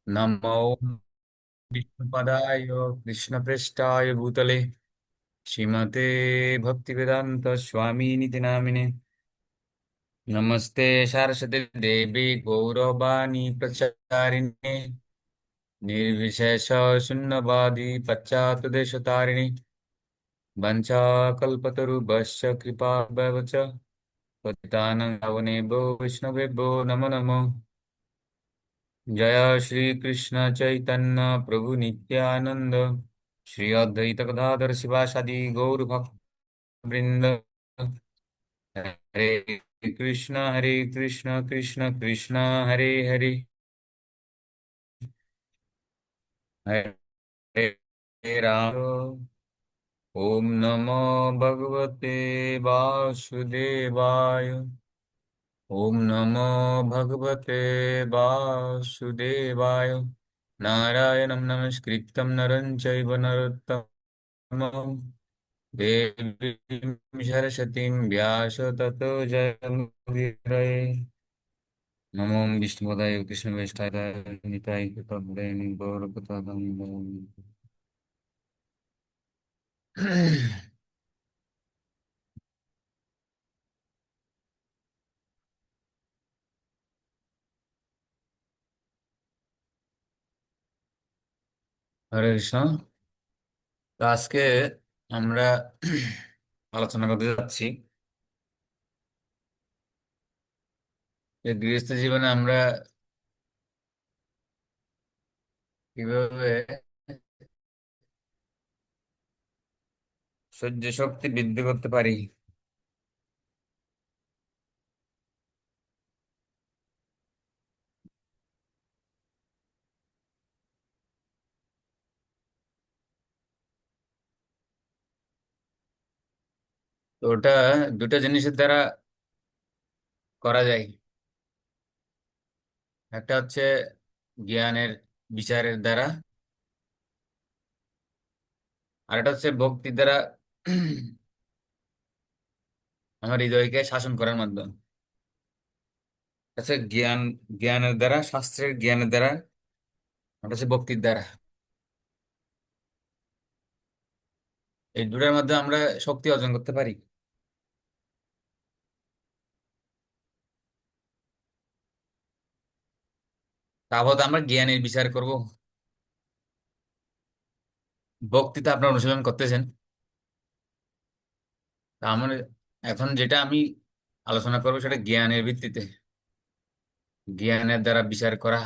नमो विष्णुपदाय कृष्णप्रेष्ठाय भूतले श्रीमते भक्तिवेदांत स्वामी निति नामिने। नमस्ते सरस्वती देवी गौरवाणी प्रचारिणे निर्विशेष शून्यवादी पश्चात्देशतारिणे वंशाकल्पतरुभ्यश्च कृपा च पतितानं पावनेभ्यो वैष्णवेभ्यो नमो नमः। जय श्री कृष्ण चैतन्य प्रभु नित्यानंद श्री अद्वैत गदाधर शिवासादि गौर भक्त वृंद। हरे कृष्ण कृष्ण कृष्ण हरे हरे हरे हरे राम। ओम नमो भगवते वासुदेवाय। ओम नमो भगवते वासुदेवाय। नारायणं नमस्कृत्यं नरं चैव नरोत्तमं देवीं सरस्वतीं व्यास ततो जयमुदीरये। नमो विष्णुपदाय कृष्णप्रेष्ठाय निताय कृपाय गौरपदाय। হরে কৃষ্ণ। তো আজকে আমরা আলোচনা করতে যাচ্ছি যে গৃহস্থ জীবনে আমরা কিভাবে সহ্য শক্তি বৃদ্ধি করতে পারি। তো ওটা দুটো জিনিসের দ্বারা করা যায়। একটা হচ্ছে জ্ঞানের বিচারের দ্বারা, আর একটা হচ্ছে ভক্তির দ্বারা আমার হৃদয়কে শাসন করার মাধ্যমে। আচ্ছা, জ্ঞানের দ্বারা, শাস্ত্রের জ্ঞানের দ্বারা, আর হচ্ছে ভক্তির দ্বারা। এই দুটার মধ্যে আমরা শক্তি অর্জন করতে পারি। তারপর তো আমরা জ্ঞানের বিচার করব। ভক্তি তো আপনারা অনুশীলন করতেছেন। তা আমার এখন যেটা আমি আলোচনা করবো সেটা জ্ঞানের ভিত্তিতে, জ্ঞানের দ্বারা বিচার করা।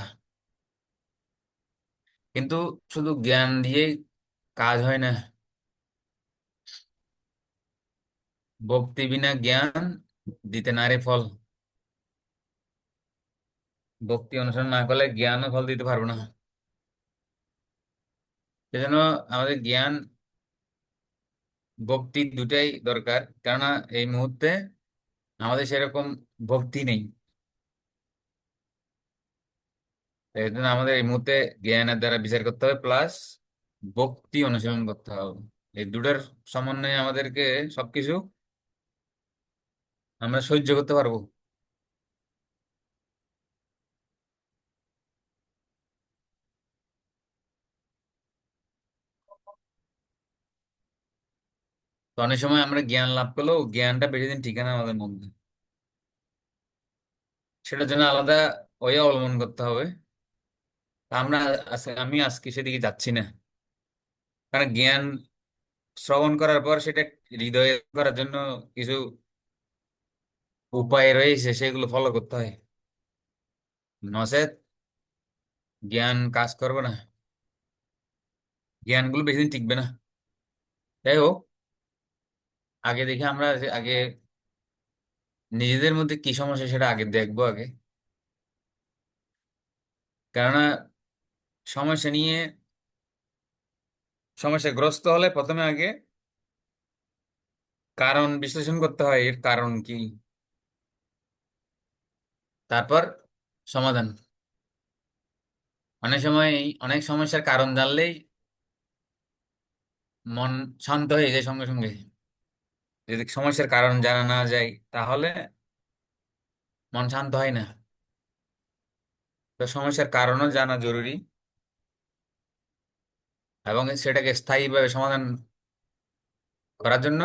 কিন্তু শুধু জ্ঞান দিয়ে কাজ হয় না। ভক্তি বিনা জ্ঞান দিতে না রে ফল। ভক্তি অনুসরণ না করলে জ্ঞানও ফল দিতে পারবো না। সেজন্য আমাদের জ্ঞান ভক্তি দুটাই দরকার, কেননা এই মুহূর্তে আমাদের সেরকম ভক্তি নেই। এই জন্য আমাদের এই মুহূর্তে জ্ঞানের দ্বারা বিচার করতে হবে, প্লাস ভক্তি অনুশীলন করতে হবে। এই দুটার সমন্বয়ে আমাদেরকে সবকিছু আমরা সহ্য করতে পারবো। তো অনেক সময় আমরা জ্ঞান লাভ করলেও জ্ঞানটা বেশি দিন ঠিকানা আমাদের মধ্যে। সেটার জন্য আলাদা ওয়ে অবলম্বন করতে হবে। তা আমরা আমি আজকে সেদিকে যাচ্ছি না, কারণ জ্ঞান শ্রবণ করার পর সেটা হৃদয়ে করার জন্য কিছু উপায় রয়েছে, সেগুলো ফলো করতে হয়। নচেত জ্ঞান কাজ করবে না, জ্ঞানগুলো বেশি দিন টিকবে না। যাই হোক, আগে দেখি আমরা আগে নিজেদের মধ্যে কি সমস্যা সেটা আগে দেখবো আগে। কেননা সমস্যা নিয়ে, সমস্যাগ্রস্ত হলে প্রথমে আগে কারণ বিশ্লেষণ করতে হয়, এর কারণ কি, তারপর সমাধান। অনেক সময় অনেক সমস্যার কারণ জানলেই মন শান্ত হয়ে যায় সঙ্গে সঙ্গে। যদি সমস্যার কারণ জানা না যায় তাহলে মন শান্ত হয় না। তো সমস্যার কারণও জানা জরুরি। এবং সেটাকে স্থায়ীভাবে সমাধান করার জন্য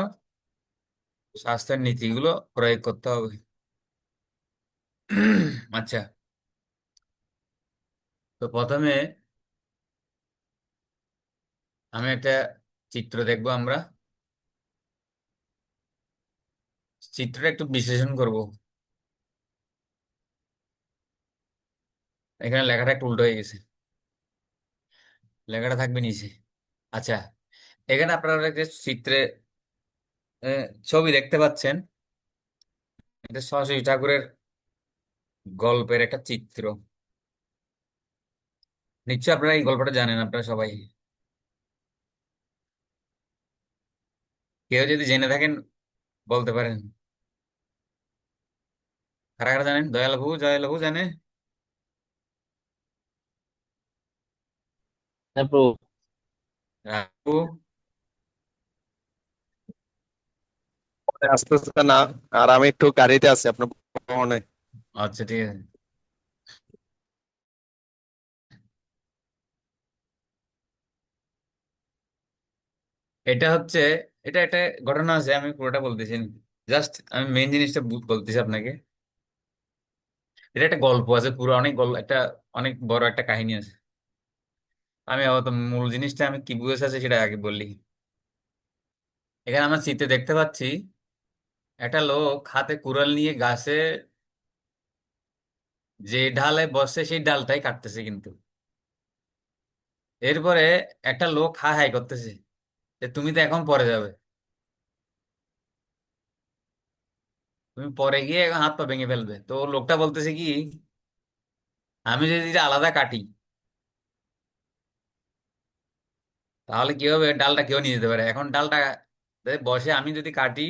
স্বাস্থ্যের নীতিগুলো প্রয়োগ করতে হবে। আচ্ছা, তো প্রথমে আমি একটা চিত্র দেখবো আমরা। চিত্রটা একটু বিশ্লেষণ করব। এখানে লেখাটা একটু উল্টো হয়ে গেছে, লেখাটা থাকবে নিচে। আচ্ছা, এখানে আপনারা একটা চিত্রে ছবি দেখতে পাচ্ছেন। এটা সরস্বতী ঠাকুরের গল্পের একটা চিত্র। নিশ্চয়ই আপনারা এই গল্পটা জানেন, আপনারা সবাই। কেউ যদি জেনে থাকেন বলতে পারেন। কারা কারা জানেন? দয়ালবাবু, জয়ালবাবু জানে? তারপর রাবু? আস্তে আস্তে না। আর আমি একটু গাড়িতে আছি আপনার মনে। আচ্ছা, ঠিক আছে। এটা হচ্ছে, এটা একটা ঘটনা আছে, আমি পুরোটা বলতেছি। জাস্ট আমি মেইন জিনিসটা বলতেছি আপনাকে। এটা একটা গল্প আছে, পুরো অনেক গল্প, একটা অনেক বড় একটা কাহিনী আছে। আমি অত মূল জিনিসটা আমি কি বুঝে আছে সেটা আগে বললি। এখানে আমরা চিত্রে দেখতে পাচ্ছি একটা লোক হাতে কুড়াল নিয়ে গাছে যে ডালে বসে সেই ডালটাই কাটতেছে, কিন্তু এরপরে একটা লোক হাই হাই করতেছে যে তুমি তো এখন পরে যাবে, তুমি পরে গিয়ে এখন হাত পা ভেঙে ফেলবে। তো লোকটা বলতেছে কি, আমি যদি এটা আলাদা কাটি তাহলে কি হবে, ডালটা কেউ নিয়ে যেতে পারে। এখন ডালটা বসে আমি যদি কাটি,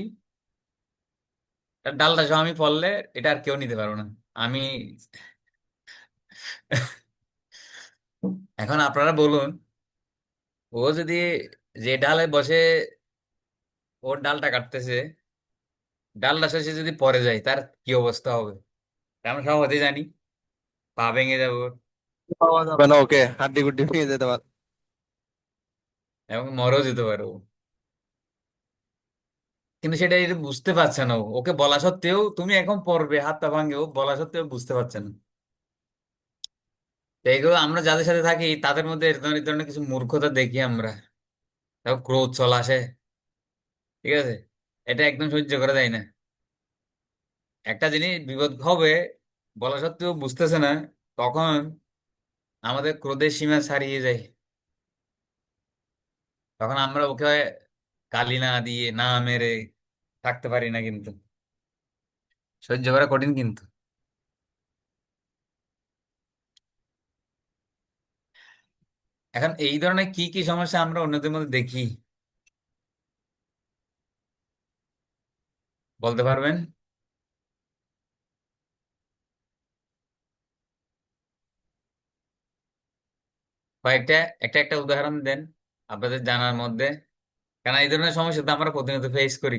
তার ডালটা সহ আমি পড়লে এটা আর কেউ নিতে পারবো না। আমি এখন আপনারা বলুন, ও যদি যে ডালে বসে ওর ডালটা কাটতেছে, ডালটা শেষে যদি পড়ে যায় তার কি অবস্থা হবে? আমরা সব হতে জানি, পা ভেঙে যাবো পাওয়া যাবে না, ওকে হাড্ডি গুড্ডি ভেঙে যেতে পারে। এবং মরেও যেতে পারবো। কিন্তু সেটা এটা বুঝতে পারছে না ও। ওকে বলা সত্ত্বেও তুমি এখন পড়বে, হাত পা ভাঙবে, ও বলা সত্ত্বেও বুঝতে পারছে না। তো এগুলো আমরা যাদের সাথে থাকি তাদের মধ্যে এই ধরনের কিছু মূর্খতা দেখি আমরা। তাও ক্রোধ চলে আসে, ঠিক আছে? এটা একদম সহ্য করা যায় না। একটা জিনিস বিপদ হবে বলা সত্ত্বেও বুঝতেছে না, তখন আমাদের ক্রোধের সীমা ছাড়িয়ে যায়। তখন আমরা ওকে গালি না দিয়ে, না মেরে থাকতে পারি না, কিন্তু সহ্য করা কঠিন কিন্তু। এখন এই ধরনের কি কি সমস্যা আমরা অন্যদের মধ্যে দেখি বলতে পারবেন? কয়েকটা, একটা একটা উদাহরণ দেন আপনাদের জানার মধ্যে, কারণ এই ধরনের সমস্যা তো আমরা প্রতিনিয়ত ফেস করি।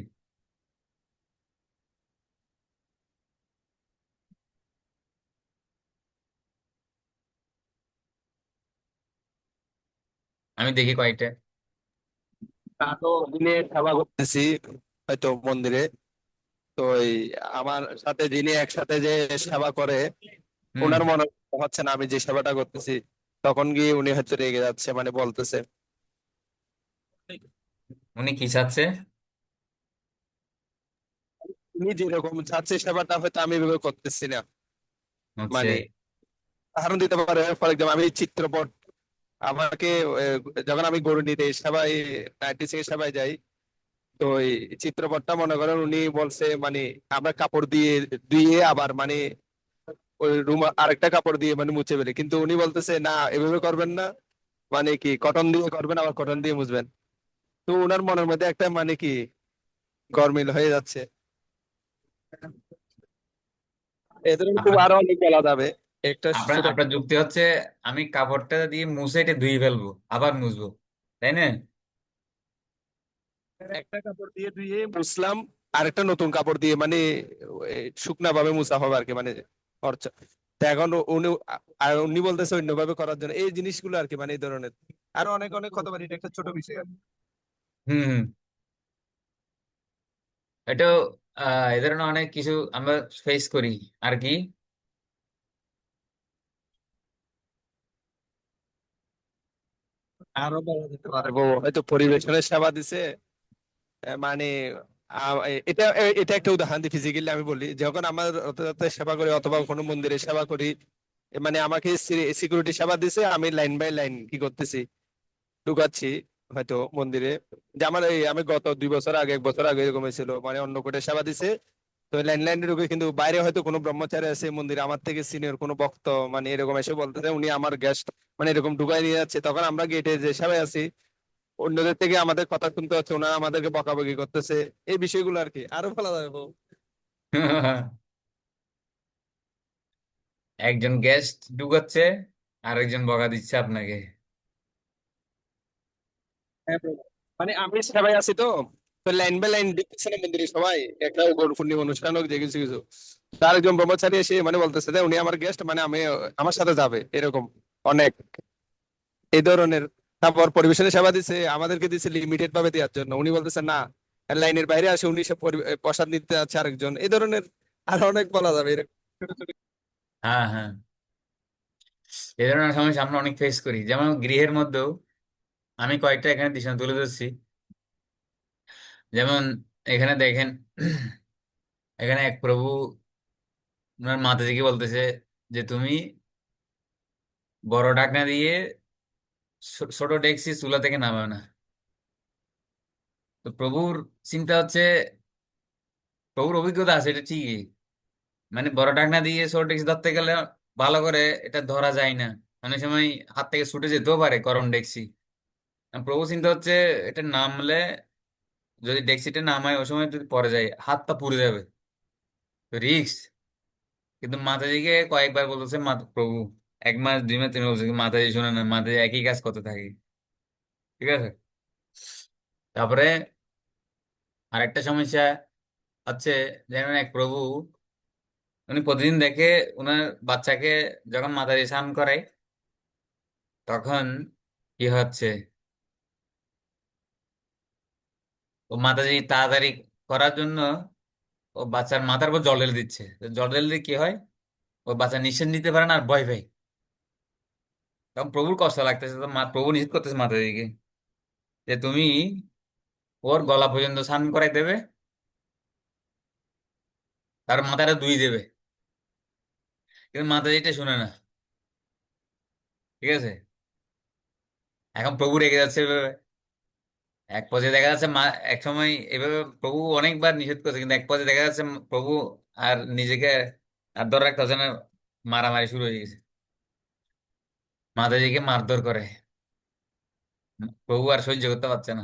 আমি দেখি কয়েকটা। তা তো দিনে সেবা করতেছি হয়তো মন্দিরে। তো এই আমার সাথে যিনি একসাথে যে সেবা করে, হুম। ওনার মনে হচ্ছে না আমি যে সেবাটা করতেছি। তখন গিয়ে উনি হয়তো রেগে যাচ্ছে, মানে বলতেছে উনি কি চাচ্ছে? উনি যেরকম চাচ্ছে সেবাটা হয়তো আমি এভাবে করতেছি না। হচ্ছে। মানে উদাহরণ দিতে পারে, ফর এক্সাম্পল আমি চিত্রপট, আমাকে যখন আমি গরু নিতে সেবাই ডায়াবেটিস থেকে সেবাই যাই, তো এই চিত্রপটটা মনে করেন উনি বলছে মানে আমরা কাপড় দিয়ে দিয়ে আবার মানে ওই রুম আরেকটা কাপড় দিয়ে মানে মুছে ফেলে, কিন্তু উনি বলতেছে না এভাবে করবেন না, মানে কি কটন দিয়ে করবেন আবার কটন দিয়ে মুছবেন। তো ওনার মনের মধ্যে একটা মানে কি গরমিল হয়ে যাচ্ছে। এদের খুব আপনার আরো অনেক বলা যাবে। একটা আপনার ছোট আপনার যুক্তি হচ্ছে আমি কাপড়টা দিয়ে মুছে এটা ধুয়ে ফেলবো, আবার মুছবো, তাই না? একটা কাপড় দিয়ে ধুয়ে মুছলাম, আরেকটা নতুন কাপড় দিয়ে মানে শুকনা ভাবে মুছা হবে আর কি, মানে খরচা। তো এখন উনি আর উনি বলতেছে অন্যভাবে করার জন্য এই জিনিসগুলো আর কি, মানে এই ধরনের। আরো অনেক অনেক হতে পারে, এটা একটা ছোট বিষয় আর কি। হুম হুম। এটাও এই ধরনের অনেক কিছু আমরা ফেস করি আর কি। আরো বলা যেতে পারে হয়তো পরিবেশনের সেবা দিছে, মানে এটা এটা একটা উদাহরণ দিই, ফিজিক্যালি আমি বলি, যখন আমার রথযাত্রায় সেবা করি অথবা কোনো মন্দিরে সেবা করি, মানে আমাকে সিকিউরিটি সেবা দিছে, আমি লাইন বাই লাইন কি করতেছি, ঢুকাচ্ছি হয়তো মন্দিরে। যে আমার আমি গত 2 বছর আগে, 1 বছর আগে এরকম হয়েছিল, মানে অন্য কোটে সেবা দিছে, তো লাইন লাইনে ঢুকে, কিন্তু বাইরে হয়তো কোনো ব্রহ্মচারী আছে মন্দিরে, আমার থেকে সিনিয়র কোনো ভক্ত মানে এরকম এসে বলতেছে উনি আমার গেস্ট, মানে এরকম ঢুকাই নিয়ে যাচ্ছে, তখন আমরা গেটে যে সবাই আছি, অন্যদের থেকে আমাদের কথা শুনতে হচ্ছে, ওনারা আমাদেরকে বকাবকি করতেছে, এই বিষয়গুলো আর কি। আরো ভালো যাবে একজন গেস্ট ঢুকাচ্ছে, আরেকজন বকা দিচ্ছে আপনাকে। হ্যাঁ bro। মানে আমি সবাই আছি তো, তো লাইন বাই লাইন দেখতেছে না মন্দিরে সবাই, একটা গরু পূর্ণিমা অনুষ্ঠান হোক যে কিছু কিছু, তার একজন ব্রহ্মচারী এসে মানে বলতেছে যে উনি আমার গেস্ট, মানে আমি আমার সাথে যাবে এরকম অনেক এই ধরনের। তারপর পরিবেশনের সেবা দিছে, আমাদেরকে দিছে লিমিটেড ভাবে দেওয়ার জন্য, উনি বলতেছে না, লাইনের বাইরে আসে উনি সব প্রসাদ নিতে আছে আরেকজন, এই ধরনের আর অনেক বলা যাবে এরকম ছোট ছোট। হ্যাঁ হ্যাঁ, এই ধরনের সমস্যা আমরা অনেক ফেস করি, যেমন গৃহের মধ্যেও আমি কয়েকটা এখানে দৃষ্টান্ত তুলে ধরছি। যেমন এখানে দেখেন, এখানে এক প্রভু ওনার মাতাজিকে বলতেছে যে তুমি বড় ঢাকনা দিয়ে ছোট ডেকচি চুলা থেকে নামাবে না। তো প্রভুর চিন্তা হচ্ছে, প্রভুর অভিজ্ঞতা আছে এটা ঠিকই, মানে বড় ঢাকনা দিয়ে ছোট ডেকচি ধরতে গেলে ভালো করে এটা ধরা যায় না, অনেক সময় হাত থেকে ছুটে যেতেও পারে গরম ডেকচি। আর প্রভু চিন্তা হচ্ছে এটা নামলে, যদি ডেকচিটা নামায় ওই সময় যদি পড়ে যায় হাতটা পুড়ে যাবে, রিক্স। কিন্তু মাতাজিকে কয়েকবার বলতেছে প্রভু, 1 মাস 2 মাস তিনি বলছে, কিন্তু মাতাজি শুনে না, মাতাজি একই কাজ করতে থাকে। ঠিক আছে। তারপরে আরেকটা সমস্যা হচ্ছে, যেমন এক প্রভু উনি প্রতিদিন দেখে ওনার বাচ্চাকে যখন মাতাজি স্নান করায়, তখন কি হচ্ছে, ও মাতাজি তাড়াতাড়ি করার জন্য ও বাচ্চার মাথার উপর জল ঢেলে দিচ্ছে। তো জল ঢেলে দিয়ে কি হয়, ও বাচ্চা নিঃশ্বাস নিতে পারে না আর ভয় পায়। তখন প্রভুর কষ্ট লাগতেছে, তো প্রভু নিষেধ করতেছে মাতাজিকে যে তুমি ওর গলা পর্যন্ত স্নান করাই দেবে, তার মাথাটা ধুই দেবে। কিন্তু মাতাজি এটা শুনে না। ঠিক আছে। এখন প্রভু রেগে যাচ্ছে এভাবে। এক পর্যায়ে দেখা যাচ্ছে এক সময় এভাবে প্রভু অনেকবার নিষেধ করছে, কিন্তু এক পর্যায়ে দেখা যাচ্ছে প্রভু আর নিজেকে আর ধরে রাখতে হচ্ছে না, মারামারি শুরু হয়ে গেছে, মাতাজিকে মারধর করে। প্রভু আর সহ্য করতে পারছে না,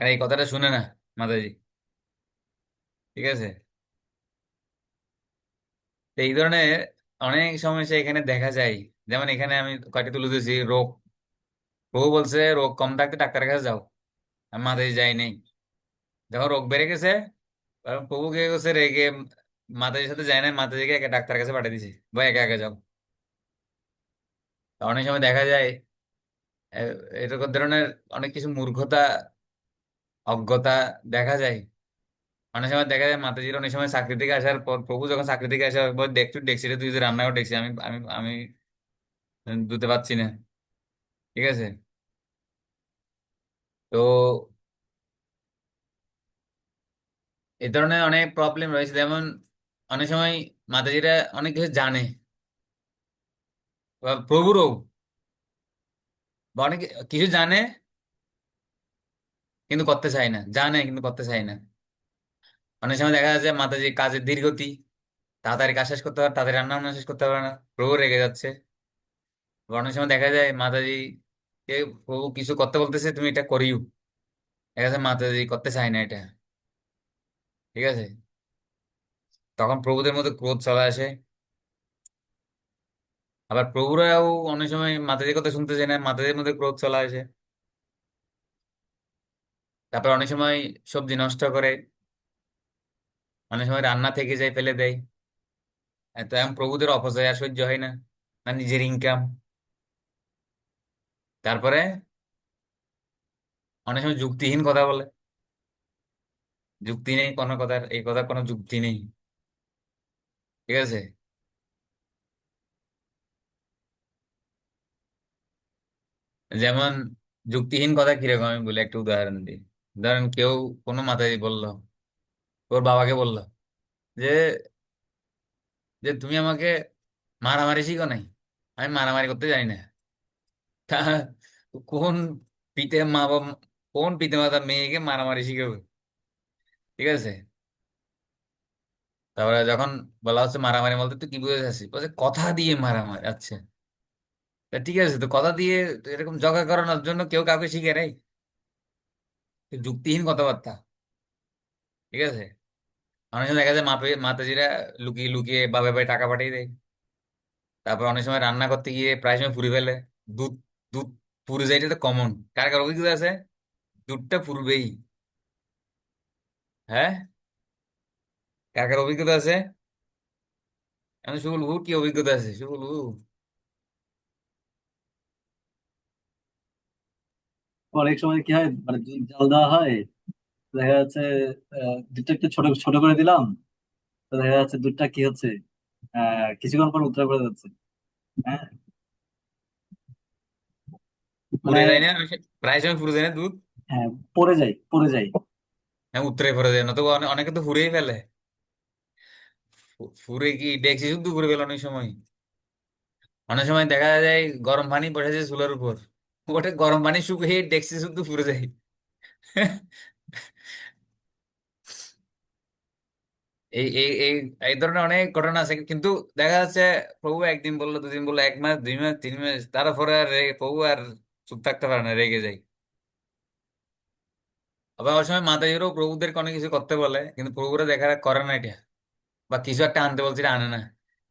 কারণ এই কথাটা শুনে না মাতাজি। ঠিক আছে। তো এই ধরনের অনেক সমস্যা এখানে দেখা যায়। যেমন এখানে আমি কয়েকটা তুলে দিয়েছি রোগ। প্রভু বলছে রোগ কম থাকতে ডাক্তারের কাছে যাও, আমি মাতাজি যাই নাই। যখন রোগ বেড়ে গেছে, তখন প্রভু কে গেছে রেগে, মাতাজির সাথে যায় না, মাতাজিকে একা ডাক্তারের কাছে পাঠিয়ে দিছে, বা একা একা যাও। তো অনেক সময় দেখা যায় এরকম ধরনের অনেক কিছু মূর্খতা, অজ্ঞতা দেখা যায়। অনেক সময় দেখা যায় মাতাজির অনেক সময় চাকরি থেকে আসার পর, প্রভু যখন চাকরি থেকে আসার পর দেখছু দেখছি রে, তুই যে রান্না করে দেখছি, আমি আমি আমি ধুতে পারছি না। ঠিক আছে। তো এই ধরনের অনেক প্রবলেম রয়েছে। যেমন অনেক সময় মাতাজিরা অনেক কিছু জানে, বা প্রভুরও, বা অনেক কিছু জানে কিন্তু করতে চায় না, জানে কিন্তু করতে চায় না। অনেক সময় দেখা যাচ্ছে মাতাজি কাজের ধীরগতি, তাড়াতাড়ি কাজ শেষ করতে পারে, তাড়াতাড়ি রান্না বান্না শেষ করতে পারে না, প্রভু রেগে যাচ্ছে। আবার অনেক সময় দেখা যায় মাতাজি কে প্রভু কিছু করতে বলতেছে, তুমি এটা করিও, দেখা যাচ্ছে মাতাজি করতে চায় না এটা। ঠিক আছে। তখন প্রভুদের মধ্যে ক্রোধ চলে আসে। আবার প্রভুরাও অনেক সময় মাতাজির কথা শুনতে চায় না, মাতাজির মধ্যে ক্রোধ চলে আসে। তারপর অনেক সময় সবজি নষ্ট করে, অনেক সময় রান্না থেকে যায় ফেলে দেয়। এত এমন প্রভুদের অপচয় আর সহ্য হয় না, না নিজের ইনকাম। তারপরে অনেক সময় যুক্তিহীন কথা বলে, যুক্তি নেই কোনো কথার, এই কথার কোনো যুক্তি নেই। ঠিক আছে? যেমন যুক্তিহীন কথা কিরকম আমি বলি, একটা উদাহরণ দিই। ধরেন কেউ কোনো মাতাজি বললো, ওর বাবাকে বললো যে যে তুমি আমাকে মারামারি শিখো নাই, আমি মারামারি করতে জানি না। তা কোন পিতে মা বাবা, কোন পিতা মাতা মেয়েকে মারামারি শিখাবে? ঠিক আছে? তারপরে যখন বলা হচ্ছে মারামারি বলতে তুই কি বুঝেছিস, বলছে কথা দিয়ে মারামারি। আচ্ছা, তা ঠিক আছে, তো কথা দিয়ে এরকম জগা করানোর জন্য কেউ কাউকে শিখে নেই, যুক্তিহীন কথাবার্তা। ঠিক আছে? অনেক সময় দেখা যায় মাতাজিরা লুকিয়ে লুকিয়ে বাবা ভাই টাকা পাঠিয়ে দেয়। তারপর অনেক সময় রান্না করতে গিয়ে প্রায় সময় পুড়ে ফেলে দুধ। দুধ পুড়ে যায়, এটা তো কমন। কার কার অভিজ্ঞতা আছে? দুধটা পুড়বেই। হ্যাঁ, কার কার অভিজ্ঞতা আছে? আমি শুভ বলবো, কি অভিজ্ঞতা আছে শুভ বলবো? অনেক সময় কি হয়, মানে দুধ জাল দেওয়া হয়, দেখা যাচ্ছে দুধটা একটু ছোট ছোট করে দিলাম, তো দেখা যাচ্ছে দুধটা কি হচ্ছে, কিছুক্ষণ পর উতরা পড়ে যাচ্ছে। হ্যাঁ, মানে পুড়ে যায় না? প্রায় সময় পুড়ে যায় না দুধ? হ্যাঁ, পড়ে যায় পড়ে যায়। হ্যাঁ, উতরে পড়ে যায় না তো, অনেকে তো ফুরেই ফেলে। ফুরে কি ডেকচি শুদ্ধ করে ফেলে অনেক সময়। অনেক সময় দেখা যায় গরম পানি বসেছে চুলার উপর, ওটা গরম পানি শুকিয়ে ডেকচি শুদ্ধ ফুরে যায়। এই এই এই এই ধরনের অনেক ঘটনা আছে, কিন্তু দেখা যাচ্ছে প্রভু একদিন বললো, দুদিন বললো, 1 মাস, 2 মাস, 3 মাস, তারপরে আর প্রভু আর চুপ থাকতে পারে না, রেগে যায়। আবার ওই সময় মাতাজিরও প্রভুদেরকে অনেক কিছু করতে বলে, কিন্তু প্রভুরা দেখা করে না এটা, বা কিছু একটা আনতে বলছে এটা আনে না।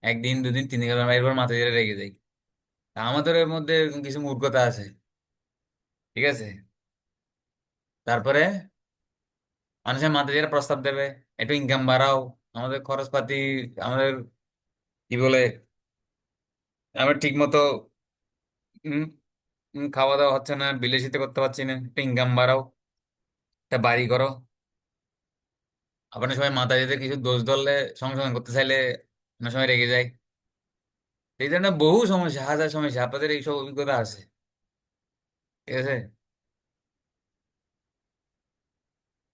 1 দিন 2 দিন 3 দিন গেল, এরপর মাতাজিরা রেগে যায়। তা আমাদের এর মধ্যে এরকম কিছু মূর্খতা আছে। ঠিক আছে? তারপরে অনেক সময় মাতাজিরা প্রস্তাব দেবে, একটু ইনকাম বাড়াও, আমাদের খরচপাতি, আমাদের কি বলে, আমরা ঠিক মতো খাওয়া দাওয়া হচ্ছে না, বিলাসিতা করতে পারছি না, একটা ইনকাম বাড়াও, একটা বাড়ি করো। আপনার সময় মাথা যেতে কিছু দোষ ধরলে, সংশোধন করতে চাইলে অনেক সময় রেগে যায়। এই ধরনের বহু সমস্যা, হাজার সমস্যা, আপনাদের এইসব অভিজ্ঞতা আছে। ঠিক আছে?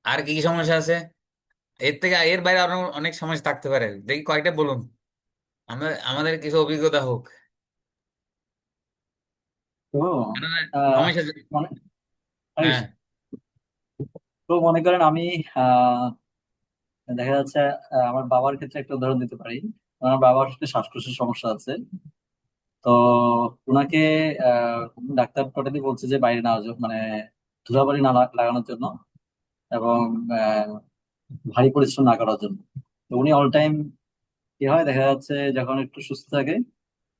আর কি কি সমস্যা আছে? এর থেকে এর বাইরে আরো অনেক সমস্যা থাকতে পারে, দেখি কয়েকটা বলুন, আমরা আমাদের কিছু অভিজ্ঞতা হোক। তো কেননা আহ সমস্যা মনে হ্যাঁ, তো মনে করেন আমি আহ দেখা যাচ্ছে আমার বাবার ক্ষেত্রে একটা উদাহরণ দিতে পারি। আমার বাবার সাথে শ্বাসকষ্টের সমস্যা আছে। তো ওনাকে আহ ডাক্তার টোটালি বলছে যে বাইরে না যাও, মানে ধুলাবালি না লাগানোর জন্য, এবং আহ, ভারী পরিশ্রম না করার জন্য। তো উনি অল টাইম কি হয়, দেখা যাচ্ছে যখন একটু সুস্থ থাকে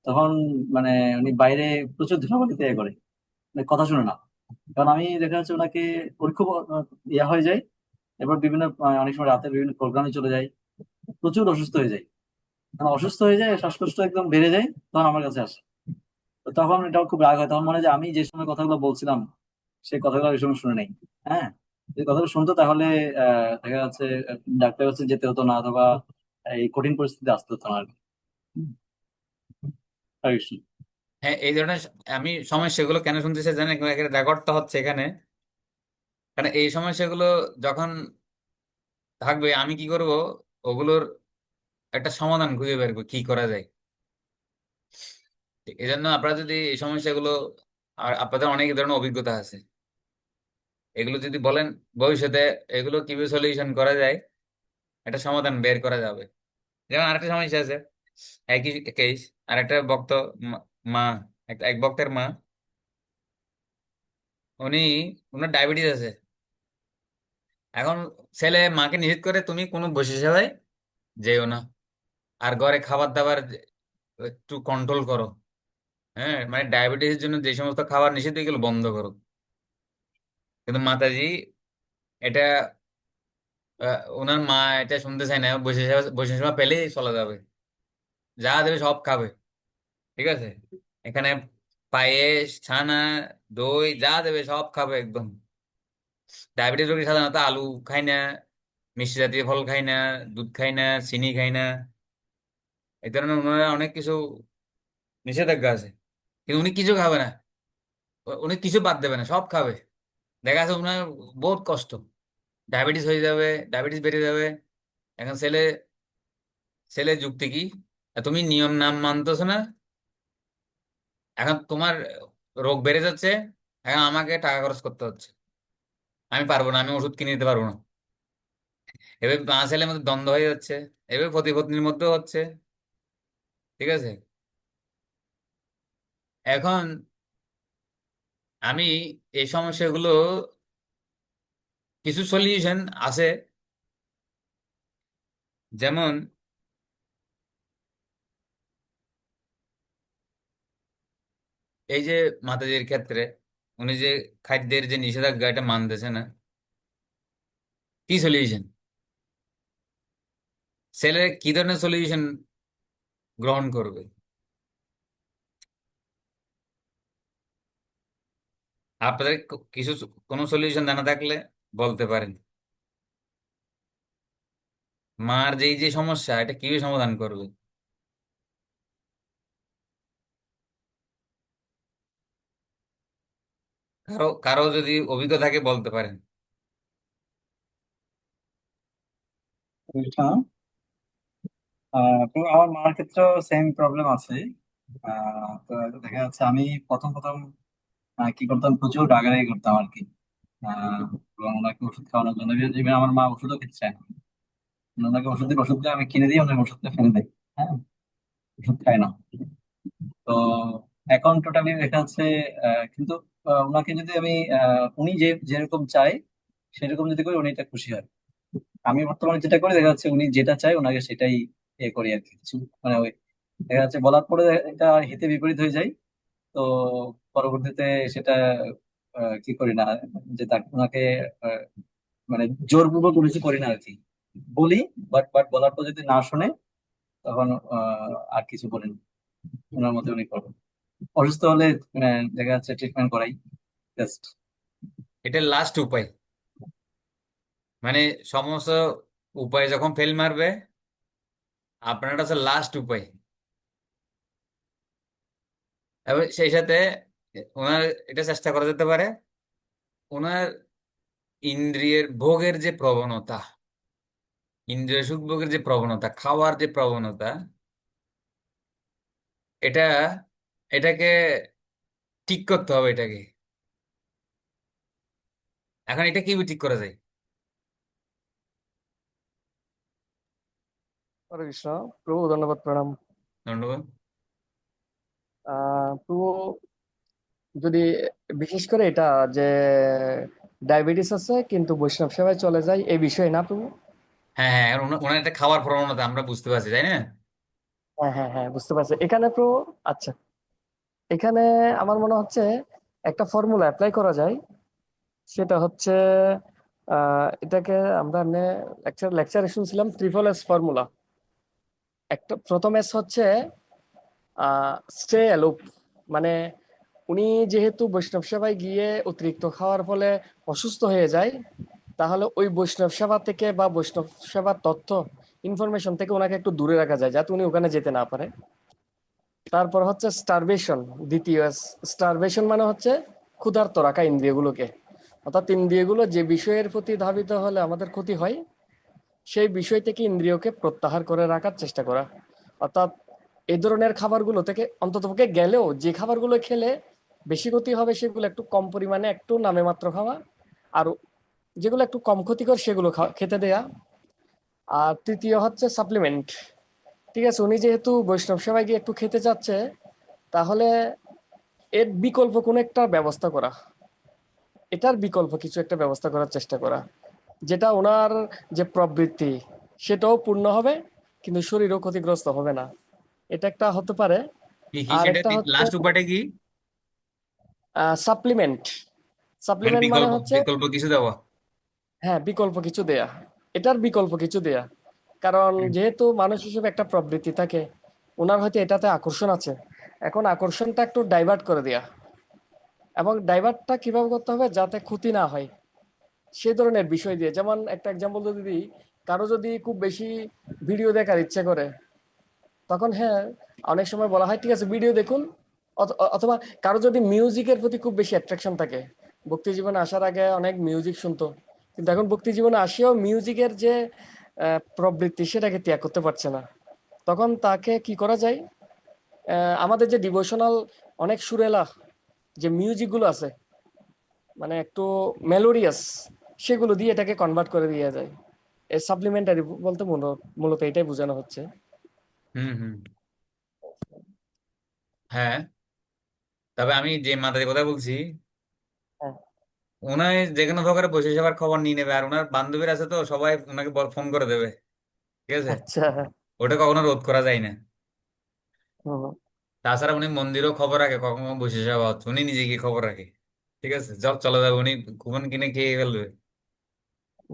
তখন মানে উনি বাইরে প্রচুর ধুলাবালিতে করে, মানে কথা শুনে না। কারণ আমি দেখা যাচ্ছে ওনাকে, ওর খুব ইয়া হয়ে যায়। এবার বিভিন্ন অনেক সময় রাতে বিভিন্ন প্রোগ্রামে চলে যায়, প্রচুর অসুস্থ হয়ে যায়। যখন অসুস্থ হয়ে যায়, শ্বাসকষ্ট একদম বেড়ে যায়, তখন আমার কাছে আসে। তো তখন এটাও খুব রাগ হয়, তখন মনে হয় যে আমি যে সময় কথাগুলো বলছিলাম সেই কথাগুলো ওই সময় শুনে নেই। হ্যাঁ, যদি কথাগুলো শুনতো তাহলে দেখা যাচ্ছে ডাক্তারের কাছে যেতে হতো না, অথবা এই কঠিন পরিস্থিতি আসতে হতো না আর কি। হুম, আর কিছু না। হ্যাঁ, এই ধরনের আমি সমস্যাগুলো কেন শুনতেছি জানেন? রেকর্ড তো হচ্ছে এখানে। কারণ এই সমস্যাগুলো যখন থাকবে, আমি কি করব, ওগুলোর একটা সমাধান খুঁজে বের করবো কি করা যায়। এই জন্য আপনারা যদি এই সমস্যাগুলো, আর আপনাদের অনেক ধরনের অভিজ্ঞতা আছে, এগুলো যদি বলেন ভবিষ্যতে এগুলো কিভাবে সলিউশন করা যায়, একটা সমাধান বের করা যাবে। যেমন আরেকটা সমস্যা আছে, একই কেস, আর একটা ভক্ত, মা মা, এক ভক্তের মা, উনি, ওনার ডায়াবেটিস আছে। এখন ছেলে মাকে নিষেধ করে তুমি কোনো বসে সেবায় যেও না, আর ঘরে খাবার দাবার একটু কন্ট্রোল করো। হ্যাঁ, মানে ডায়াবেটিসের জন্য যে সমস্ত খাবার নিষেধ, এগুলো বন্ধ করো। কিন্তু মাতাজি এটা, ওনার মা এটা শুনতে চায় না, বসে সেবা পেলেই চলা যাবে, যা দেবে সব খাবে। ঠিক আছে? এখানে পায়েস, ছানা, দই যা দেবে সব খাবে একদম। ডায়াবেটিস রোগী সাধারণত আলু খায় না, মিষ্টি জাতীয় ফল খায় না, দুধ খায় না, চিনি খায় না। এই ধরনের ওনারা অনেক কিছু নিষেধাজ্ঞা আছে, কিন্তু উনি কিছু খাবে না। উনি কিছু বাদ দেবে না, সব খাবে। দেখা যাচ্ছে উনার বহুত কষ্ট, ডায়াবেটিস হয়ে যাবে, ডায়াবেটিস বেড়ে যাবে। এখন ছেলে ছেলে যুক্তি কি, তুমি নিয়ম নাম মানতেছো না, এখন তোমার রোগ বেড়ে যাচ্ছে, এখন আমাকে টাকা খরচ করতে হচ্ছে, আমি পারবো না, আমি ওষুধ কিনে দিতে পারবো না। এবার মা ছেলের মধ্যে দ্বন্দ্ব হয়ে যাচ্ছে, এবার পতি পত্নীর মধ্যেও হচ্ছে। ঠিক আছে, এখন আমি এই সমস্যাগুলো কিছু সলিউশন আছে, যেমন এই যে মাতাজির ক্ষেত্রে উনি যে খাদ্যের যে নিষেধাজ্ঞা এটা মানতেছে না, কি সলিউশন, ছেলে কি ধরনের সলিউশন গ্রহণ করবে? আপনাদের কিছু কোনো সলিউশন জানা থাকলে বলতে পারেন। মার যে এই যে সমস্যা এটা কিভাবে সমাধান করবে? কারো কারো যদি অভিজ্ঞতা থাকে বলতে পারেন। এটা তো আমার মার ক্ষেত্রেও সেম প্রবলেম আছে। তো দেখা যাচ্ছে আমি প্রথম প্রথম কি করতাম, প্রচুর রাগারাগি করতাম আর কি। আহ, এবং ওনাকে ওষুধ খাওয়ানোর জন্য even আমার মা ওষুধও খেতে চায় না। ওনাকে ওষুধ দিই, ওষুধটা আমি কিনে দিই, ওনাকে ওষুধটা ফেলে দেয়। হ্যাঁ, ওষুধ খায় না। তো এখন টোটালি দেখা যাচ্ছে কিন্তু ওনাকে যদি আমি উনি যে যেরকম চাই সেরকম যদি করি উনি এটা খুশি হয়। আমি বর্তমানে যেটা করি, দেখা যাচ্ছে উনি যেটা চাই ওনাকে সেটাই করি আর কি। কিছু মানে ওই দেখা যাচ্ছে বলার পরে এটা হিতে বিপরীত হয়ে যায়। তো পরবর্তীতে সেটা কি করি না, যে তাকে ওনাকে আহ, মানে জোরপূর্বক কোনো কিছু করি না আর কি। বলি, বাট বাট বলার পর যদি না শুনে তখন আর কিছু বলি না। ওনার মতো উনি করবেন। অসুস্থ হলে দেখা যাচ্ছে ট্রিটমেন্ট করাই জাস্ট। এটা লাস্ট উপায়, মানে সমস্ত উপায় যখন ফেল মারবে, আপনার কাছে লাস্ট উপায়। এবং সেই সাথে ওনার এটা চেষ্টা করা যেতে পারে, ওনার ইন্দ্রিয়ের ভোগের যে প্রবণতা, ইন্দ্রিয় সুখ ভোগের যে প্রবণতা, খাওয়ার যে প্রবণতা, এটা এটাকে ঠিক করতে হবে এটাকে। এখন এটা কিভাবে ঠিক করা যায়? হরে কৃষ্ণ। প্রভু ধন্যবাদ, প্রণাম। ধন্যবাদ। প্রভু, যদি বিশেষ করে এটা যে ডায়াবেটিস আছে কিন্তু বৈষ্ণব সেবায় চলে যায়, এই বিষয়ে না প্রভু? হ্যাঁ হ্যাঁ, আর ওনার একটা খাওয়ার প্রবণতা আমরা বুঝতে পারছি, তাই না? হ্যাঁ হ্যাঁ হ্যাঁ, বুঝতে পারছি এখানে প্রভু। আচ্ছা, এখানে আমার মনে হচ্ছে একটা ফর্মুলা অ্যাপ্লাই করা যায়। সেটা হচ্ছে এটাকে আমরা লেকচারে শুনছিলাম, ট্রিপল এস ফর্মুলা। একটা প্রথম এস হচ্ছে স্টে অ্যালোপ, মানে উনি যেহেতু বৈষ্ণব সেবায় গিয়ে অতিরিক্ত খাওয়ার ফলে অসুস্থ হয়ে যায়, তাহলে ওই বৈষ্ণব সেবা থেকে বা বৈষ্ণব সেবার তথ্য ইনফরমেশন থেকে ওনাকে একটু দূরে রাখা যায়, যাতে উনি ওখানে যেতে না পারে। তারপর হচ্ছে স্টারভেশন, দ্বিতীয় স্টারভেশন মানে হচ্ছে ক্ষুধার্ত রাখা ইন্দ্রিয়গুলোকে। অর্থাৎ ইন্দ্রিয়গুলো যে বিষয়ের প্রতি ধাবিত হলে আমাদের ক্ষতি হয়, সেই বিষয় থেকে ইন্দ্রিয়কে প্রত্যাহার করে রাখার চেষ্টা করা। অর্থাৎ এই ধরনের খাবারগুলো থেকে অন্ততপক্ষে গেলেও যে খাবারগুলো খেলে বেশি ক্ষতি হবে সেগুলো একটু কম পরিমাণে, একটু নামে মাত্র খাওয়া। আর যেগুলো একটু কম ক্ষতিকর সেগুলো খেতে দেয়া। আর তৃতীয় হচ্ছে সাপ্লিমেন্ট। ঠিক আছে, উনি যেহেতু বৈষ্ণব সেবায় গিয়ে একটু খেতে চাচ্ছে, তাহলে এর বিকল্প কোনো একটা ব্যবস্থা করা, এটার বিকল্প কিছু একটা ব্যবস্থা করার চেষ্টা করা, যেটা ওনার যে প্রবৃত্তি সেটাও পূর্ণ হবে, কিন্তু শরীরও ক্ষতিগ্রস্ত হবে না। এটা একটা হতে পারে। কি কি আর সেটা একটা হচ্ছে লাস্ট উপায়টা কি? সাপ্লিমেন্ট। মানে সাপ্লিমেন্ট মানে বিকল্প হচ্ছে, বিকল্প কিছু দেওয়া। হ্যাঁ, বিকল্প কিছু দেয়া। এটার বিকল্প কিছু দেয়া। কারণ হুম। যেহেতু মানুষ হিসেবে একটা প্রবৃত্তি থাকে, ওনার হয়তো এটাতে আকর্ষণ আছে, এখন আকর্ষণটা একটু ডাইভার্ট করে দেয়া, এবং ডাইভার্টটা কিভাবে করতে হবে যাতে ক্ষতি না হয় সেই ধরনের বিষয় দিয়ে। যেমন একটা এক্সাম্পল যদি দিই, কারো যদি খুব বেশি ভিডিও দেখার ইচ্ছে করে, তখন হ্যাঁ অনেক সময় বলা হয় ঠিক আছে ভিডিও দেখুন, অথবা কারো যদি মিউজিকের প্রতি খুব বেশি অ্যাট্রাকশন থাকে, ভক্তি জীবনে আসার আগে অনেক মিউজিক শুনতো, কিন্তু এখন ভক্তি জীবনে আসিও মিউজিকের যে প্রবৃত্তি সেটাকে ত্যাগ করতে পারছে না, তখন তাকে কি করা যায়? আমাদের যে ডিভোশনাল অনেক সুরেলা যে মিউজিক গুলো আছে, মানে একটু মেলোডিয়াস, সেগুলো দিয়ে এটাকে কনভার্ট করে দেওয়া যায়। এই সাপ্লিমেন্টারি বলতে মূলত এটাই বোঝানো হচ্ছে। হুম হুম। হ্যাঁ, তবে আমি যে মাতারির কথা বলছি, হ্যাঁ। উনার যে কোনো প্রকারে বসে সবার খবর নিয়ে নেবে, আর ওনার বান্ধবীর আছে তো সবাই ওনাকে ফোন করে দেবে, ঠিক আছে? আচ্ছা। ওটা কখনো রোধ করা যায় না। হুম। তাছাড়া উনি মন্দিরও খবর রাখে, কখনো বসে যাওয়া হচ্ছে উনি নিজে গিয়ে খবর রাখে, ঠিক আছে? জব চলে যাবে, উনি কুপন কিনে খেয়ে ফেলবে।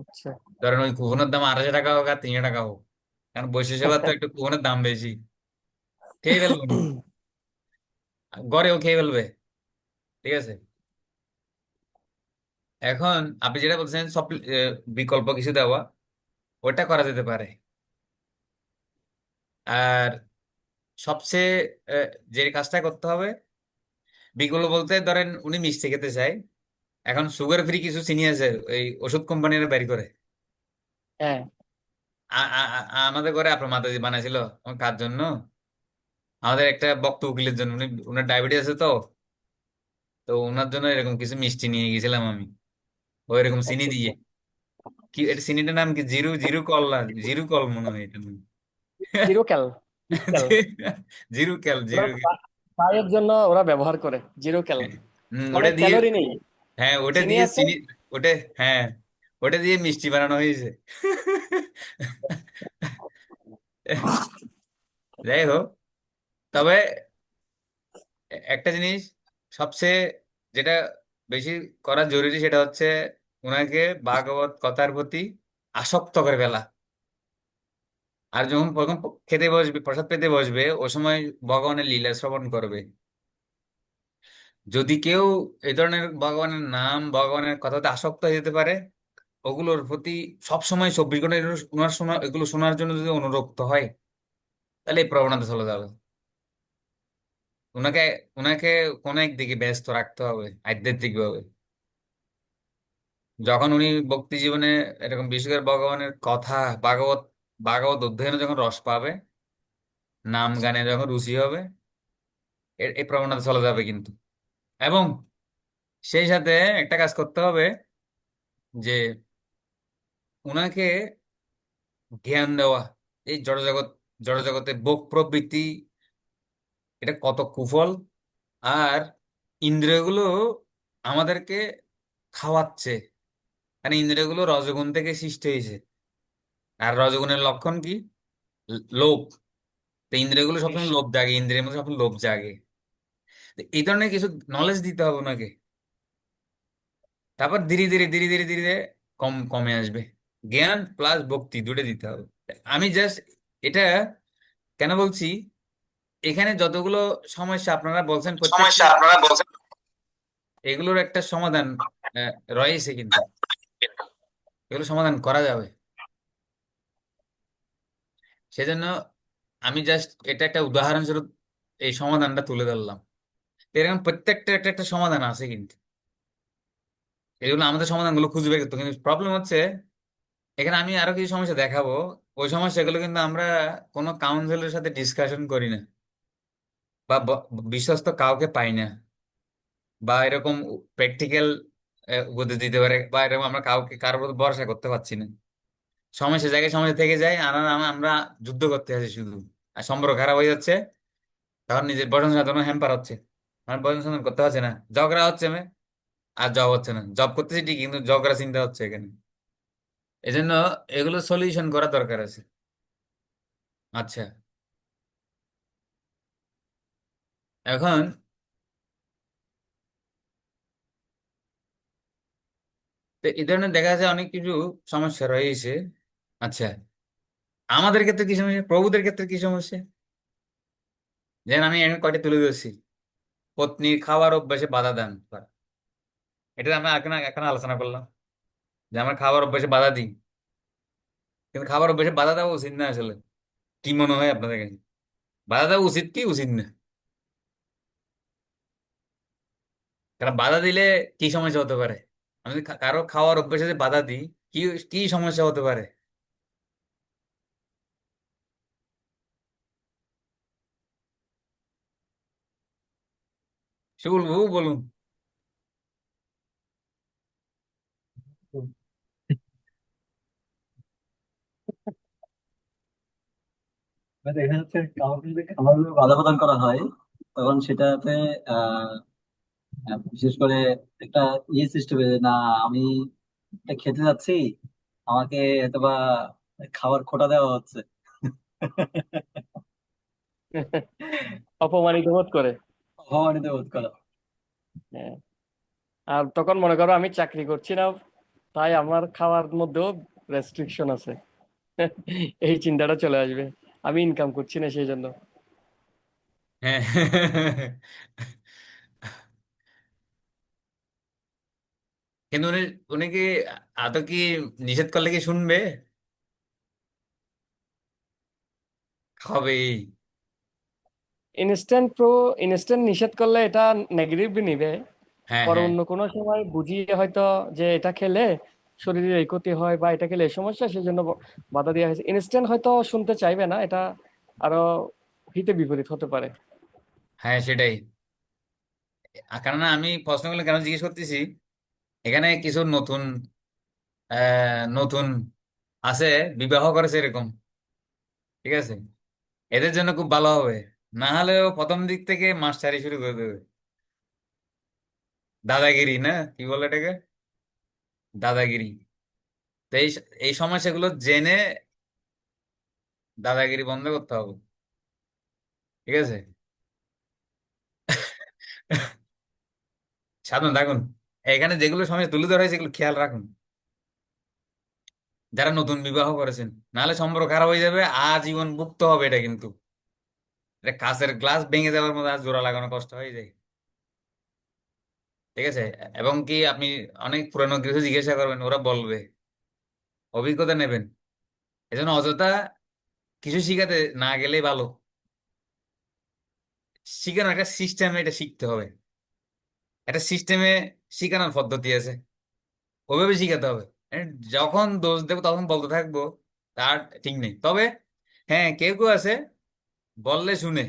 আচ্ছা। ধরেন ওই কুপনের দাম 250 টাকা হোক আর 300 টাকা হোক, কারণ বসে সেবার তো একটু কুপনের দাম বেশি, খেয়ে ফেলবে উনি, গড়েও খেয়ে ফেলবে, ঠিক আছে? এখন আপনি যেটা বলছেন সব বিকল্প কিছু দেওয়া, ওটা করা যেতে পারে। আর সবচেয়ে যে কাজটা করতে হবে, বিকল্প বলতে ধরেন উনি মিষ্টি খেতে চায়, এখন সুগার ফ্রি কিছু চিনি আছে এই ওষুধ কোম্পানিরা বের করে। হ্যাঁ। আমাদের ঘরে আপনার মাতাজি বানাইছিল আমার কার জন্য, আমাদের একটা বক্ত উকিলের জন্য, উনি উনার ডায়াবেটিস আছে তো, তো ওনার জন্য এরকম কিছু মিষ্টি নিয়ে গেছিলাম আমি, ওই এরকম চিনি আচ্ছা দিয়ে। আচ্ছা। কি এটা চিনিটার নাম কি, জিরু জিরু কল না, জিরু কল মনে হয় এটা নাম। জিরো ক্যাল। জিরু ক্যাল, ওরা জিরু ক্যাল। চায়ের জন্য ওরা ব্যবহার করে জিরো ক্যাল, মানে ওটা দিয়ে, ক্যালোরি নেই, হ্যাঁ ওটা চিনি দিয়ে আছে। চিনি, ওটা, হ্যাঁ ওটা দিয়ে মিষ্টি বানানো হয়েছে। যাই হোক, তবে একটা জিনিস সবচেয়ে যেটা বেশি করা জরুরি সেটা হচ্ছে ওনাকে ভাগবত কথার প্রতি আসক্ত করে ফেলা। আর যখন প্রথম খেতে বসবে, প্রসাদ পেতে বসবে, ও সময় ভগবানের লীলা শ্রবণ করবে। যদি কেউ এই ধরনের ভগবানের নাম, ভগবানের কথাতে আসক্ত হয়ে যেতে পারে, ওগুলোর প্রতি সবসময় 24 ঘন্টা ওনার সময় এগুলো শোনার জন্য যদি অনুরক্ত হয়, তাহলে এই প্রবণতা চলে যাবে। ওনাকে ওনাকে কোন একদিকে ব্যস্ত রাখতে হবে আধ্যাত্মিক ভাবে। যখন উনি ভক্তি জীবনে এরকম বিশেষ করে ভগবানের কথা, ভাগবত ভাগবত অধ্যয়নে যখন রস পাবে, নাম গানে যখন রুচি হবে, এই প্রবণতা চলে যাবে কিন্তু। এবং সেই সাথে একটা কাজ করতে হবে, যে উনাকে জ্ঞান দেওয়া, এই জড়জগৎ, জড়জগতে ভোগ প্রবৃত্তি এটা কত কুফল, আর ইন্দ্রিয়গুলো আমাদেরকে খাওয়াচ্ছে, মানে ইন্দ্রিয়গুলো রজগুণ থেকে সৃষ্টি হয়েছে। আর রজগুণের লক্ষণ কি? লোভ। তো ইন্দ্রিয়গুলো ইস, সবসময় লোভ জাগে, ইন্দ্রিয়ের মধ্যে সবসময় লোভ জাগে। তো এই ধরনের কিছু নলেজ দিতে হবে ওনাকে, তারপর ধীরে ধীরে ধীরে ধীরে ধীরে ধীরে কমে আসবে। জ্ঞান প্লাস ভক্তি দুটো দিতে হবে। আমি জাস্ট এটা কেন বলছি, এখানে যতগুলো সমস্যা আপনারা বলছেন প্রত্যেকটা, সমস্যা আপনারা বলছেন। এগুলোর একটা সমাধান রয়েছে কিন্তু, এগুলো সমাধান করা যাবে। সেজন্য আমি জাস্ট এটা একটা উদাহরণস্বরূপ এই সমাধানটা তুলে ধরলাম। এরকম প্রত্যেকটা একটা একটা সমাধান আছে কিন্তু, এগুলো আমাদের সমাধানগুলো খুঁজে বের করতে হবে। কিন্তু প্রবলেম হচ্ছে এখানে আমি আরো কিছু সমস্যা দেখাবো, ওই সমস্যাগুলো কিন্তু আমরা কোনো কাউন্সিলের সাথে ডিসকাশন করি না, বা বিশ্বস্ত কাউকে পাই না, বা এরকম প্র্যাকটিক্যাল উপদেশ দিতে পারে, বা এরকম আমরা কাউকে কারোর উপর ভরসা করতে পারছি না। সমস্যা জায়গায় সমস্যা থেকে যায়, আর আমরা যুদ্ধ করতে আছি শুধু, আর সম্পর্ক খারাপ হয়ে যাচ্ছে, তখন নিজের বচন সাধন হ্যাম্পার হচ্ছে, মানে বচন সাধন করতে পারছে না, ঝগড়া হচ্ছে আর জব হচ্ছে না, জব করতেছি ঠিকই কিন্তু ঝগড়া চিন্তা হচ্ছে এখানে। এই জন্য এগুলো সলিউশন করা দরকার আছে। আচ্ছা, এখন তো এই ধরনের দেখা যাচ্ছে অনেক কিছু সমস্যা রয়েছে। আচ্ছা, আমাদের ক্ষেত্রে কি সমস্যা, প্রভুদের ক্ষেত্রে কি সমস্যা? যেন আমি এখানে কয়টা তুলে ধরছি। পত্নীর খাওয়ার অভ্যাসে বাধা দেন করা। এটা আমরা এখন এখন আলোচনা করলাম যে আমার খাবার অভ্যাসে বাধা দিই, কিন্তু খাবার অভ্যাসে বাধা দেওয়া উচিত না আসলে। কি মনে হয় আপনাদের কাছে, বাধা দেওয়া উচিত কি উচিত না? কারণ বাধা দিলে কি সমস্যা হতে পারে? আমি যদি কারো খাওয়ার অভ্যাসে যদি বাধা দিই, কি কি সমস্যা হতে পারে? সে বলবো, বলুন। দেখা যাচ্ছে কাউকে যদি খাবার বাধা প্রদান করা হয়, তখন সেটাতে আহ বিশেষ করে একটা সিস্টেমে, না আমি এটা খেতে যাচ্ছি, আমাকে অথবা খাবার খোটা দেওয়া হচ্ছে। অপমানিত বোধ করে। অপমানিত বোধ করা। হ্যাঁ। আর তখন মনে করো আমি চাকরি করছি না, তাই আমার খাওয়ার মধ্যেও রেস্ট্রিকশন আছে। এই চিন্তাটা চলে আসবে, আমি ইনকাম করছি না সেই জন্য। হ্যাঁ। কিন্তু উনি উনি কি আদৌ কি নিষেধ করলে কি শুনবে? খাবেই। ইনস্ট্যান্ট নিষেধ করলে এটা নেগেটিভলি নিবে। হ্যাঁ, পরে হ্যাঁ, অন্য কোনো সময় বুঝিয়ে হয়তো যে এটা খেলে শরীরে এই ক্ষতি হয় বা এটা খেলে এই সমস্যা, সেই জন্য বাধা দেওয়া হয়েছে। ইনস্ট্যান্ট হয়তো শুনতে চাইবে না, এটা আরো হিতে বিপরীত হতে পারে। হ্যাঁ, সেটাই। কেননা আমি প্রশ্নগুলো কেন জিজ্ঞেস করতেছি, এখানে কিছু নতুন নতুন আছে, বিবাহ করেছে এরকম, ঠিক আছে? এদের জন্য খুব ভালো হবে। না হলেও প্রথম দিক থেকে মাস্টারি শুরু করে দেবে। দাদাগিরি না, কি বলে এটাকে, দাদাগিরি। তো এই সমস্যাগুলো জেনে দাদাগিরি বন্ধ করতে হবে, ঠিক আছে? সাবধান থাকুন। এখানে যেগুলো সমস্যা তুলে ধরা হয়েছে, সেগুলো খেয়াল রাখুন, যারা নতুন বিবাহ করেছেন। নাহলে সম্পর্ক খারাপ হয়ে যাবে, আজীবন ভুগতে হবে এটা কিন্তু। এটা কাঁচের গ্লাস ভেঙে যাওয়ার মধ্যে আর জোড়া লাগানো কষ্ট হয়ে যায়, ঠিক আছে? এবং কি আপনি অনেক পুরানো কিছু জিজ্ঞাসা করবেন, ওরা বলবে, অভিজ্ঞতা নেবেন। এজন্য অযথা কিছু শিখাতে না গেলেই ভালো। শিখানোর একটা সিস্টেম, এটা শিখতে হবে। একটা সিস্টেমে শিখানোর পদ্ধতি আছে, ওইভাবে শিখাতে হবে। And যখন দোষ দেবো তখন বলতে থাকবো, তার ঠিক নেই। তবে হ্যাঁ, কেউ কেউ আছে বললে শুনে,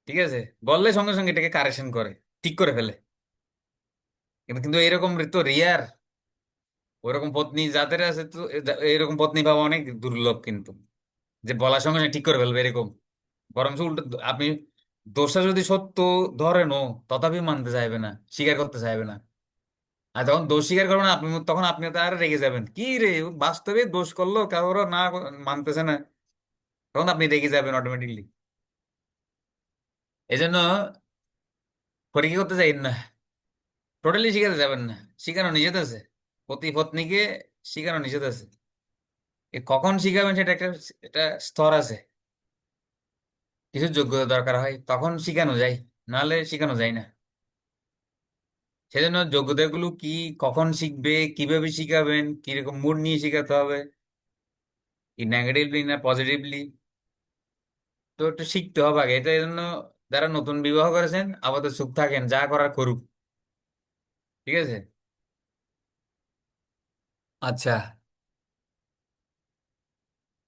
ঠিক আছে, বললে সঙ্গে সঙ্গে এটাকে কারেকশন করে, ঠিক করে ফেলে। কিন্তু কিন্তু এরকম তো রিয়ার। ওরকম পত্নী যাদের আছে, তো এরকম পত্নী পাওয়া অনেক দুর্লভ কিন্তু, যে বলার সঙ্গে সঙ্গে ঠিক করে ফেলবে এরকম। বরং উল্টো, আপনি দোষটা যদি সত্য ধরেনও, তথাপি মানতে চাইবে না, স্বীকার করতে চাইবে না। আর যখন দোষ স্বীকার করবেন না আপনি, তখন আপনি তার রেগে যাবেন, কি রে, ও বাস্তবে দোষ করলো, কারোর না মানতেছে না, তখন আপনি রেগে যাবেন অটোমেটিকলি। এই জন্য পরীক্ষা করতে চাই না, টোটালি শিখাতে যাবেন না। শিখানো নিষেধ আছে, পতি পত্নীকে শিখানো নিষেধ আছে। এ কখন শিখাবেন সেটা একটা, একটা স্তর আছে। কিছু যোগ্যতা দরকার হয় তখন শিখানো যায়, নাহলে শিখানো যায় না। সেজন্য যোগ্যতাগুলো কি, কখন শিখবে, কিভাবে শিখাবেন, কিরকম মুড নিয়ে শিখাতে হবে, কি নেগেটিভলি না পজিটিভলি, তো একটু শিখতে হবে আগে। এটা এই জন্য যারা নতুন বিবাহ করেছেন আপাতত চুপ থাকেন, যা করার করুক, ঠিক আছে? আচ্ছা,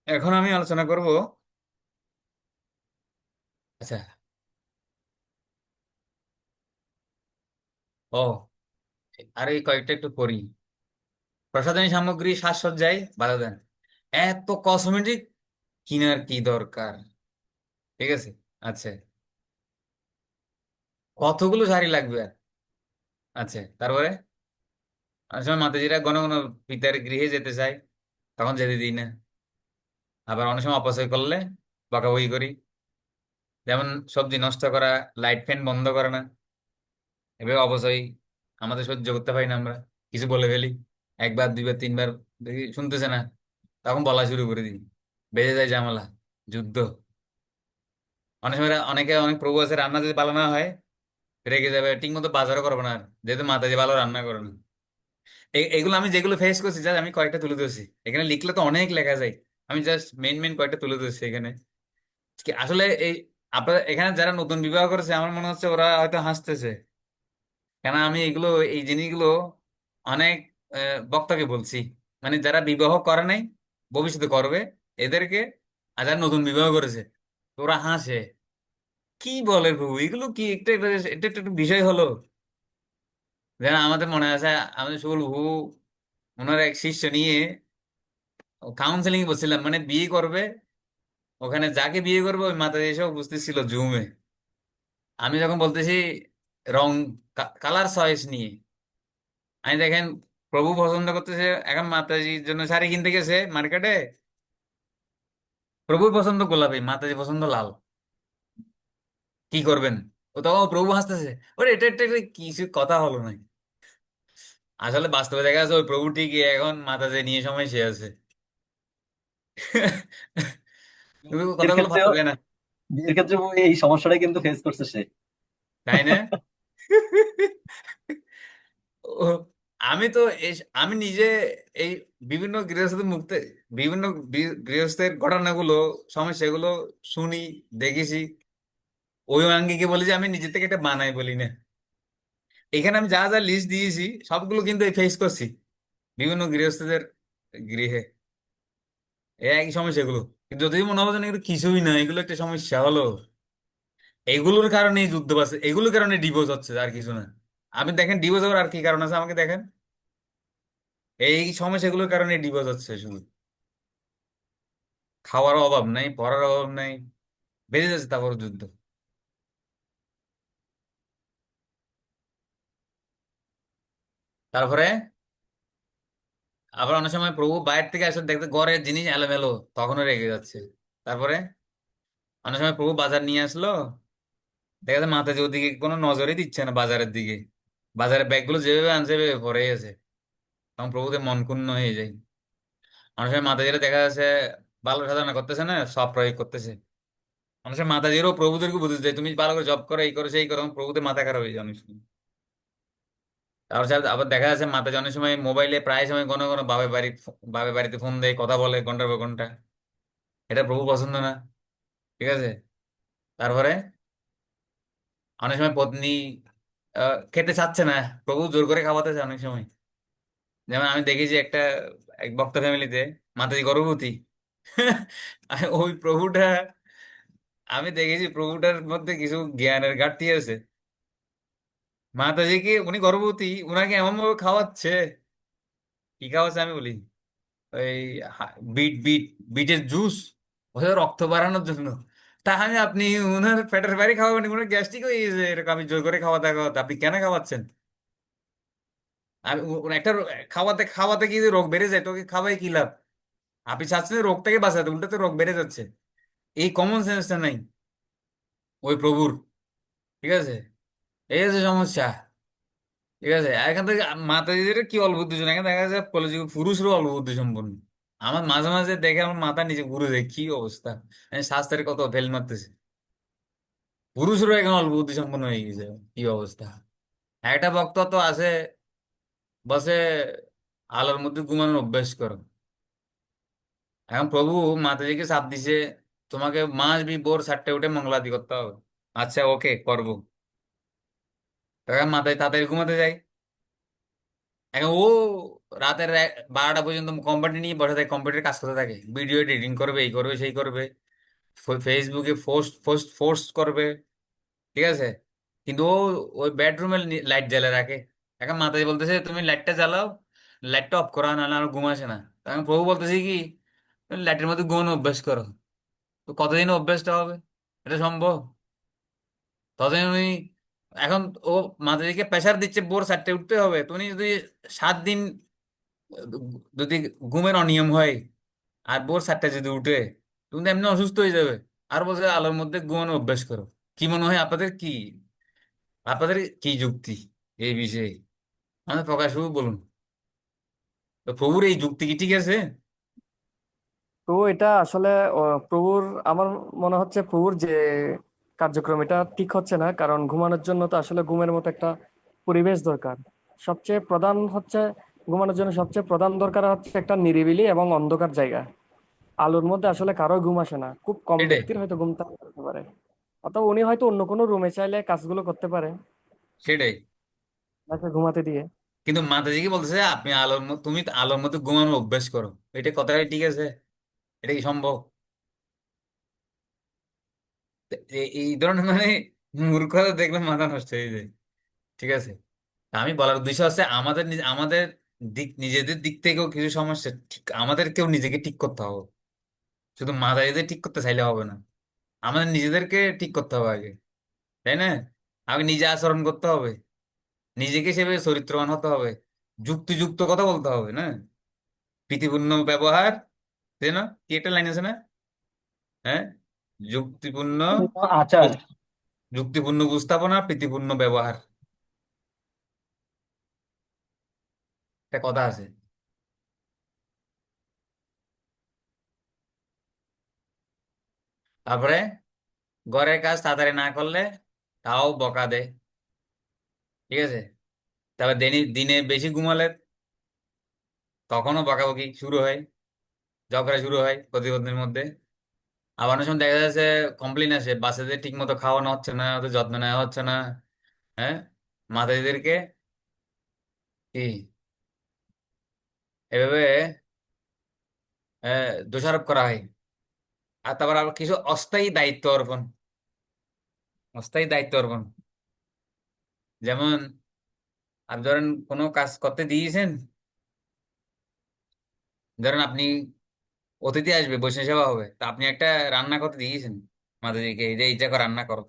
এখন আমি আলোচনা করব। আচ্ছা, ও, আর এই কয়েকটা একটু পড়ি। প্রসাধনী সামগ্রী সাজসজ্জায় বাধা দেন। এত কসমেটিক কিনার কি দরকার, ঠিক আছে? আচ্ছা, কতগুলো শাড়ি লাগবে আর? আচ্ছা, তারপরে অনেক সময় মাতাজিরা ঘন ঘন পিতার গৃহে যেতে চায়, তখন যেতে দিই না। আবার অনেক সময় অপচয় করলে বকাবকি করি। যেমন সবজি নষ্ট করা, লাইট ফ্যান বন্ধ করে না, এভাবে অপচয় আমাদের সহ্য করতে পারি না আমরা। কিছু বলে ফেলি, একবার দুইবার তিনবার, দেখি শুনতেছে না, তখন বলা শুরু করে দিই, বেজে যায় ঝামেলা, যুদ্ধ। অনেক সময় অনেকে অনেক প্রভু আছে রান্না যদি ভালো না হয় রেগে যাবে, ঠিক মতো বাজারও করবো না আর, যেহেতু মাতাজি ভালো রান্না করে না। এগুলো আমি যেগুলো ফেস করছি জাস্ট আমি কয়েকটা তুলে ধরছি, এখানে লিখলে তো অনেক লেখা যায়। আমি জাস্ট মেইন মেইন কয়েকটা তুলে ধরছি এখানে। আসলে এই আপনার এখানে যারা নতুন বিবাহ করেছে আমার মনে হচ্ছে ওরা হয়তো হাসতেছে, কেন আমি এগুলো এই জিনিসগুলো অনেক বক্তাকে বলছি, মানে যারা বিবাহ করে নাই ভবিষ্যতে করবে এদেরকে, আর যারা নতুন বিবাহ করেছে তো ওরা হাসে, কি বলে প্রভু এগুলো কি একটা এটা এটা একটা একটা বিষয় হলো। যেন আমাদের মনে আছে আমাদের সকল প্রভু ওনার এক শিষ্য নিয়ে কাউন্সেলিং বলছিলাম, মানে বিয়ে করবে, ওখানে যাকে বিয়ে করবে ওই মাতা এসে উপস্থিত ছিল জুমে। আমি যখন বলতেছি রং কালার চয়েস নিয়ে, আমি দেখেন প্রভু পছন্দ করতেছে এখন মাতাজির জন্য শাড়ি কিনতে গেছে মার্কেটে, প্রভুর পছন্দ গোলাপি মাতাজি পছন্দ লাল, কি করবেন? ও তখন প্রভু হাসতেছে, ওরে এটা কিছু কথা হলো না। আসলে বাস্তবে দেখা যাচ্ছে ওই প্রভু ঠিকই এখন মাতাজি নিয়ে সমস্যা আছে। তুমি বিয়ের কথাগুলো ভালো ক্ষেত্রেও লাগে না, বিয়ের ক্ষেত্রে এই সমস্যাটাই কিন্তু ফেস করছে সে। তাই না? ও, আমি তো আমি নিজে এই বিভিন্ন গৃহস্থের মুক্তে বিভিন্ন গৃহস্থের ঘটনাগুলো সমস্যাগুলো শুনি, দেখেছি, ওই আঙ্গিকে বলি যে আমি নিজে থেকে এটা বানাই বলি না। এখানে আমি যা যা লিস্ট দিয়েছি সবগুলো কিন্তু ফেস করছি বিভিন্ন গৃহস্থদের গৃহে, এই একই সমস্যাগুলো। কিন্তু যদি মনে হবে না এগুলো কিছুই না, এগুলো একটা সমস্যা হলো, এগুলোর কারণে যুদ্ধ বাড়ছে, এগুলোর কারণে ডিভোর্স হচ্ছে, আর কিছু না। আপনি দেখেন ডিভোর্স হওয়ার আর কি কারণ আছে আমাকে দেখেন, এই সমস্যাগুলোর কারণে ডিভোর্স হচ্ছে শুধু। খাওয়ার অভাব নাই, পড়ার অভাব নাই, বেড়ে যাচ্ছে তারপর যুদ্ধ। তারপরে আবার অনেক সময় প্রভু বাইরে থেকে আসলে দেখতে ঘরের জিনিস এলোমেলো, তখনও রেগে যাচ্ছে। তারপরে অনেক সময় প্রভু বাজার নিয়ে আসলো, দেখা যাচ্ছে মাতাজি ওদিকে কোনো নজরই দিচ্ছে না বাজারের দিকে, বাজারের ব্যাগগুলো যেভাবে আনছে সেভাবে পড়েই আছে, তখন প্রভুদের মন ক্ষুণ্ণ হয়ে যায়। অনেক সময় মাতাজিরা দেখা যাচ্ছে ভালো সাধনা করতেছে না, সব প্রয়োগ করতেছে, অনেক সময় মাতাজিরও প্রভুদেরকে বুঝতে যায় তুমি ভালো করে জব করো, এই করো সেই করো, তখন প্রভুদের মাথা খারাপ হয়ে যায় অনেক সময়। তারপর আবার দেখা যাচ্ছে মাতাজি অনেক সময় মোবাইলে প্রায় সময় কোনো কোনো বাবার বাড়িতে ফোন দেয়, কথা বলে ঘন্টার পর ঘন্টা, এটা প্রভু পছন্দ না, ঠিক আছে? তারপরে অনেক সময় পত্নী খেতে চাচ্ছে না, প্রভু জোর করে খাওয়াতেছে অনেক সময়। যেমন আমি দেখেছি একটা এক ভক্ত ফ্যামিলিতে মাতাজি গর্ভবতী। আর ওই প্রভুটা, আমি দেখেছি প্রভুটার মধ্যে কিছু জ্ঞানের ঘাটতি আছে। মাতাজিকে উনি গর্ভবতী, উনাকে এমন ভাবে খাওয়াচ্ছে, কি খাওয়াচ্ছে আমি বলি, ওই বিট বিটের জুস, ওদের রক্ত বাড়ানোর জন্য। তাহলে আপনি উনার পেটের বাইরে খাওয়াবেন, উনার গ্যাস্ট্রিক হয়ে গেছে এরকম, আমি জোর করে খাওয়াতে আপনি কেন খাওয়াচ্ছেন? আর একটা খাওয়াতে খাওয়াতে কি রোগ বেড়ে যায়, তোকে খাওয়াই কি লাভ? আপনি চাচ্ছেন রোগ থেকে বাঁচাতে, উল্টাতে রোগ বেড়ে যাচ্ছে, এই কমন সেন্সটা নাই ওই প্রভুর, ঠিক আছে? এই হচ্ছে সমস্যা, ঠিক আছে? আর এখান থেকে মাতাজিদের কি অল্প বুদ্ধি, এখানে দেখা যায় কলেজ পুরুষরাও অল্প বুদ্ধি সম্পন্ন। আমার মাঝে মাঝে দেখে আমার মাথা নিচে ঘুরে যায়, কি অবস্থা, শাস্ত্রের কত ফেল মারতেছে, পুরুষরাও এখন অল্প বুদ্ধি সম্পন্ন হয়ে গেছে, কি অবস্থা। একটা ভক্ত তো আছে বসে আলোর মধ্যে ঘুমানোর অভ্যাস করো। এখন প্রভু মাতাজিকে চাপ দিছে তোমাকে মাস বি ভোর 4টায় উঠে মঙ্গলারতি করতে হবে। আচ্ছা ওকে করবো। তখন মাতাজি তাড়াতাড়ি ঘুমাতে যায়। এখন ও রাতের 12টা পর্যন্ত কম্পিউটার নিয়ে বসে থাকে, কম্পিউটার কাজ করতে থাকে, ভিডিও এডিটিং করবে, এই করবে সেই করবে, ফেসবুকে পোস্ট পোস্ট পোস্ট করবে, ঠিক আছে? কিন্তু ও ওই বেডরুমে লাইট জ্বালে রাখে। এখন মাতাজি বলতেছে তুমি লাইটটা জ্বালাও, লাইটটা অফ করা, নাহলে আমার ঘুম আসে না। তখন প্রভু বলতেছে কি তুমি লাইটের মধ্যে ঘুমানো অভ্যাস করো। তো কতদিন অভ্যাসটা হবে, এটা সম্ভব? ততদিন উনি এখন ও মাতাজিকে প্রেশার দিচ্ছে ভোর 4টায় উঠতে হবে, তুমি যদি 7 দিন যদি ঘুমের অনিয়ম হয় আর ভোর 4টায় যদি উঠে, তুমি তো এমনি অসুস্থ হয়ে যাবে। আর বলছে আলোর মধ্যে ঘুমানো অভ্যাস করো। কি মনে হয় আপনাদের কি যুক্তি এই বিষয়ে? আমাদের প্রকাশ বাবু বলুন তো, প্রভুর এই যুক্তি কি ঠিক আছে? তো এটা আসলে প্রভুর, আমার মনে হচ্ছে প্রভুর যে কার্যক্রম এটা ঠিক হচ্ছে না, কারণ ঘুমানোর জন্য তো আসলে ঘুমের মতো একটা পরিবেশ দরকার। সবচেয়ে প্রধান হচ্ছে, ঘুমানোর জন্য সবচেয়ে প্রধান দরকার হচ্ছে একটা নিরিবিলি এবং অন্ধকার জায়গা। আলোর মধ্যে আসলে কারো ঘুম আসে না, খুব কম সেটাই, ব্যক্তির হয়তো ঘুমটা আসতে পারে। অথবা উনি হয়তো অন্য কোনো রুমে চাইলে কাজগুলো করতে পারে সেটাই। তাকে ঘুমাতে দিয়ে। কিন্তু মাতাজি কি বলতেছে, আপনি তুমি আলোর মধ্যে ঘুমানোর অভ্যাস করো। এটা কথাটা ঠিক আছে? এটা কি সম্ভব? তো এই ধরনের মানে মূর্খতা দেখলে মাথা নষ্ট হয়ে যায়। ঠিক আছে, আমি বলার উদ্দেশ্য হচ্ছে আমাদের আমাদের নিজেদের দিক থেকেও কিছু সমস্যা ঠিক আমাদেরকেও নিজেকে ঠিক করতে হবে। শুধু মাতাজিদের ঠিক করতে চাইলে হবে না, আমাদের নিজেদেরকে ঠিক করতে হবে আগে, তাই না? আগে নিজে আচরণ করতে হবে, নিজেকে সেভাবে চরিত্রবান হতে হবে, যুক্তিযুক্ত কথা বলতে হবে না, প্রীতিপূর্ণ ব্যবহার, তাই না? কি একটা লাইন আছে না? হ্যাঁ, যুক্তিপূর্ণ আচার। যুক্তিপূর্ণ উপস্থাপনা, প্রীতিপূর্ণ ব্যবহার, একটা কথা আছে। তারপরে ঘরের কাজ তাড়াতাড়ি না করলে তাও বকা দেয়। ঠিক আছে, তারপর দিনে দিনে বেশি ঘুমালে তখনও বকাবকি শুরু হয়, ঝগড়া শুরু হয় প্রতিপক্ষের মধ্যে। আবার অনেক সময় দেখা যাচ্ছে কমপ্লেন আসে, বাচ্চাদের ঠিক মতো খাওয়ানো হচ্ছে না, ওদের যত্ন নেওয়া হচ্ছে না। হ্যাঁ, মাতাদিদেরকে কি এভাবে দোষারোপ করা হয়। আর তারপর আবার কিছু অস্থায়ী দায়িত্ব অর্পণ, অস্থায়ী দায়িত্ব অর্পণ। যেমন আপনি ধরেন কোনো কাজ করতে দিয়েছেন, ধরেন আপনি অতিথি আসবে, বৈষ্ণব সেবা হবে, তা আপনি একটা রান্না করতে দিয়েছেন মাতাজিকে, এই যে এইটা করে রান্না করো।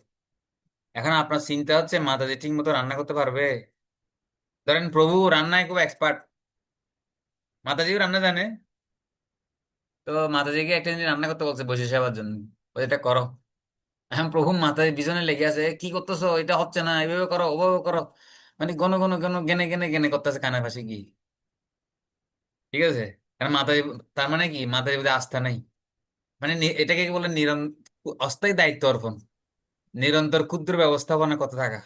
এখন আপনার চিন্তা হচ্ছে মাতাজি ঠিক মতো রান্না করতে পারবে? ধরেন প্রভু রান্নায় খুব এক্সপার্ট, মাতাজিও রান্না জানে, তো মাতাজিকে একটা জিনিস রান্না করতে বলছে বৈষ্ণব সেবার জন্য, ওইটা করো। এখন প্রভু মাতাজির পিছনে লেগে আছে, কি করতেছো, এটা হচ্ছে না, এইভাবে করো ওভাবে করো, মানে গণ গণ গণ গেনে গেনে গেনে করতেছে কানের পাশে কি। ঠিক আছে, কারণ মাতাজি, তার মানে কি মাতাজির প্রতি আস্থা নাই। মানে এটাকে কি বলে অস্থায়ী দায়িত্ব অর্পণ, নিরন্তর ক্ষুদ্র ব্যবস্থাপনা করতে থাকা।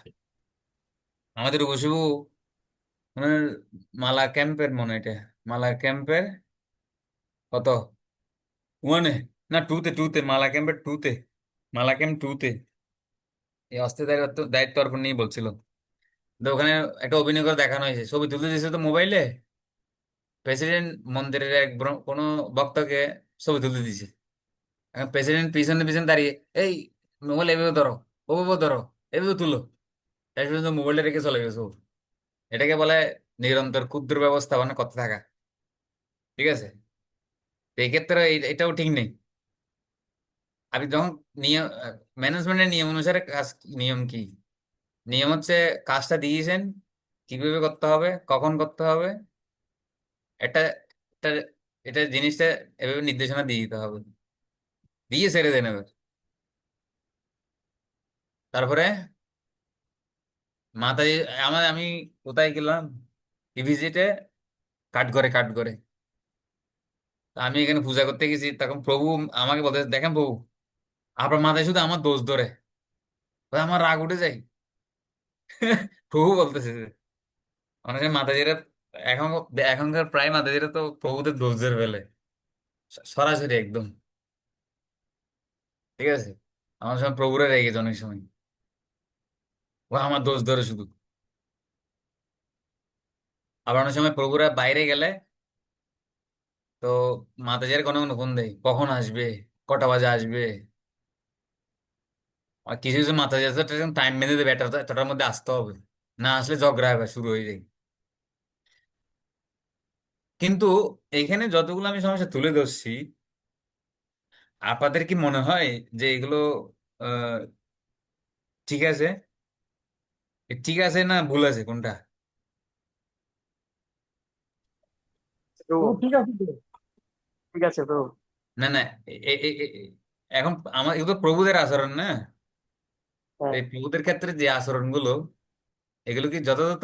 আমাদের উপশিবু মানে মালা ক্যাম্পের, মনে হয় এটা মালা ক্যাম্পের কত ওয়ানে, না টুতে, টুতে মালা ক্যাম্পের টুতে, মালা ক্যাম্প টুতে এই অস্থায়ী দায়িত্ব দায়িত্ব অর্পণ নিয়ে বলছিল। তো ওখানে একটা অভিনয় করে দেখানো হয়েছে, ছবি তুলতে দিয়েছে তো মোবাইলে, প্রেসিডেন্ট মন্দিরের এক কোনো বক্তাকে ছবি তুলতে দিয়েছে। এখন প্রেসিডেন্ট পিছনে পিছনে দাঁড়িয়ে, এই মোবাইল এভাবে ধরো, ওভাবে ধরো, এভাবে তুলো, শেষ পর্যন্ত মোবাইলটা রেখে চলে গেছে ও। এটাকে বলে নিরন্তর ক্ষুদ্র ব্যবস্থাপনা করতে থাকা। ঠিক আছে, তো এই ক্ষেত্রে এটাও ঠিক নেই। আপনি যখন নিয়ম, ম্যানেজমেন্টের নিয়ম অনুসারে কাজ, নিয়ম কি? নিয়ম হচ্ছে কাজটা দিয়েছেন, কিভাবে করতে হবে, কখন করতে হবে, এটা এটা এটা জিনিসটা এভাবে নির্দেশনা দিয়ে দিতে হবে, দিয়ে ছেড়ে দেন এবার। তারপরে মাতাজি, আমি কোথায় গেলাম ভিজিটে, কাঠ করে কাঠ করে, তা আমি এখানে পূজা করতে গেছি, তখন প্রভু আমাকে বলতে, দেখেন প্রভু, আপনার মাথায় শুধু আমার দোষ ধরে, তো আমার রাগ উঠে যায়। প্রভু বলতেছে যে, অনেক সময় মাতাজিরা এখন, এখনকার প্রায় মাতাজিরা তো প্রভুদের দোষ ধরে ফেলে, সরাসরি একদম। ঠিক আছে, আমার সময় প্রভুরা রেগে গেছে অনেক সময়, ও আমার দোষ ধরে শুধু। আবার অনেক সময় প্রভুরা বাইরে গেলে তো মাতাজির কোনো কোনো ফোন দেয়, কখন আসবে, কটা বাজে আসবে। আর কিছু কিছু মাতাজি আছে টাইম বেঁধে দেবে, এতটার মধ্যে আসতে হবে, না আসলে ঝগড়া হবে, শুরু হয়ে যায়। কিন্তু এইখানে যতগুলো আমি সমস্যা তুলে ধরছি, আপনাদের কি মনে হয় যে এগুলো আহ, ঠিক আছে? ঠিক আছে না ভুল আছে কোনটা? তো ঠিক আছে তো, ঠিক আছে তো। না না, এ- এ- এ- এ- এ- এখন আমার এগুলো তো প্রভুদের আচরণ না, হ্যাঁ, এই প্রভুদের ক্ষেত্রে যে আচরণগুলো, এগুলো কি যথাযথ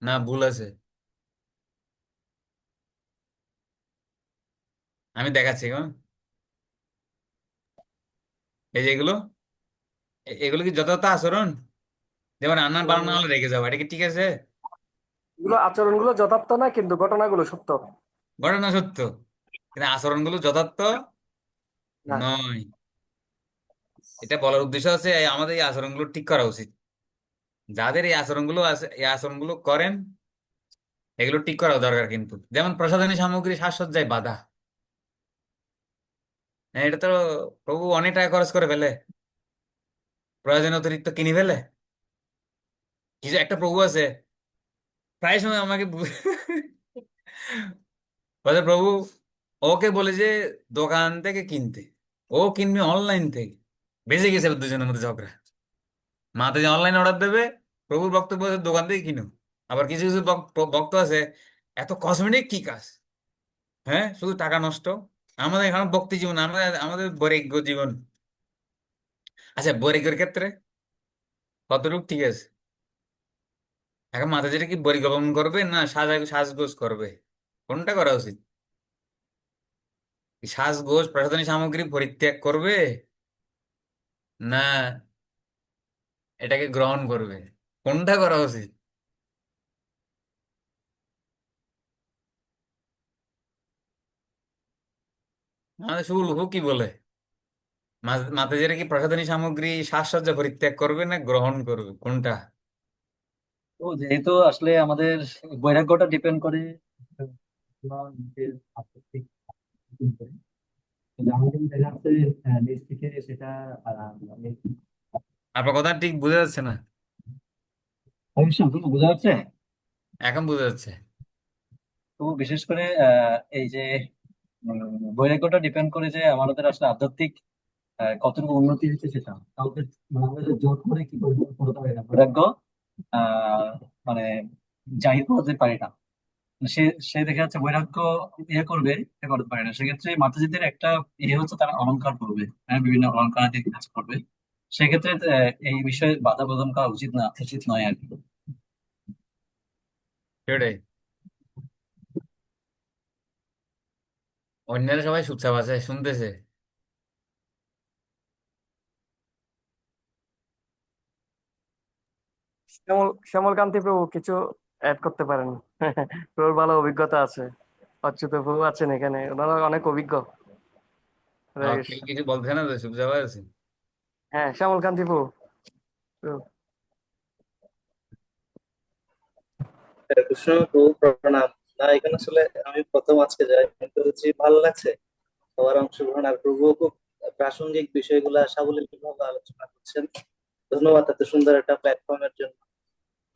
না ভুল আছে? আমি দেখাচ্ছি, এই যে এগুলো এগুলো কি যথাযথ আচরণ? যেমন রান্না বান্না হলে রেগে যাওয়া, এটা কি ঠিক আছে? এগুলো আচরণগুলো যথার্থ না, কিন্তু ঘটনাগুলো সত্য। ঘটনা সত্য, কিন্তু আচরণগুলো যথার্থ না। নয়। এটা বলার উদ্দেশ্য আছে আমাদের এই আচরণগুলো ঠিক করা উচিত। যাদের এই আচরণগুলো আছে, এই আচরণগুলো করেন, এগুলো ঠিক করা দরকার। কিন্তু যেমন প্রসাধনী সামগ্রী সাজসজ্জায় বাধা, হ্যাঁ, এটা তো প্রভু অনেক টাকা খরচ করে ফেলে, প্রয়োজন অতিরিক্ত কিনে ফেলে। কিছু একটা প্রভু আছে প্রায় সময় আমাকে বলে, প্রভু ওকে বলে যে দোকান থেকে কিনতে, ও কিনবে অনলাইন থেকে। বেঁচে গেছে এবার দুজনের মধ্যে ঝগড়া। মাতে যে অনলাইন অর্ডার দেবে, প্রভুর বক্তব্য হচ্ছে দোকান থেকে কিনো। আবার কিছু কিছু ভক্ত আছে, এত কসমেটিক কি কাজ, হ্যাঁ শুধু টাকা নষ্ট। আমাদের এখন ভক্তি জীবন, আমাদের আমাদের বৈরাগ্য জীবন। আচ্ছা, বৈরাগ্যের ক্ষেত্রে কতটুকু ঠিক আছে? এখন মাথা যেটা কি বৈরাগ্য পালন করবে না সাজগোজ করবে, কোনটা করা উচিত? কি সাজগোজ প্রসাধনী সামগ্রী পরিত্যাগ করবে, না এটাকে গ্রহণ করবে? কোনটা করা উচিত? আমাদের শুভ কি বলে, মাথা যেটা কি প্রসাধনী সামগ্রী সাজসজ্জা পরিত্যাগ করবে না গ্রহণ করবে, কোনটা? তো যেহেতু আসলে আমাদের বৈরাগ্যটা ডিপেন্ড করে তোমার নিজের আধ্যাত্মিক উপরে। তো আমাদের দেখা যাচ্ছে নিজ থেকে সেটা মানে আপনার কথা ঠিক বোঝা যাচ্ছে না। অবশ্যই তুমি বোঝা যাচ্ছে। এখন বোঝা যাচ্ছে। তো বিশেষ করে এই যে বৈরাগ্যটা ডিপেন্ড করে যে আমাদের আসলে আধ্যাত্মিক কতটুকু উন্নতি হচ্ছে সেটা। কাউকে মানে আমরা যে জোর করে কি করে করতে পারি না বৈরাগ্য আহ মানে জাহির করতে পারি না। সে সে দেখা যাচ্ছে বৈরাগ্য করবে, করতে পারে না। সেক্ষেত্রে মাতাজিদের একটা হচ্ছে তারা অলংকার করবে, হ্যাঁ, বিভিন্ন অলংকার দিয়ে কাজ করবে। সেক্ষেত্রে এই বিষয়ে বাধা প্রদান করা উচিত না, উচিত নয় আর কি। সেটাই, অন্যরা সবাই চুপচাপ আছে শুনতেছে। শ্যামল কান্তি প্রভু কিছু অ্যাড করতে পারেন? প্রভুর ভালো অভিজ্ঞতা আছে। অচ্যুত প্রভু আছেন এখানে, ওনারা অনেক অভিজ্ঞ। হরে কেউ কৃষ্ণ। কিছু বলছে না তো, চুপচাপ আছে। হ্যাঁ, শ্যামল কান্তি প্রভু। হরে কৃষ্ণ প্রভু, প্রণাম। না, এখানে আসলে আমি প্রথম আজকে যাই, কিন্তু হচ্ছে ভালো লাগছে সবার অংশগ্রহণ। আর প্রভু খুব প্রাসঙ্গিক বিষয়গুলা সাবলীলভাবে আলোচনা করছেন। ধন্যবাদ এত সুন্দর একটা প্ল্যাটফর্মের জন্য।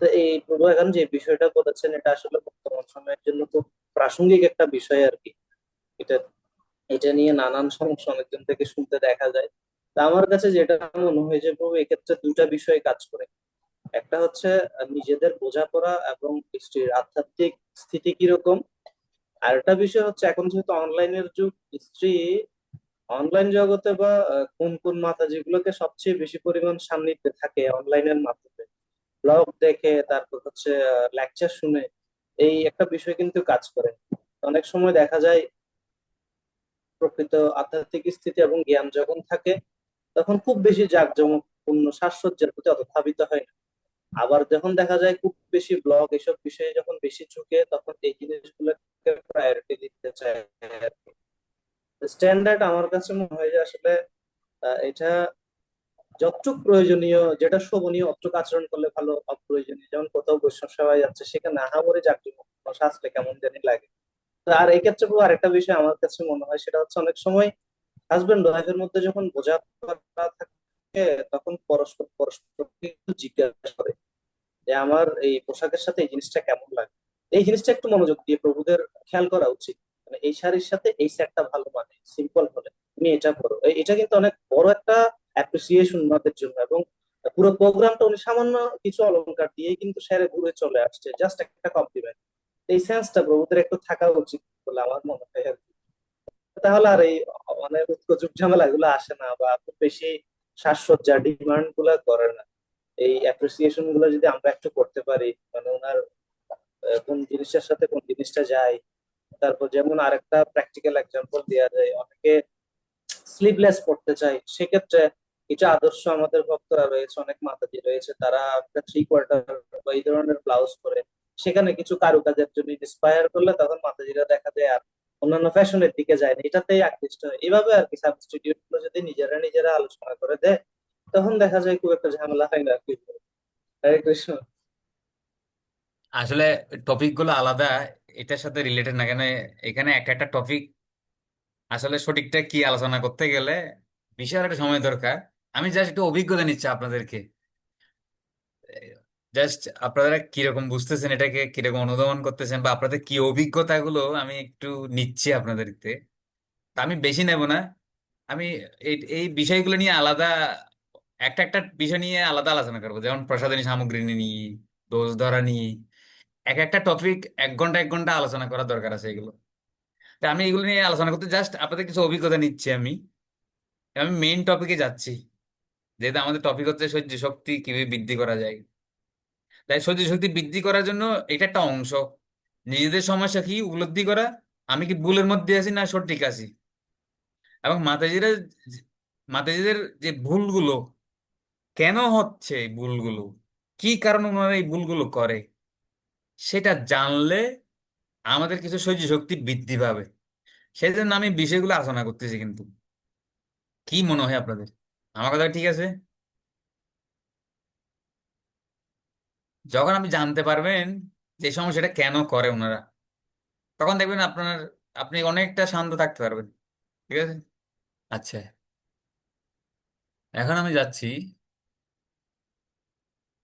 তো এই প্রভু এখন যে বিষয়টা করেছেন, এটা আসলে বর্তমান সময়ের জন্য খুব প্রাসঙ্গিক একটা বিষয় আর কি। এটা এটা নিয়ে নানান সমস্যা অনেকজন থেকে শুনতে দেখা যায়। তা আমার কাছে যেটা মনে হয় যে প্রভু এক্ষেত্রে দুইটা বিষয় কাজ করে। একটা হচ্ছে নিজেদের বোঝাপড়া এবং স্ত্রীর আধ্যাত্মিক স্থিতি কিরকম। আর একটা বিষয় হচ্ছে এখন যেহেতু অনলাইনের যুগ, স্ত্রী অনলাইন জগতে বা কোন কোন মাতা যেগুলোকে সবচেয়ে বেশি পরিমাণ সান্নিধ্যে থাকে অনলাইনের মাধ্যমে, ব্লগ দেখে, তারপর হচ্ছে লেকচার শুনে, এই একটা বিষয় কিন্তু কাজ করে। অনেক সময় দেখা যায় প্রকৃত আধ্যাত্মিক স্থিতি এবং জ্ঞান যখন থাকে, তখন খুব বেশি জাঁকজমকপূর্ণ সাজসজ্জার প্রতি অত ধাবিত হয় না। আবার যখন দেখা যায় খুব বেশি ব্লগ এসব বিষয়ে যখন বেশি ঝুঁকে, তখন এই জিনিসগুলোকে প্রায়োরিটি দিতে চায়। স্ট্যান্ডার্ড আমার কাছে মনে হয় যে আসলে এটা যতটুক প্রয়োজনীয়, যেটা শোভনীয় অতটুক আচরণ করলে ভালো, অপ্রয়োজনীয় যেমন কোথাও বৈষ্ণব সভায় যাচ্ছে সেখানে আহামরি জাঁকজমক সাজলে কেমন জানি লাগে। তো আর এই ক্ষেত্রে আরেকটা বিষয় আমার কাছে মনে হয়, সেটা হচ্ছে অনেক সময় হাজবেন্ড ওয়াইফের মধ্যে যখন বোঝাপড়া থাকে, তখন পরস্পর পরস্পরকে একটু জিজ্ঞাসা করে যে আমার এই পোশাকের সাথে এই জিনিসটা কেমন লাগে। এই জিনিসটা একটু মনোযোগ দিয়ে প্রভুদের খেয়াল করা উচিত। মানে এই শাড়ির সাথে এই সেটটা ভালো, মানে সিম্পল হলে তুমি এটা করো। এটা কিন্তু অনেক বড় একটা অ্যাপ্রিসিয়েশন ওনাদের জন্য। এবং পুরো প্রোগ্রামটা উনি সামান্য কিছু অলংকার দিয়ে কিন্তু সেরে ঘুরে চলে আসছে, জাস্ট একটা কমপ্লিমেন্ট। এই সেন্সটা প্রভুদের একটু থাকা উচিত বলে আমার মনে হয় আর কি। তাহলে আর এই মানে উৎকোচ ঝামেলা গুলো আসে না, বা খুব বেশি সাজসজ্জা ডিমান্ড গুলা করে না। এই অ্যাপ্রিসিয়েশন গুলো যদি আমরা একটু করতে পারি, মানে ওনার কোন জিনিসটার সাথে কোন জিনিসটা যায়। তারপর যেমন আরেকটা প্র্যাকটিক্যাল এক্সাম্পল দেওয়া যায়, অনেকে স্লিভলেস পড়তে চায়, সেক্ষেত্রে কিছু আদর্শ আমাদের ভক্তরা রয়েছে, অনেক মাতাজি রয়েছে, তারা একটা 3/4 বা এই ধরনের ব্লাউজ পরে সেখানে কিছু কারুকাজের জন্য ইন্সপায়ার করলে তখন মাতাজিরা দেখা যায় আর অন্যান্য ফ্যাশনের দিকে যায় না, এটাতেই আকৃষ্ট হয়। এভাবে আর কি সাবস্টিটিউট গুলো যদি নিজেরা নিজেরা আলোচনা করে দেয় তখন দেখা যায় খুব একটা ঝামেলা হয় না আর কি। হরে কৃষ্ণ। আসলে টপিক গুলো আলাদা, এটার সাথে রিলেটেড না কেন, এখানে একটা একটা টপিক আসলে সঠিকটা কি আলোচনা করতে গেলে বিশাল একটা সময় দরকার। আমি জাস্ট একটু অভিজ্ঞতা নিচ্ছি আপনাদেরকে, জাস্ট আপনারা কিরকম বুঝতেছেন, এটাকে কিরকম অনুধাবন করতেছেন, বা আপনাদের কি অভিজ্ঞতাগুলো আমি একটু নিচ্ছি আপনাদেরকে। তা আমি বেশি নেব না। আমি এই এই বিষয়গুলো নিয়ে আলাদা, একটা একটা বিষয় নিয়ে আলাদা আলোচনা করবো, যেমন প্রসাধনী সামগ্রী নিয়ে, দোষ ধরা নিয়ে। এক একটা টপিক 1 ঘন্টা 1 ঘন্টা আলোচনা করার দরকার আছে এগুলো। তা আমি এগুলো নিয়ে আলোচনা করতে জাস্ট আপনাদের কিছু অভিজ্ঞতা নিচ্ছি আমি। আমি মেইন টপিকে যাচ্ছি, যেহেতু আমাদের টপিক হচ্ছে সহ্য শক্তি কিভাবে বৃদ্ধি করা যায়। তাই সহ্য শক্তি বৃদ্ধি করার জন্য এটা একটা অংশ, নিজেদের সমস্যা কি উপলব্ধি করা, আমি কি ভুলের মধ্যে আছি না সঠিক আছি, এবং মাতাজিদের যে ভুলগুলো কেন হচ্ছে, এই ভুলগুলো কি কারণে ওনারা এই ভুলগুলো করে, সেটা জানলে আমাদের কিছু সহ্য শক্তি বৃদ্ধি পাবে। সেই জন্য আমি বিষয়গুলো আলোচনা করতেছি কিন্তু। কি মনে হয় আপনাদের, আমার কথা ঠিক আছে? যখন আপনি জানতে পারবেন যে এই সমস্যাটা কেন করে ওনারা, তখন দেখবেন আপনি অনেকটা শান্ত থাকতে পারবেন। ঠিক আছে। আচ্ছা, এখন আমি যাচ্ছি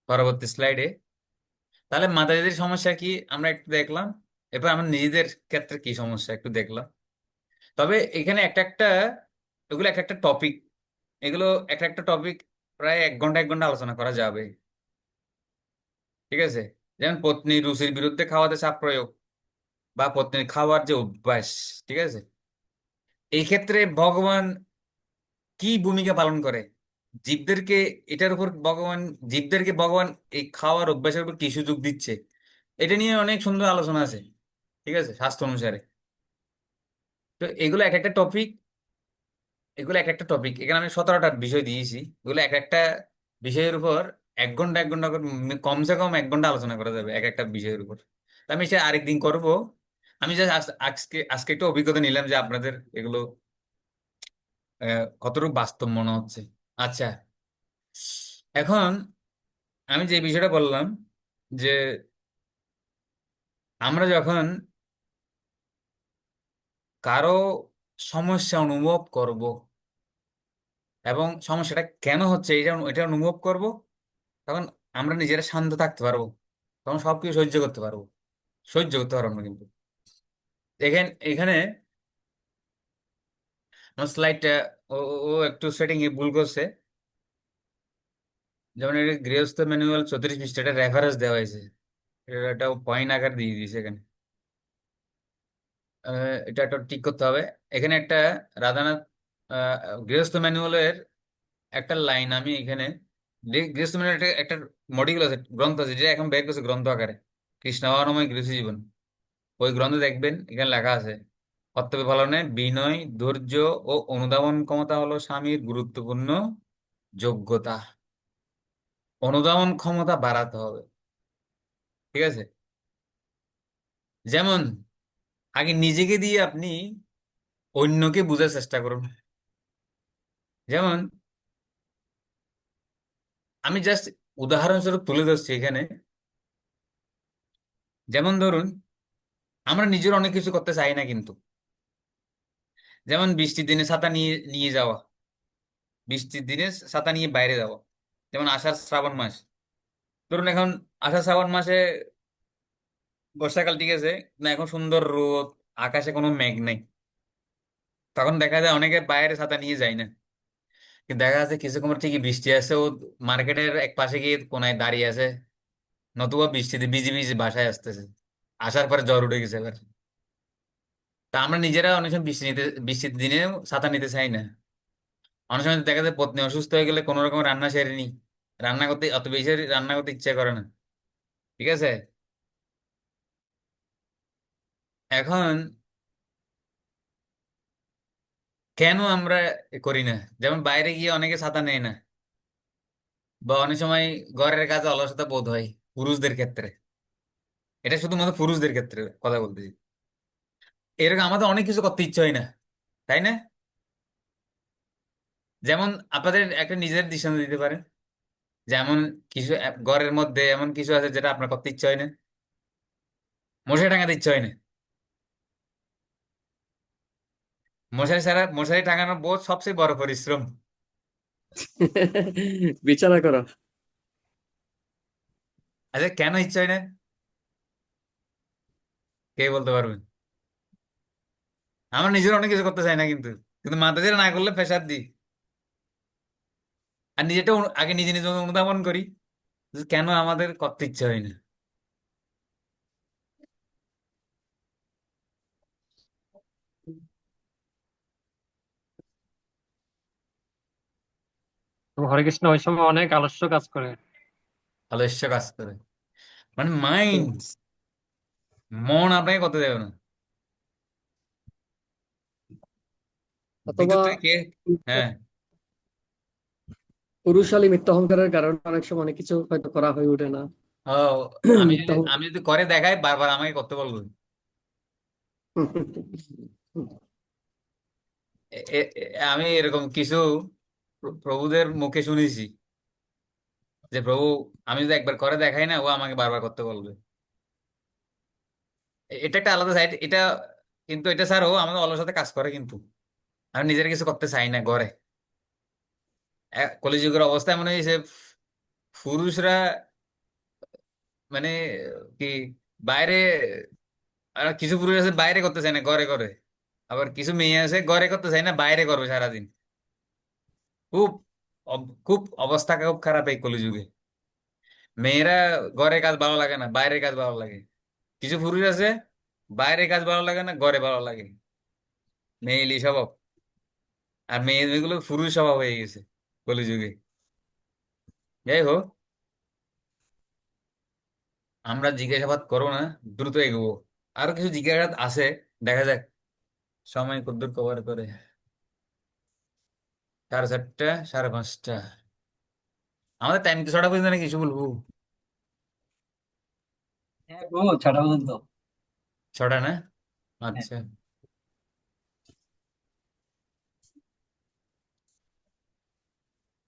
পরবর্তী স্লাইডে। তাহলে মাতাজিদের সমস্যা কি আমরা একটু দেখলাম, এরপর আমরা নিজেদের ক্ষেত্রে কি সমস্যা একটু দেখলাম। তবে এখানে একটা একটা, এগুলো একটা একটা টপিক, এগুলো একটা একটা টপিক প্রায় 1 ঘন্টা 1 ঘন্টা আলোচনা করা যাবে। ঠিক আছে। যেমন পত্নী রুচির বিরুদ্ধে খাওয়াতে চাপ প্রয়োগ, বা পত্নীর খাওয়ার যে অভ্যাস। ঠিক আছে। এই ক্ষেত্রে ভগবান কি ভূমিকা পালন করে, জীবদেরকে, এটার উপর ভগবান, জীবদেরকে ভগবান এই খাওয়ার অভ্যাসের উপর কি সুযোগ দিচ্ছে, এটা নিয়ে অনেক সুন্দর আলোচনা আছে। ঠিক আছে, শাস্ত্র অনুসারে। তো এগুলো এক একটা টপিক, এগুলো এক একটা টপিক, এখানে আমি 17টা বিষয় দিয়েছি। এগুলো এক একটা বিষয়ের উপর 1 ঘন্টা 1 ঘন্টা করে, কমসে কম 1 ঘন্টা আলোচনা করা যাবে এক একটা বিষয়ের উপর। তো আমি সে আরেকদিন করব। আমি জাস্ট আজকে আজকে একটু অভিজ্ঞতা নিলাম যে আপনাদের এগুলো কতটুকু বাস্তব মনে হচ্ছে। আচ্ছা, এখন আমি যে বিষয়টা বললাম, যে আমরা যখন কারো সমস্যা অনুভব করব এবং সমস্যাটা কেন হচ্ছে এটা এটা অনুভব করব, তখন আমরা নিজেরা শান্ত থাকতে পারবো, তখন সবকিছু সহ্য করতে পারবো। সহ্য করতে পারবো না কিন্তু। দেখেন এখানে আমার স্লাইডটা, ও ও একটু সেটিং এ ভুল করছে। যেমন এটা গৃহস্থ ম্যানুয়াল 34 পৃষ্ঠা, এটা রেফারেন্স দেওয়া হয়েছে, এটা পয়েন্ট আকার দিয়ে দিয়েছে এখানে। এটা একটা ঠিক করতে হবে। এখানে একটা রাধানাথ আহ, গৃহস্থ ম্যানুয়ালের একটা লাইন আমি এখানে, গৃহস্থ ম্যানুয়াল একটা একটা মডিউল আছে, গ্রন্থ আছে, যেটা এখন বের করছে গ্রন্থ আকারে, কৃষ্ণাবরণময় গৃহস্থ জীবন। ওই গ্রন্থে দেখবেন এখানে লেখা আছে, কর্তব্য পালনে বিনয়, ধৈর্য ও অনুধাবন ক্ষমতা হলো স্বামীর গুরুত্বপূর্ণ যোগ্যতা। অনুধাবন ক্ষমতা বাড়াতে হবে। ঠিক আছে। যেমন আগে নিজেকে দিয়ে আপনি অন্যকে বোঝার চেষ্টা করুন। যেমন আমি জাস্ট উদাহরণস্বরূপ তুলে ধরছি এখানে। যেমন ধরুন, আমরা নিজের অনেক কিছু করতে চাই না কিন্তু, যেমন বৃষ্টির দিনে ছাতা নিয়ে নিয়ে যাওয়া, বৃষ্টির দিনে ছাতা নিয়ে বাইরে যাওয়া। যেমন আষাঢ় শ্রাবণ মাস, ধরুন এখন আষাঢ় শ্রাবণ মাসে বর্ষাকাল, ঠিক আছে, না এখন সুন্দর রোদ, আকাশে কোনো মেঘ নেই, তখন দেখা যায় অনেকে বাইরে ছাতা নিয়ে যায় না। কিন্তু দেখা যাচ্ছে কিছুক্ষণ পর ঠিকই বৃষ্টি আসছে, ও মার্কেটের এক পাশে গিয়ে কোনায় দাঁড়িয়ে আছে, নতুবা বৃষ্টিতে ভিজে ভিজে বাসায় আসতেছে, আসার পরে জ্বর উঠে গেছে এবার। তা আমরা নিজেরা অনেক সময় বৃষ্টির দিনেও ছাতা নিতে চাই না। অনেক সময় দেখা যায় পত্নী অসুস্থ হয়ে গেলে কোনো রকম রান্না সেরেনি, রান্না করতে অত বেশি রান্না করতে ইচ্ছা করে না। ঠিক আছে। এখন কেন আমরা করি না? যেমন বাইরে গিয়ে অনেকে ছাতা নেয় না, বা অনেক সময় ঘরের কাজে অলসতা বোধ হয় পুরুষদের ক্ষেত্রে। এটা শুধুমাত্র পুরুষদের ক্ষেত্রে কথা বলতেছি। এরকম আমাদের অনেক কিছু করতে ইচ্ছে হয় না, তাই না? যেমন আপনাদের একটা নিজের দৃষ্টান্ত দিতে পারেন, যেমন কিছু ঘরের মধ্যে এমন কিছু আছে যেটা আপনার করতে ইচ্ছে হয় না। মশারি টাঙাতে ইচ্ছে হয় না। মশারি টাঙানোর বোধ সবচেয়ে বড় পরিশ্রম। বিছানা করা। আচ্ছা, কেন ইচ্ছে হয় না? কে বলতে পারবেন? আমরা নিজের অনেক কিছু করতে চাই না, কিন্তু কিন্তু মাথা দিয়ে না করলে প্রেশার দিই। আর নিজেটা আগে নিজে নিজে অনুধাবন করি যে কেন আমাদের করতে ইচ্ছে হয় না। তো হরে কৃষ্ণ ওই সময় অনেক আলস্য কাজ করে। আলস্য কাজ করে, মানে মাইন্ড, মন আপনাকে করতে দেবে না। ভিতর অথবা থেকে কে? হ্যাঁ। পুরুষালী মিথ্যা অহংকারের কারণে অনেক সময় অনেক কিছু হয়তো করা হয়ে ওঠে না। ও, আমি মিথ্যা যদি অহংকার। আমি যদি করে দেখাই, বারবার আমাকে করতে বলবো। আমি এরকম কিছু প্রভুদের মুখে শুনেছি যে প্রভু, আমি যদি একবার করে দেখাই না, ও আমাকে বারবার করতে বলবে। এটা একটা আলাদা সাইড এটা। কিন্তু এটা স্যার, ও আমাদের অলসতা কাজ করে, কিন্তু আমি নিজের কিছু করতে চাই না ঘরে। কলিযুগের অবস্থা এমন হয়েছে, পুরুষরা মানে কি, বাইরে, আর কিছু পুরুষ আছে বাইরে করতে চায় না, ঘরে করে। আবার কিছু মেয়ে আছে ঘরে করতে চায় না, বাইরে করবে সারাদিন। খুব খুব অবস্থা খুব খারাপ এই কলিযুগে। মেয়েরা ঘরে কাজ ভালো লাগে না, বাইরের কাজ ভালো লাগে। কিছু পুরুষ আছে বাইরের কাজ ভালো লাগে না, ঘরে ভালো লাগে। মেয়েলি স্বভাব। আর মেয়েগুলো পুরুষ স্বভাব হয়ে গেছে কলিযুগে। যাই হোক, আমরা জিজ্ঞাসাবাদ করবো না, দ্রুত এগোবো। আরো কিছু জিজ্ঞাসাবাদ আছে, দেখা যাক সময় কদ্দূর কভার করে। 4:30, 5:30। আমাদের টাইম কি 6টা পর্যন্ত, নাকি কিছু বলবো? হ্যাঁ ব্রো, 6টা পর্যন্ত। 6টা না? হ্যাঁ। আচ্ছা।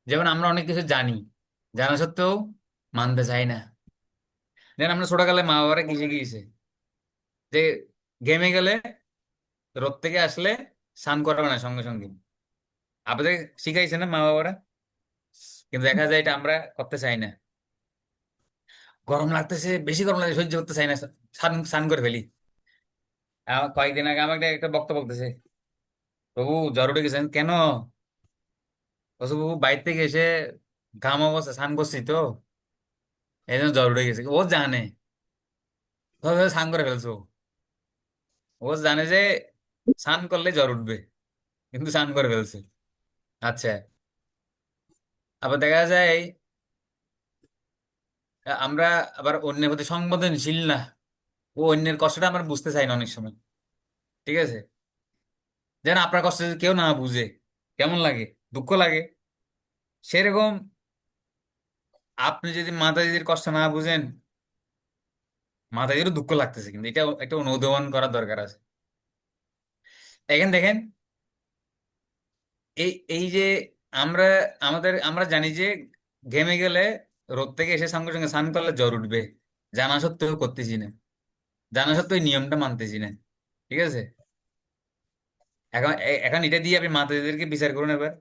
যেমন আমরা অনেক কিছু জানি, জানা সত্ত্বেও মানতে চাই না। যেমন আমরা ছোটকালে মা বাবারা কি শিখিয়েছে যে গেমে গেলে, রোদ থেকে আসলে স্নান করবে না সঙ্গে সঙ্গে। আপনাদের শিখাইছে না মা বাবারা? কিন্তু দেখা যায় এটা আমরা করতে চাই না। গরম লাগতেছে, বেশি গরম লাগছে, সহ্য করতে চাই না, স্নান স্নান করে ফেলি। কয়েকদিন আগে আমাকে একটা বক্তব্য বলতেছে, প্রভু জ্বর উঠে গেছেন কেন? বলছে, প্রভু বাইরে থেকে এসে ঘাম অবস্থা, স্নান করছি তো, এই জন্য জ্বর উঠে গেছে। ও জানে, তো স্নান করে ফেলছো। ও জানে যে স্নান করলে জ্বর উঠবে, কিন্তু স্নান করে ফেলছে। আচ্ছা। আবার দেখা যায় আমরা আবার অন্যের প্রতি সংবেদনশীল না। ও অন্যের কষ্টটা আমরা বুঝতে চাই না অনেক সময়। ঠিক আছে? যেন আপনার কষ্ট যদি কেউ না বুঝে কেমন লাগে, দুঃখ লাগে। সেরকম আপনি যদি মাতাজির কষ্ট না বুঝেন, মাতাজিরও দুঃখ লাগতেছে, কিন্তু এটা একটা অনুধাবন করার দরকার আছে। এখন দেখেন, এই এই যে আমরা আমরা জানি যে ঘেমে গেলে, রোদ থেকে এসে সঙ্গে সঙ্গে স্নান করলে জ্বর উঠবে, জানা সত্ত্বেও করতেছি না। জানা সত্ত্বেও এই নিয়মটা মানতেছি না। ঠিক আছে? এখন এখন এটা দিয়ে আপনি মাতাজিদেরকে বিচার করুন এবার।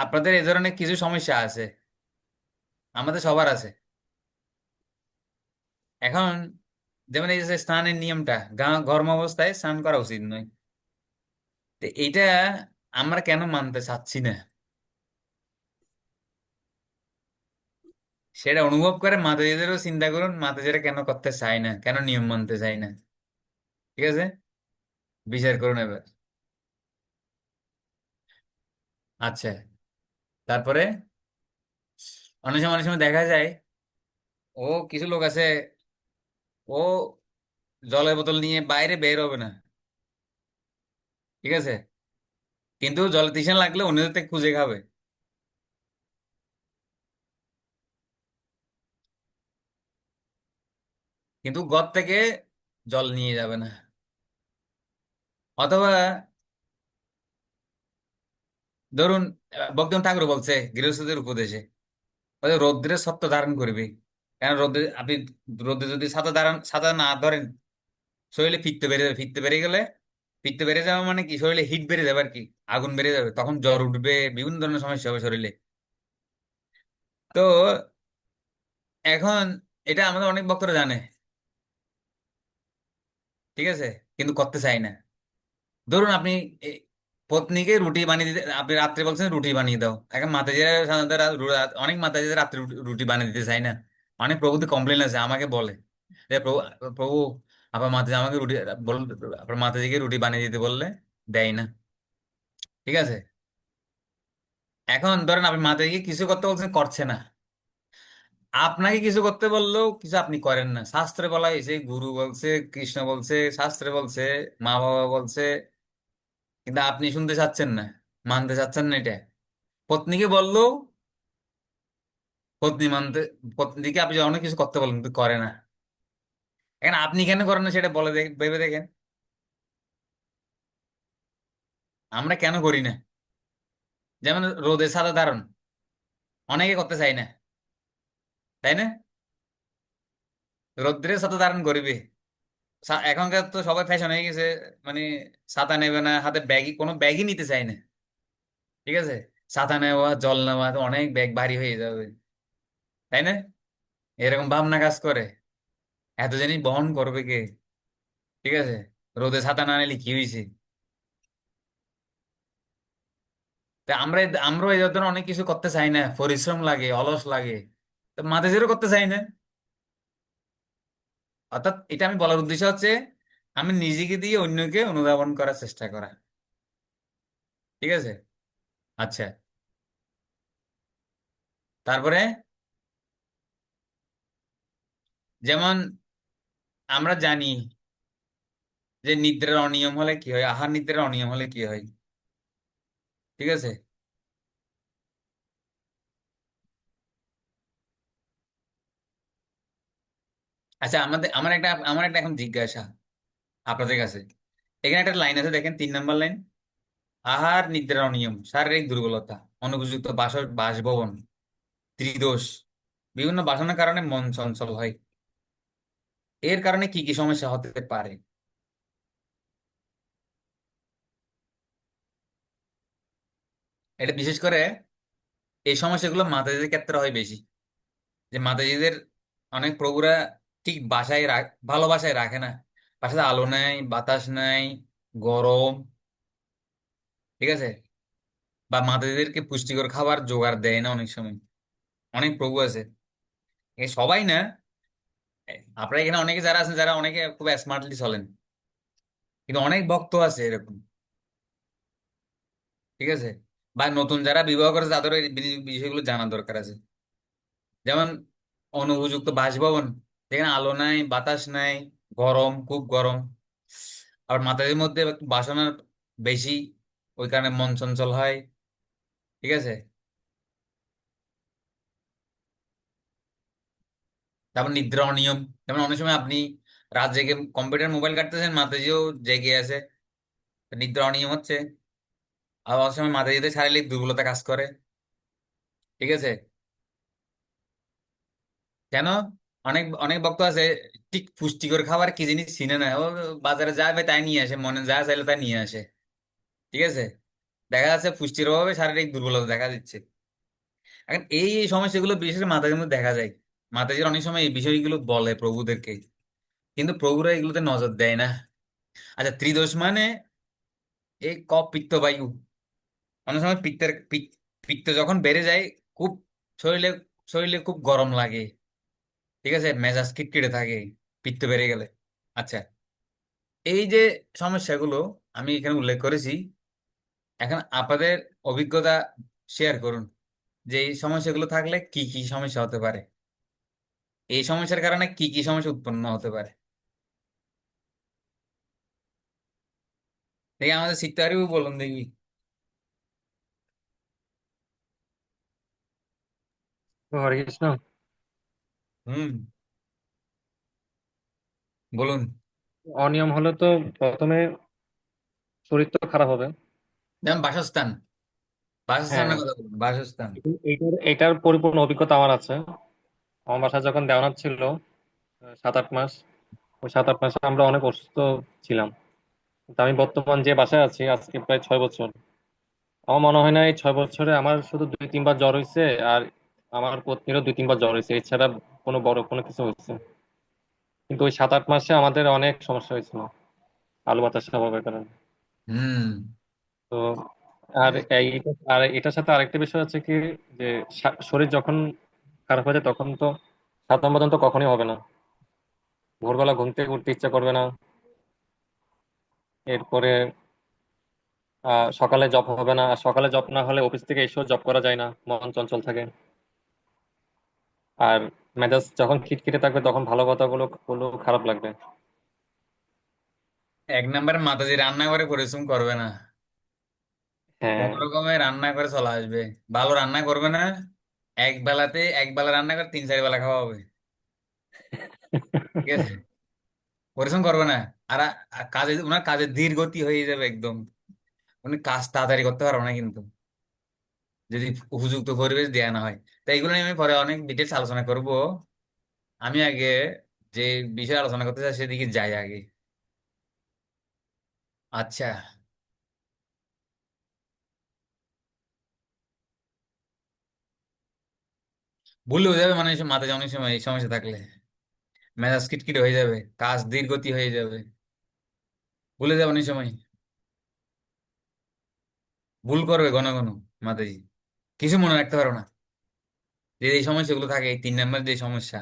আপনাদের এই ধরনের কিছু সমস্যা আছে, আমাদের সবার আছে। এখন যেমন এই যে স্নানের নিয়মটা, গরম অবস্থায় স্নান করা উচিত নয়। তো এইটা আমরা কেন মানতে চাচ্ছি না, সেটা অনুভব করে মাতাজিদেরও চিন্তা করুন, মাতাজিরা কেন করতে চায় না, কেন নিয়ম মানতে চায় না। ঠিক আছে? বিচার করুন এবার। আচ্ছা। তারপরে অনেক সময় দেখা যায়, ও কিছু লোক আছে, ও জলের বোতল নিয়ে বাইরে বের হবে না। ঠিক আছে, কিন্তু জলে তৃষ্ণা লাগলে অন্যদের থেকে খুঁজে খাবে। কিন্তু গদ থেকে জল নিয়ে যাবে না। অথবা ধরুন বঙ্কিম ঠাকুর বলছে গৃহস্থদের উপদেশে, বলে রৌদ্রের সত্য ধারণ করবে। কারণ রোদে আপনি রোদে যদি ছাতা না ধরেন, শরীরে ফিরতে বেড়ে যাবে। ফিরতে বেড়ে গেলে, ফিরতে বেড়ে যাওয়া মানে কি, শরীরে হিট বেড়ে যাবে আর কি, আগুন বেড়ে যাবে, তখন জ্বর উঠবে, বিভিন্ন ধরনের সমস্যা হবে শরীরে। তো এখন এটা আমাদের অনেক ভক্তরা জানে, ঠিক আছে, কিন্তু করতে চাই না। ধরুন আপনি এ, পত্নীকে রুটি বানিয়ে দিতে, আপনি রাত্রে বলছেন রুটি বানিয়ে দাও। এখন মাতাজিরা সাধারণত অনেক মাতাজিরা রাত্রে রুটি বানিয়ে দিতে চায় না। অনেক প্রভুতে কমপ্লেন আছে, আমাকে বলে যে প্রভু, প্রভু আপনার মাতাজি আমাকে রুটি বল, আপনার মাতাজিকে রুটি বানিয়ে দিতে বললে দেয় না। ঠিক আছে, এখন ধরেন আপনি মাতাজিকে কিছু করতে বলছেন, করছে না। আপনাকে কিছু করতে বললেও কিছু আপনি করেন না। শাস্ত্রে বলা হয়েছে, গুরু বলছে, কৃষ্ণ বলছে, শাস্ত্রে বলছে, মা বাবা বলছে, কিন্তু আপনি শুনতে চাচ্ছেন না, মানতে চাচ্ছেন না এটা। পত্নীকে বললেও পত্নী মানতে, পত্নীকে আপনি অনেক কিছু করতে বলেন কিন্তু করে না। এখন আপনি কেন করেন না সেটা বলে ভেবে দেখেন, আমরা কেন করি না? যেমন রোদে সাদা ধারণ অনেকে করতে চায় না, তাই না? রোদ্রে ছাতা ধারণ করবে। এখনকার তো সবাই ফ্যাশন হয়ে গেছে, মানে ছাতা নেবে না, হাতে ব্যাগই, কোনো ব্যাগই নিতে চায় না। ঠিক আছে, ছাতা নেওয়া, জল নেওয়া, তো অনেক ব্যাগ ভারী হয়ে যাবে, তাই না? এরকম ভাবনা কাজ করে, এত জিনিস বহন করবে কে? ঠিক আছে, রোদে ছাতা না নিলে কি হয়েছে? তা আমরাও এই ধরনের অনেক কিছু করতে চাই না, পরিশ্রম লাগে, অলস লাগে, তো মাঝে করতে চাই না। অর্থাৎ এটা আমি বলার উদ্দেশ্য হচ্ছে, আমি নিজেকে দিয়ে অন্যকে অনুধাবন করার চেষ্টা করা। ঠিক আছে, আচ্ছা, তারপরে যেমন আমরা জানি যে নিদ্রার অনিয়ম হলে কি হয়, আহার নিদ্রার অনিয়ম হলে কি হয়। ঠিক আছে, আচ্ছা, আমার একটা এখন জিজ্ঞাসা আপনাদের কাছে। এখানে একটা লাইন আছে, দেখেন 3 নম্বর লাইন, আহার নিদ্রার অনিয়ম, শারীরিক দুর্বলতা, অনুপযুক্ত বাসভবন, ত্রিদোষ, বিভিন্ন বাসনার কারণে মন চঞ্চল হয়। এর কারণে কি কি সমস্যা হতে পারে? এটা বিশেষ করে এই সমস্যাগুলো মাতাজিদের ক্ষেত্রে হয় বেশি। যে মাতাজিদের অনেক প্রভুরা ঠিক ভালো বাসায় রাখে না। বাসায় আলো নাই, বাতাস নাই, গরম। ঠিক আছে, বা মাতাজিদেরকে পুষ্টিকর খাবার জোগাড় দেয় না অনেক সময়। অনেক প্রভু আছে, এ সবাই না, আপনারা এখানে অনেকে যারা আছেন, যারা অনেকে খুব স্মার্টলি চলেন, কিন্তু অনেক ভক্ত আছে এরকম। ঠিক আছে, বা নতুন যারা বিবাহ করে তাদের এই বিষয়গুলো জানা দরকার আছে। যেমন অনুপযুক্ত বাসভবন, যেখানে আলো নাই, বাতাস নাই, গরম, খুব গরম। আবার মাতাদের মধ্যে একটু বাসনার বেশি, ওই কারণে মন চঞ্চল হয়। ঠিক আছে, তারপর নিদ্রা অনিয়ম, যেমন অনেক সময় আপনি রাত জেগে কম্পিউটার মোবাইল কাটতেছেন, মাতাজিও জেগে আছে, তো নিদ্রা অনিয়ম হচ্ছে। আর অনেক সময় মাতাজিদের শারীরিক দুর্বলতা কাজ করে। ঠিক আছে, কেন? অনেক অনেক ভক্ত আছে ঠিক পুষ্টিকর খাবার কি জিনিস চিনে না, ও বাজারে যাবে তাই নিয়ে আসে, মনে যা চাইলে তাই নিয়ে আসে। ঠিক আছে, দেখা যাচ্ছে পুষ্টির অভাবে শারীরিক দুর্বলতা দেখা দিচ্ছে। এখন এই সমস্যাগুলো বিশেষ করে মাতাজির মধ্যে দেখা যায়। মাতাজির অনেক সময় এই বিষয়গুলো বলে প্রভুদেরকে, কিন্তু প্রভুরা এগুলোতে নজর দেয় না। আচ্ছা, ত্রিদোষ মানে এই কফ পিত্ত বায়ু। অনেক সময় পিত্ত যখন বেড়ে যায়, খুব শরীরে শরীরে খুব গরম লাগে। ঠিক আছে, মেজাজ খিটখিটে থাকে পিত্ত বেড়ে গেলে। আচ্ছা, এই যে সমস্যাগুলো আমি এখানে উল্লেখ করেছি, এখন আপনাদের অভিজ্ঞতা শেয়ার করুন যে এই সমস্যাগুলো থাকলে কি কি সমস্যা হতে পারে, এই সমস্যার কারণে কি কি সমস্যা উৎপন্ন হতে পারে। দেখি আমাদের শিখতে পারবো, বলুন দেখি। তো হরে কৃষ্ণ। হুম, বলুন। অনিয়ম হলে তো প্রথমে শরীর তো খারাপ হবে। যেমন বাসস্থান, বাসস্থানের হ্যাঁ, কথা বলুন, বাসস্থান। এইটার পরিপূর্ণ অভিজ্ঞতা আমার আছে। আমার বাসায় যখন দেওয়ানাথ ছিল 7-8 মাস, ওই 7-8 মাসে আমরা অনেক অসুস্থ ছিলাম। তো আমি বর্তমান যে বাসায় আছি আজকে প্রায় 6 বছর, আমার মনে হয় না এই 6 বছরে আমার শুধু 2-3 বার জ্বর হয়েছে, আর আমার পত্নীরও 2-3 বার জ্বর হয়েছে, এছাড়া কোনো বড় কোনো কিছু হয়েছে। কিন্তু ওই 7-8 মাসে আমাদের অনেক সমস্যা হয়েছিল আলু বাতাসের অভাবের কারণে। হুম। তো আর আর এটার সাথে আরেকটা বিষয় আছে কি, যে শরীর যখন খারাপ হয়ে যায় তখন তো 7 নম্বর তো কখনোই হবে না। ভোরবেলা ঘুম থেকে উঠতে ইচ্ছা করবে না। এরপরে সকালে জব হবে না, আর সকালে জব না হলে অফিস থেকে এসেও জব করা যায় না, মন চঞ্চল থাকে। আর মেজাজ যখন খিটখিটে থাকবে তখন ভালো কথাগুলো গুলো খারাপ লাগবে। এক নম্বরে মাতাজি রান্না করে পরিশ্রম করবে না, কোন হ্যাঁ। রকমে রান্না করে চলে আসবে। ভালো রান্না করবে না, এক বেলাতে এক বেলা রান্না করে 3-4 বেলা খাওয়া হবে। ঠিক আছে, পরিশ্রম করবে না। আর কাজে ওনার কাজের ধীর গতি হয়ে যাবে একদম। উনি কাজ তাড়াতাড়ি করতে পারবে না কিন্তু, যদি উপযুক্ত পরিবেশ দেয়া না হয়। তাই এগুলো নিয়ে আমি পরে অনেক ডিটেলস আলোচনা করব। আমি আগে যে বিষয়ে আলোচনা করতে চাই সেদিকে যাই আগে। আচ্ছা, ভুলেও যাবে মানে মাথায় অনেক সময় এই সমস্যা থাকলে মেজাজ খিটখিটে হয়ে যাবে, কাজ ধীর গতি হয়ে যাবে, ভুলে যাবে অনেক সময়, ভুল করবে ঘন ঘন মাতাজি, কিছু মনে রাখতে পারো না। যে এই সমস্যাগুলো থাকে, এই 3 নম্বর যে সমস্যা।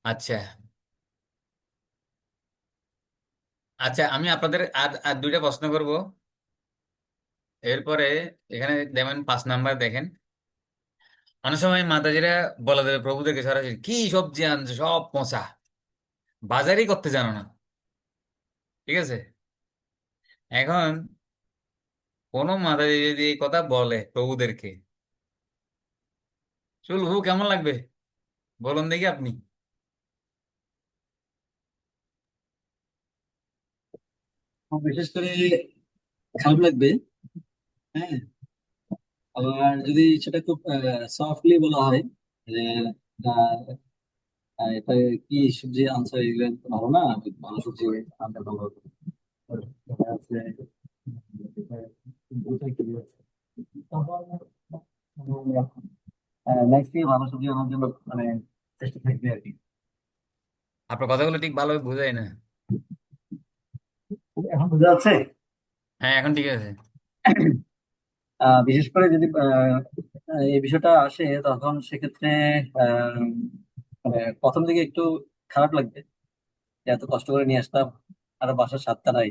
আচ্ছা, আচ্ছা, আমি আপনাদের আর আর দুইটা প্রশ্ন করব। এরপরে এখানে যেমন 5 নাম্বার দেখেন, অনেক সময় মাতাজিরা বলে দেবে প্রভুদেরকে সরাসরি, কি সবজি আনছে সব পচা, বাজারই করতে জানো না। ঠিক আছে, এখন কোন মাতাজি যদি এই কথা বলে প্রভুদেরকে, শুনবো কেমন লাগবে? বলুন দেখি আপনি। আমার বিশেষ করে খারাপ লাগবে। হ্যাঁ, আবার যদি সেটা খুব সফটলি বলা হয় যে আহ, এটা কি সবজি আনছো, এগুলো তো ভালো না, ভালো সবজি আনতে ভালো। দেখা যাচ্ছে, ওইটা কি বলছে? নেক্সট থেকে ভালো সবজি আনার জন্য মানে চেষ্টা থাকবে আর কি। আপনার কথাগুলো ঠিক ভালোভাবে বোঝায় না। এখন বোঝা যাচ্ছে? হ্যাঁ, এখন ঠিক আছে। বিশেষ করে যদি এই বিষয়টা আসে তখন সেক্ষেত্রে আহ, মানে প্রথম দিকে একটু খারাপ লাগবে যে এত কষ্ট করে নিয়ে আসলাম, আর বাসার স্বাদটা নাই।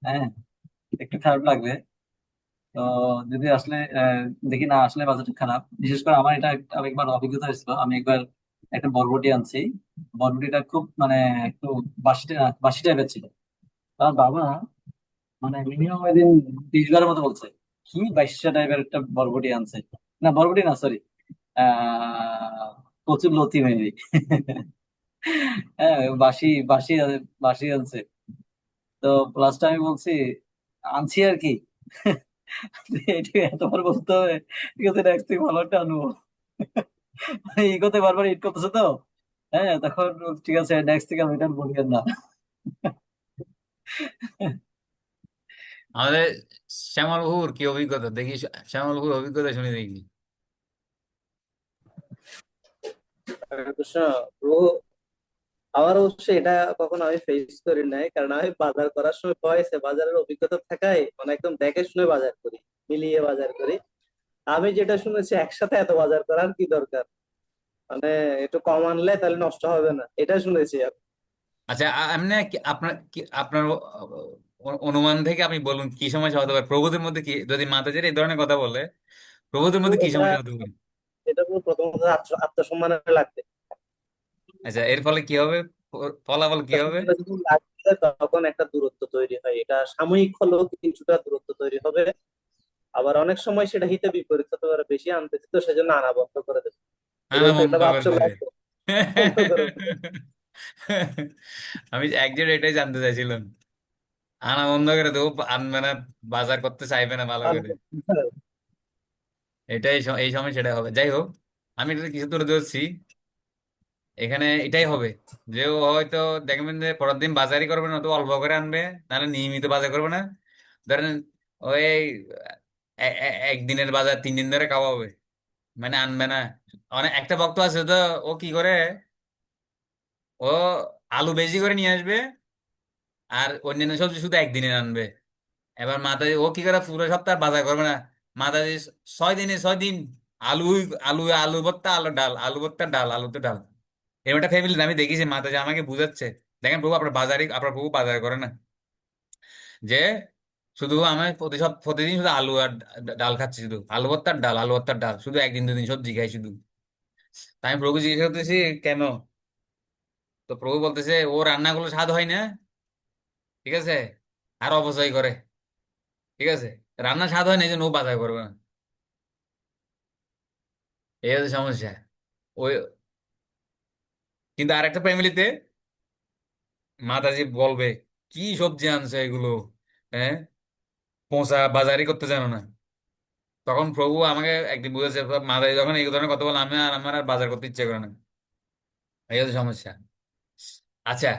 হ্যাঁ, একটু খারাপ লাগবে। তো যদি আসলে দেখি না আসলে বাজারটা খারাপ, বিশেষ করে আমার এটা আরেকবার অভিজ্ঞতা হয়েছিল। আমি একবার একটা বরবটি আনছি, বরবটিটা খুব মানে একটু বাসি বাসি টাইপের ছিল। তার বাবা মানে মিনিমাম ওই দিন 20 বারের মতো বলছে, কি বাইশা টাইপের একটা বরবটি আনছে। না, বরবটি না, সরি, কচুর লতি মেবি। হ্যাঁ, বাসি বাসি বাসি আনছে। তো লাস্টে আমি বলছি, আনছি আর কি। এটা এতবার বলতে হবে? ঠিক আছে, নেক্সট থেকে ভালো একটা আনবো। এই কথা বারবার হিট করতেছে তো। হ্যাঁ, তখন ঠিক আছে, নেক্সট থেকে আমি এটা বলি আর না। আমাদের শ্যামল বাবুর কি অভিজ্ঞতা দেখি, শ্যামল বাবুর অভিজ্ঞতা শুনে দেখি। কৃষ্ণ প্রভু, আমার অবশ্য এটা কখনো আমি ফেস করি নাই, কারণ আমি বাজার করার সময় হয়েছে বাজারের অভিজ্ঞতা থাকায় মানে একদম দেখে শুনে বাজার করি, মিলিয়ে বাজার করি। আমি যেটা শুনেছি একসাথে এত বাজার করার কি দরকার, মানে একটু কম আনলে তাহলে নষ্ট হবে না, এটা শুনেছি আমি। আচ্ছা, এমনি আপনার আপনার অনুমান থেকে আপনি বলুন কি সমস্যা হতে পারে প্রভুদের মধ্যে, কি যদি মাতাজির এই ধরনের কথা বলে প্রভুদের তো মধ্যে কি এটা সমস্যা হতে পারে? এটা পুরো প্রথমত আত্মসম্মানে লাগবে। আচ্ছা, এর ফলে কি হবে? ফলাফল কি হবে? ততগুলো যখন লাগবে তখন একটা দূরত্ব তৈরি হয়, এটা সাময়িক হলেও কিছুটা দূরত্ব তৈরি হবে। আবার অনেক সময় সেটা হিতে বিপরীত হতে পারে, বেশি আনতেছি তো সেজন্য আনা বন্ধ করে দেবে, আনা এরকম বন্ধ একটা ভাব করে চলে দেবে। আসবে, বন্ধ করে দেবে। আমি একজন এটাই জানতে চাইছিলাম, আনা বন্ধ করে দেবো, আনবে না, বাজার করতে চাইবে না ভালো করে। এই সময় সেটা হবে। যাই হোক, আমি এটা কিছু তুলে ধরছি, এখানে এটাই হবে, যে ও হয়তো দেখবেন যে পরের দিন বাজারই করবে না, তো অল্প করে আনবে, নাহলে নিয়মিত বাজার করবে না। ধরেন ওই একদিনের বাজার 3 দিন ধরে খাওয়া হবে, মানে আনবে না। অনেক একটা ভক্ত আছে তো, ও কি করে, ও আলু বেশি করে নিয়ে আসবে, আর অন্যান্য সবজি শুধু একদিনে আনবে। এবার মাতাজি ও কি করে, পুরো সপ্তাহ বাজার করবে না, মাতাজি 6 দিনে 6 দিন আলু, আলু ভর্তা, আলু ডাল, আলু ভর্তা ডাল, আলুতে ডাল। এরকম একটা ফ্যামিলি আমি দেখেছি, মাতাজি আমাকে বুঝাচ্ছে, দেখেন প্রভু আপনার প্রভু বাজার করে না, যে শুধু আমি প্রতিদিন শুধু আলু আর ডাল খাচ্ছি, শুধু আলু ভর্তার ডাল, আলু ভর্তার ডাল, শুধু একদিন দুদিন সবজি খাই শুধু। তাই আমি প্রভু জিজ্ঞেস করতেছি কেন, তো প্রভু বলতেছে ও রান্নাগুলো স্বাদ হয় না, ঠিক আছে, আর অপচয় করে, ঠিক আছে, রান্না স্বাদ হয় না, এই জন্য ও বাজার করবে না। এই হচ্ছে সমস্যা। ওই, কিন্তু আরেকটা ফ্যামিলিতে মাতাজি বলবে কি সবজি আনছে এগুলো, হ্যাঁ, পচা, বাজারই করতে জানো না। তখন প্রভু আমাকে একদিন বুঝেছে, মাতাজি যখন এই ধরনের কথা বলে, আমার আর বাজার করতে ইচ্ছে করে না। এই হচ্ছে সমস্যা। আচ্ছা,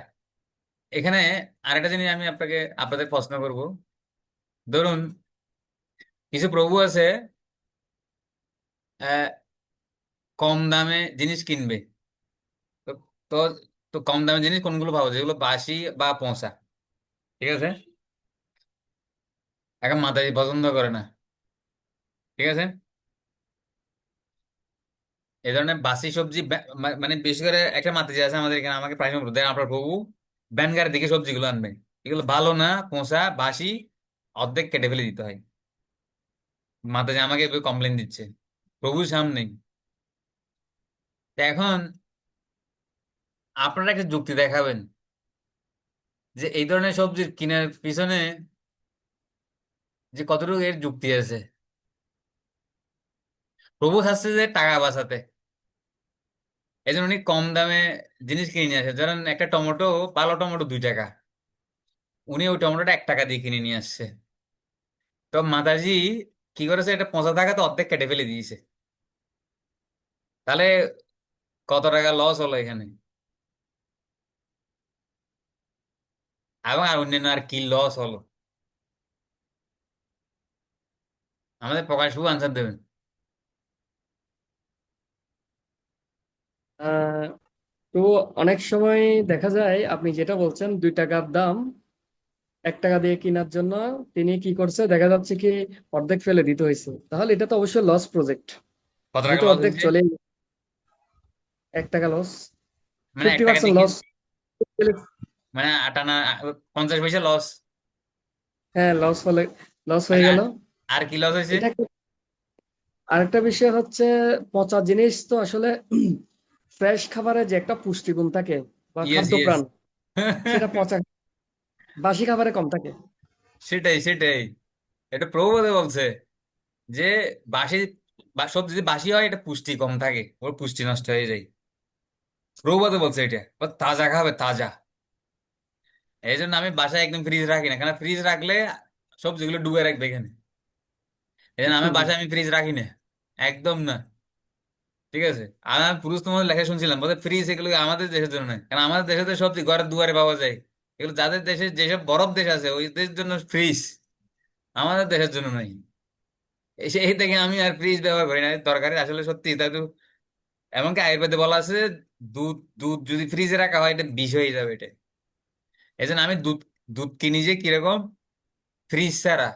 এখানে আরেকটা জিনিস আমি আপনাদের প্রশ্ন করব। ধরুন কিছু প্রভু আছে, আহ, কম দামে জিনিস কিনবে, তো তো তো কম দামে জিনিস কোনগুলো পাবো, যেগুলো বাসি বা পচা, ঠিক আছে, এখন মাতাজি পছন্দ করে না, ঠিক আছে। এই ধরনের বাসি সবজি মানে বিশেষ করে একটা মাতাজি আছে আমাদের এখানে, আমাকে প্রায় সময় বলে দেয়, আপনার প্রভু ব্যানগার দিকে সবজিগুলো আনবে, এগুলো ভালো না, পচা, বাসি, অর্ধেক কেটে ফেলে দিতে হয়। মাতাজি আমাকে কমপ্লেন দিচ্ছে প্রভুর সামনে। তো এখন আপনারা একটা যুক্তি দেখাবেন যে এই ধরনের সবজির কিনার পিছনে যে কতটুকু এর যুক্তি আছে। প্রভু চাচ্ছে যে টাকা বাঁচাতে, এই জন্য উনি কম দামে জিনিস কিনে নিয়ে আসে। ধরেন একটা টমেটো, ভালো টমেটো 2 টাকা, উনি ওই টমেটোটা 1 টাকা দিয়ে কিনে নিয়ে আসছে। তো মাতাজি কি করেছে, এটা পচা টাকা তো অর্ধেক কেটে ফেলে দিয়েছে। তাহলে কত টাকা লস হলো এখানে, এবং আর অন্যান্য আর কি লস হলো, আমাদের প্রকাশ বাবু আনসার দেবেন। আহ তো অনেক সময় দেখা যায় আপনি যেটা বলছেন 2 টাকার দাম 1 টাকা দিয়ে কেনার জন্য তিনি কি করছে, দেখা যাচ্ছে কি অর্ধেক ফেলে দিতে হয়েছে, তাহলে এটা তো অবশ্যই লস প্রজেক্ট। কত টাকা যেহেতু লস অর্ধেক হয়েছে? চলে 1 টাকা লস, মানে এক ফিফটি টাকা পার্সেন্ট দিয়ে লস। মানে 50 পয়সা লস। হ্যাঁ, লস হলে লস মানে হয়ে গেল। আর কি লস হয়েছে? এটা আরেকটা বিষয় হচ্ছে, পচা জিনিস তো আসলে ফ্রেশ খাবারে যে একটা পুষ্টিগুণ থাকে বা ইয়েস, খাদ্য ইয়েস। প্রাণ, সেটা পচা বাসি খাবারে কম থাকে। সেটাই, সেটাই, এটা প্রভুপদে বলছে যে বাসি, সবজি যদি বাসি হয় এটা পুষ্টি কম থাকে, ওর পুষ্টি নষ্ট হয়ে যায়। প্রভুপদে বলছে এটা, ও তাজা খাবে, তাজা। এই জন্য আমি বাসায় একদম ফ্রিজ রাখি না, কারণ ফ্রিজ রাখলে সবজিগুলো ডুবে রাখবে এখানে। এই জন্য আমার বাসায় আমি ফ্রিজ রাখি না, একদম না, ঠিক আছে। আর আমি পুরুষ তোমাদের লেখা শুনছিলাম, বলতে ফ্রিজ এগুলো আমাদের দেশের জন্য নয়, কারণ আমাদের দেশে তো সবজি ঘরের দুয়ারে পাওয়া যায়। এগুলো যাদের দেশে, যেসব বরফ দেশ আছে ওই দেশের জন্য ফ্রিজ, আমাদের দেশের জন্য নয়। সেই থেকে আমি আর ফ্রিজ ব্যবহার করি না তরকারি, আসলে সত্যি তা তো। এমনকি আয়ুর্বেদে বলা আছে দুধ দুধ যদি ফ্রিজে রাখা হয় এটা বিষ হয়ে যাবে এটা। এই জন্য আমি দুধ দুধ কিনি যে কিরকম, ফ্রিজ ছাড়া।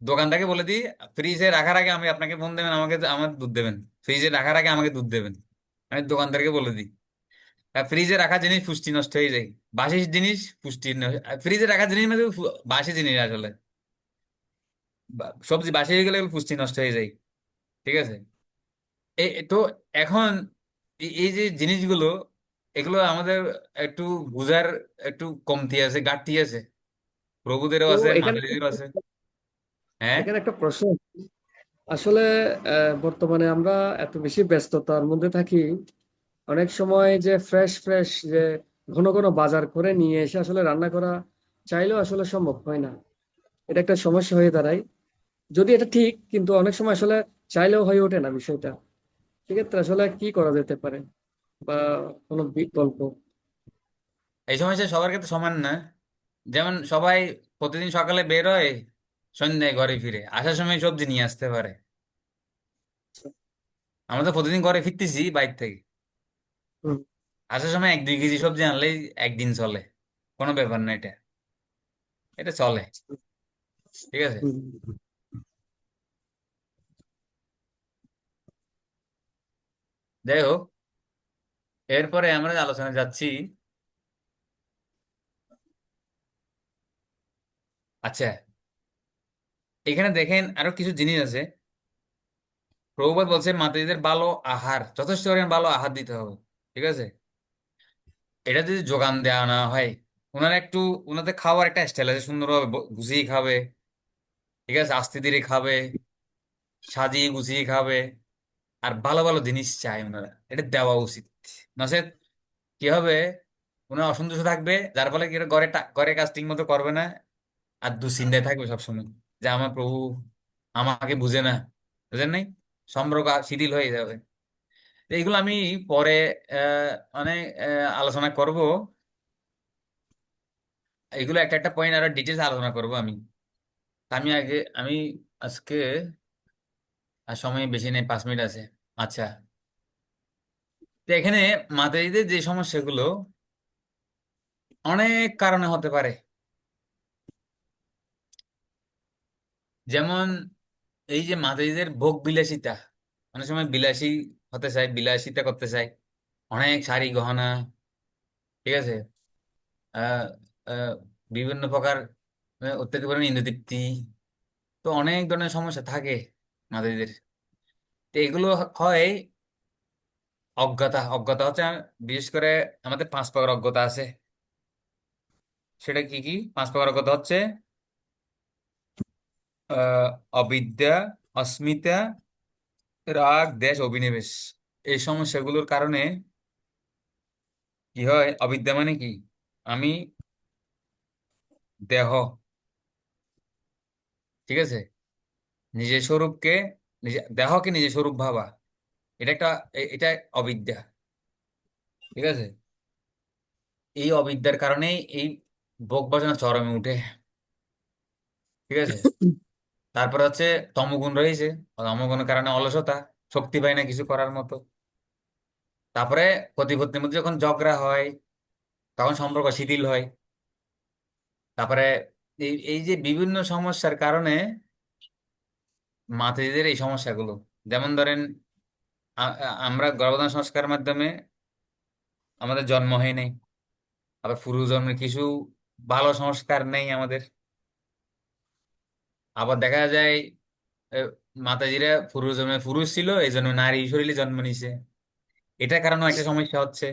দোকানদারকে বলে দিই ফ্রিজে রাখার আগে আমি আপনাকে ফোন দেবেন, আমাকে আমার দুধ দেবেন, ফ্রিজে রাখার আগে আমাকে দুধ দেবেন। আমি দোকানদারকে বলে দিই। আর ফ্রিজে রাখা জিনিস পুষ্টি নষ্ট হয়ে যায়, বাসি জিনিস পুষ্টি ফ্রিজে রাখা জিনিস মানে বাসি জিনিস আসলে, সবজি বাসি হয়ে গেলে এগুলো পুষ্টি নষ্ট হয়ে যায়, ঠিক আছে। তো এখন এই যে জিনিসগুলো এগুলো আমাদের একটু বুঝার একটু কমতি আছে, ঘাটতি আছে। প্রভুদেরও তো আছে, এখানে মাতাজিদেরও আছে। হ্যাঁ, এখানে একটা প্রশ্ন, আসলে বর্তমানে আমরা এত বেশি ব্যস্ততার মধ্যে থাকি, অনেক সময় যে ফ্রেশ ফ্রেশ যে ঘন ঘন বাজার করে নিয়ে এসে আসলে রান্না করা চাইলেও আসলে সম্ভব হয় না। এটা একটা সমস্যা হয়ে দাঁড়ায়। যদি এটা ঠিক, কিন্তু অনেক সময় আসলে চাইলেও হয়ে ওঠে না বিষয়টা। সেক্ষেত্রে আসলে কি করা যেতে পারে, বা কোনো বিকল্প? এই সমস্যা সবার ক্ষেত্রে সমান না। যেমন সবাই প্রতিদিন সকালে বের হয়, সন্ধ্যায় ঘরে ফিরে আসার সময় সবজি নিয়ে আসতে পারে। আমরা তো প্রতিদিন ঘরে ফিরতেছি বাইরে থেকে, হুম, আসার সময় 1-2 কেজি সবজি আনলেই একদিন চলে। কোনো ব্যাপার না, এটা এটা চলে। ঠিক আছে। হুম। যাই হোক, এরপরে আমরা আলোচনা যাচ্ছি। আচ্ছা, এখানে দেখেন আরো কিছু জিনিস আছে। প্রভুপাদ বলছে মাতাজিদের ভালো আহার, যথেষ্ট পরিমাণ ভালো আহার দিতে হবে। ঠিক আছে। এটা যদি যোগান দেওয়া না হয়, ওনারা একটু, ওনাদের খাওয়ার একটা স্টাইল আছে, সুন্দরভাবে গুছিয়ে খাবে। ঠিক আছে, আস্তে ধীরে খাবে, সাজিয়ে গুছিয়ে খাবে। আর ভালো ভালো জিনিস চাই ওনারা, এটা দেওয়া উচিত। নচেত কি হবে, ওনারা অসন্তুষ্ট থাকবে, যার ফলে কি ঘরে ঘরে কাজ ঠিক মতো করবে না। আর দুশ্চিন্তায় থাকবে সবসময় যে আমার প্রভু আমাকে বুঝে না, বুঝেন নাই, সম্পর্ক শিথিল হয়ে যাবে। তো এইগুলো আমি পরে মানে আলোচনা করব। এগুলো একটা একটা পয়েন্ট আরো ডিটেলস আলোচনা করব আমি। তা আমি আজকে আর সময় বেশি নেই, 5 মিনিট আছে। আচ্ছা, তো এখানে মাতাজিদের যে সমস্যাগুলো অনেক কারণে হতে পারে। যেমন এই যে মাতাজিদের ভোগ বিলাসিতা, অনেক সময় বিলাসী হতে চায়, বিলাসিতা করতে চায়, অনেক শাড়ি গহনা। ঠিক আছে। আহ আহ, বিভিন্ন প্রকার অত্যাধিক পরিমাণে ইন্দ্রতৃপ্তি। তো অনেক ধরনের সমস্যা থাকে মাতাজিদের। তো এগুলো হয় অজ্ঞতা। অজ্ঞতা হচ্ছে বিশেষ করে আমাদের 5 প্রকার অজ্ঞতা আছে। সেটা কি কি? 5 প্রকার অজ্ঞতা হচ্ছে আহ অবিদ্যা, অস্মিতা, রাগ, দ্বেষ, অভিনিবেশ। এই সমস্যাগুলোর কারণে কি হয়? অবিদ্যা মানে কি? আমি দেহ, ঠিক আছে, নিজের স্বরূপকে, নিজে দেহকে নিজের স্বরূপ ভাবা, এটা একটা এটা অবিদ্যা। ঠিক আছে। এই অবিদ্যার কারণেই এই ভোগ বাসনা চরমে উঠে। ঠিক আছে। তারপর হচ্ছে তমগুণ রয়েছে। তমগুণের কারণে অলসতা, শক্তি পায় না কিছু করার মতো। তারপরে পতি পত্নীর মধ্যে যখন ঝগড়া হয়, তখন সম্পর্ক শিথিল হয়। তারপরে এই এই যে বিভিন্ন সমস্যার কারণে মাতাজিদের এই সমস্যাগুলো, যেমন ধরেন আমরা গর্ভধারণ সংস্কারের মাধ্যমে আমাদের জন্ম হয় নাই। আবার পূর্ব জন্মের কিছু ভালো সংস্কার নেই আমাদের। আবার দেখা যায় আহ, মাতাজিরা পূর্ব জন্মে পুরুষ ছিল, এই জন্য নারী শরীরে জন্ম নিছে। এটার কারণেও একটা সমস্যা হচ্ছে।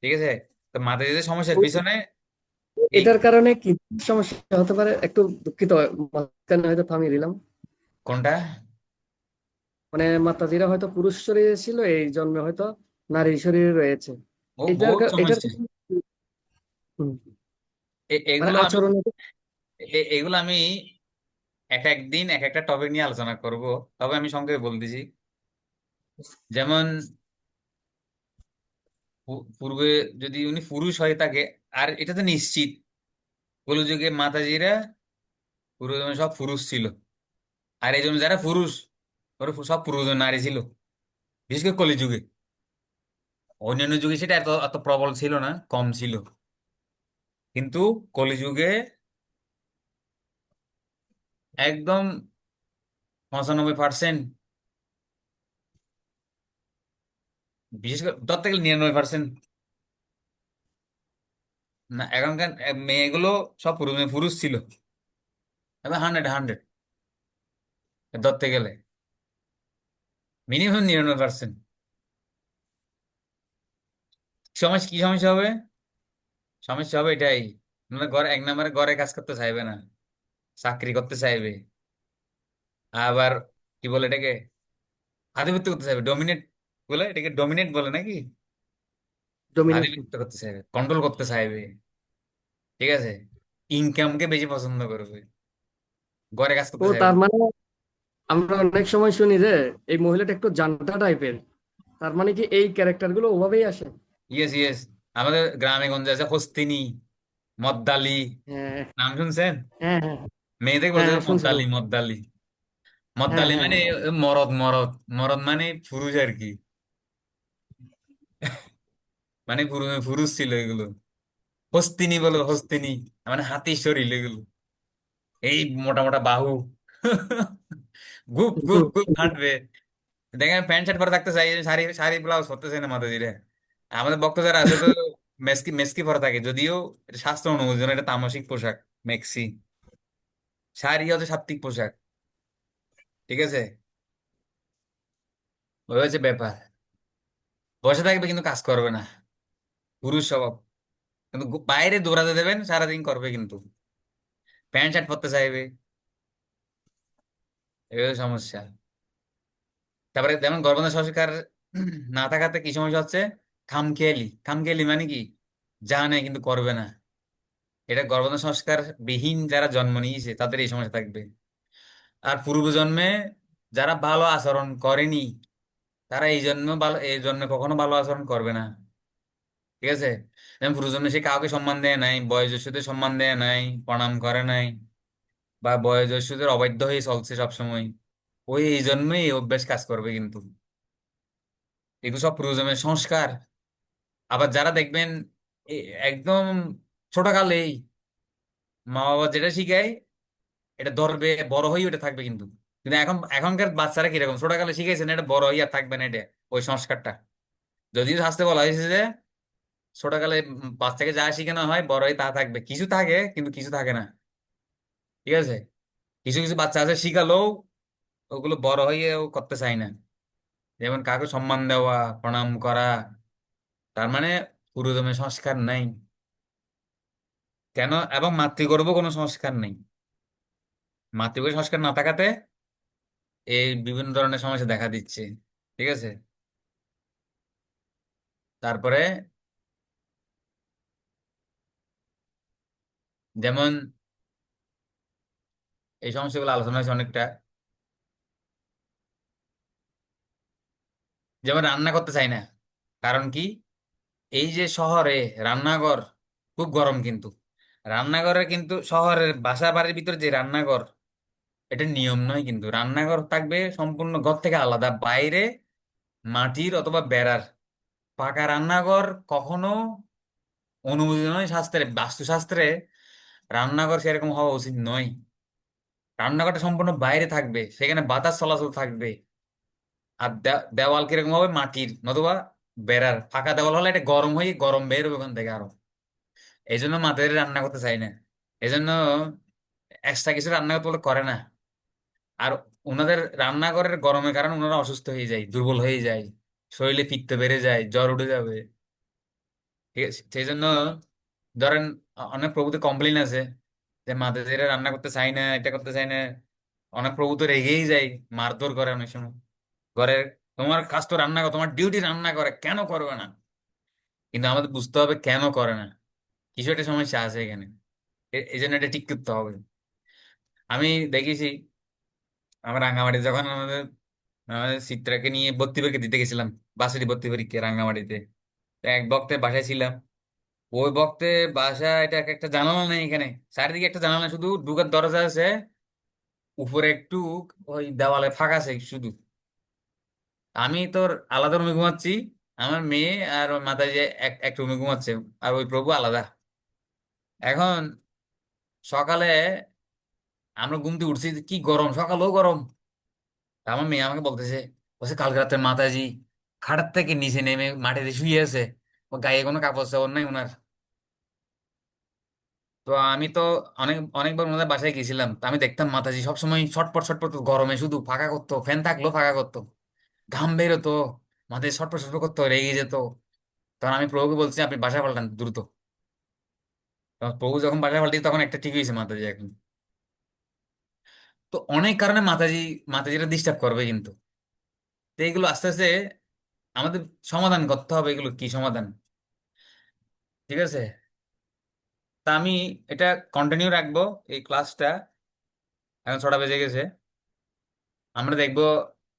ঠিক আছে। তো মাতাজিদের সমস্যার পিছনে এই এটার কারণে কি সমস্যা হতে পারে একটু দুঃখিত, মাঝখানে হয়তো থামিয়ে দিলাম। কোনটা? মানে মাতাজিরা হয়তো পুরুষ শরীরে ছিল, এই জন্মে হয়তো নারী শরীরে রয়েছে। ও বহুত এটার সমস্যা। হুম, মানে এগুলো আমি আচরণ। এগুলো আমি এক একদিন এক একটা টপিক নিয়ে আলোচনা করব। তবে আমি সংক্ষেপে বলতেছি। যেমন পূর্বে যদি উনি পুরুষ হয়ে থাকে, আর এটা তো নিশ্চিত কলিযুগে মাতাজিরা পূর্বজন্মে সব পুরুষ ছিল। আর এই জন্য যারা পুরুষ, ওরা সব পূর্বজন্ম নারী ছিল, বিশেষ করে কলিযুগে। অন্যান্য যুগে সেটা এত এত প্রবল ছিল না, কম ছিল। কিন্তু কলিযুগে একদম 95%, বিশেষ করে ধরতে গেলে 99%, না এখনকার মেয়েগুলো সব পুরুষ, পুরুষ ছিল। এবার 100 ধরতে গেলে মিনিমাম 99%। সমস্যা কি সমস্যা হবে? সমস্যা হবে এটাই, মানে ঘরে এক নম্বরে ঘরে কাজ করতে চাইবে না, চাকরি করতে চাইবে, আবার কি বলে এটাকে আধিপত্য করতে চাইবে, ডমিনেট বলে এটাকে, ডমিনেট বলে নাকি, ডমিনেশন। আধিপত্য করতে চাইবে, কন্ট্রোল করতে চাইবে। ঠিক আছে, ইনকামকে বেশি পছন্দ করবে, ঘরে কাজ ও করতে চাইবে তার না। মানে আমরা অনেক সময় শুনি যে এই মহিলাটা একটু জান্তা টাইপের, তার মানে কি এই ক্যারেক্টার গুলো ওভাবেই আসে? ইয়েস ইয়েস, আমাদের গ্রামে গঞ্জে আছে হস্তিনী, মদ্দালি, হ্যাঁ নাম শুনছেন? হ্যাঁ হ্যাঁ মেয়েদের হ্যাঁ বলছে হ্যাঁ, শুনছি মদ্দালি শুনছি। মদ্দালি। হ্যাঁ মদ্দালি হ্যাঁ মানে হ্যাঁ। মরদ মরদ, মরদ মানে পুরুষ আর কি, মানে পুরুষ ছিল এগুলো। হস্তিনী বলো, হস্তিনী মানে হাতির শরীর এগুলো, এই মোটা মোটা বাহু, গুপ গুপ গুপ হাঁটবে। দেখেন প্যান্ট শার্ট পরে থাকতে চাই, শাড়ি শাড়ি ব্লাউজ পরতে চাই না মাথা দিলে। আমাদের বক্তা যারা আছে তো মেসকি মেসকি পরে থাকে, যদিও এটা শাস্ত্র অনুমোদিত, এটা তামসিক পোশাক। মেক্সি, শাড়ি হচ্ছে সাত্বিক পোশাক। ঠিক আছে, ওই হচ্ছে ব্যাপার। বসে থাকবে কিন্তু কাজ করবে না, পুরুষ স্বভাব। কিন্তু বাইরে দৌড়াতে দেবেন সারাদিন করবে কিন্তু, প্যান্ট শার্ট পরতে চাইবে, এই হচ্ছে সমস্যা। তারপরে যেমন গর্ভধারণ সংস্কার না থাকাতে কি সমস্যা হচ্ছে, খামখেয়ালি। খামখেয়ালি মানে কি, জানে কিন্তু করবে না। এটা গর্ভধারণ সংস্কার বিহীন যারা জন্ম নিয়েছে তাদের এই সমস্যা থাকবে। আর পূর্বজন্মে যারা ভালো আচরণ করেনি, তারা এই জন্মে কখনো ভালো আচরণ করবে না। ঠিক আছে, যেমন পূর্বজন্মে সে কাউকে সম্মান দেয় নাই, বয়োজ্যেষ্ঠদের সম্মান দেয় নাই, প্রণাম করে নাই, বা বয়োজ্যেষ্ঠদের অবাধ্য হয়ে চলছে সবসময়, ওই এই জন্মেই এই অভ্যাস কাজ করবে কিন্তু। এগুলো সব পূর্বজন্মের সংস্কার। আবার যারা দেখবেন একদম ছোটকালেই মা বাবা যেটা শিখায় এটা ধরবে, বড় হয়ে ওটা থাকবে কিন্তু। কিন্তু এখনকার বাচ্চারা কিরকম, ছোটকালে শিখাইছে না, এটা বড় হয়ে আর থাকবে না এটা, ওই সংস্কারটা। যদিও শাস্ত্রে বলা হয়েছে যে ছোটকালে বাচ্চাকে যা শেখানো হয় বড় হয়ে তা থাকবে, কিছু থাকে কিন্তু কিছু থাকে না। ঠিক আছে, কিছু কিছু বাচ্চা আছে শিখালেও ওগুলো বড় হয়ে ও করতে চায় না, যেমন কাউকে সম্মান দেওয়া, প্রণাম করা। তার মানে পুরোদমে সংস্কার নাই কেন, এবং মাতৃগর্ভ কোনো সংস্কার নেই। মাতৃগর্ভ সংস্কার না থাকাতে এই বিভিন্ন ধরনের সমস্যা দেখা দিচ্ছে। ঠিক আছে, তারপরে যেমন এই সমস্যাগুলো আলোচনা হয়েছে অনেকটা, যেমন রান্না করতে চাই না। কারণ কি, এই যে শহরে রান্নাঘর খুব গরম কিন্তু, রান্নাঘরে কিন্তু শহরের বাসা বাড়ির ভিতরে যে রান্নাঘর, এটা নিয়ম নয় কিন্তু। রান্নাঘর থাকবে সম্পূর্ণ ঘর থেকে আলাদা, বাইরে মাটির অথবা বেড়ার। পাকা রান্নাঘর কখনো অনুমোদিত নয় শাস্ত্রে, বাস্তুশাস্ত্রে। রান্নাঘর সেরকম হওয়া উচিত নয়। রান্নাঘরটা সম্পূর্ণ বাইরে থাকবে, সেখানে বাতাস চলাচল থাকবে। আর দেওয়াল কিরকম হবে, মাটির নতুবা বেড়ার। ফাঁকা দেওয়াল হলে এটা গরম হয়ে গরম বের হবে ওখান থেকে আরো। এই জন্য মাদের রান্না করতে চাই না, এই জন্য এক্সট্রা কিছু রান্না করতে বলে করে না। আর ওনাদের রান্নাঘরের গরমের কারণে ওনারা অসুস্থ হয়ে যায়, দুর্বল হয়ে যায়, শরীরে পিত্ত বেড়ে যায়, জ্বর উঠে যাবে। ঠিক আছে, সেই জন্য ধরেন অনেক প্রভুতে কমপ্লেন আছে যে মাদের রান্না করতে চাই না, এটা করতে চাই না। অনেক প্রভু তো রেগেই যায়, মারধর করে অনেক সময় ঘরের। তোমার কাজ তো রান্না করে, তোমার ডিউটি রান্না করে, কেন করবে না? কিন্তু আমাদের বুঝতে হবে কেন করে না, কিছু একটা সমস্যা আছে এখানে। এই জন্য এটা ঠিক করতে হবে। আমি দেখেছি, আমার রাঙামাটি যখন আমাদের আমাদের চিত্রাকে নিয়ে ভর্তি পরীক্ষা দিতে গেছিলাম, বাসেরই ভর্তি পরীক্ষা রাঙামাটিতে। তো এক বক্তের বাসায় ছিলাম, ওই বক্তে বাসা, এটা একটা জানালা নেই এখানে, চারিদিকে একটা জানালা, শুধু ঢুকার দরজা আছে, উপরে একটু ওই দেওয়ালে ফাঁকা আছে শুধু। আমি তোর আলাদা রুমে ঘুমাচ্ছি, আমার মেয়ে আর ওর মাথায় যে এক রুমে ঘুমাচ্ছে, আর ওই প্রভু আলাদা। এখন সকালে আমরা ঘুম থেকে উঠছি, কি গরম, সকালেও গরম। তা আমার মেয়ে আমাকে বলতেছে, বলছে কালকে রাতে মাতাজি খাটের থেকে নিচে নেমে মাটিতে শুয়ে আছে, ও গায়ে কোনো কাপড় চাপড় নাই ওনার। তো আমি তো অনেকবার ওনাদের বাসায় গেছিলাম, তো আমি দেখতাম মাতাজি সবসময় ছটপট ছটপট করতো, গরমে শুধু ফাঁকা করতো, ফ্যান থাকলেও ফাঁকা করতো, ঘাম বেরোতো, মাথায় ছটপট ছটপট করতো, রেগে যেত। তখন আমি প্রভুকে বলছি আপনি বাসা পাল্টান দ্রুত। তখন প্রভু যখন বাসা পাল্টি তখন একটা ঠিক হয়েছে মাতাজি এখন। তো অনেক কারণে মাতাজিরা ডিস্টার্ব করবে কিন্তু। তো এইগুলো আস্তে আস্তে আমাদের সমাধান করতে হবে, এগুলো কি সমাধান, ঠিক আছে? তা আমি এটা কন্টিনিউ রাখবো এই ক্লাসটা। এখন 6টা বেজে গেছে। আমরা দেখবো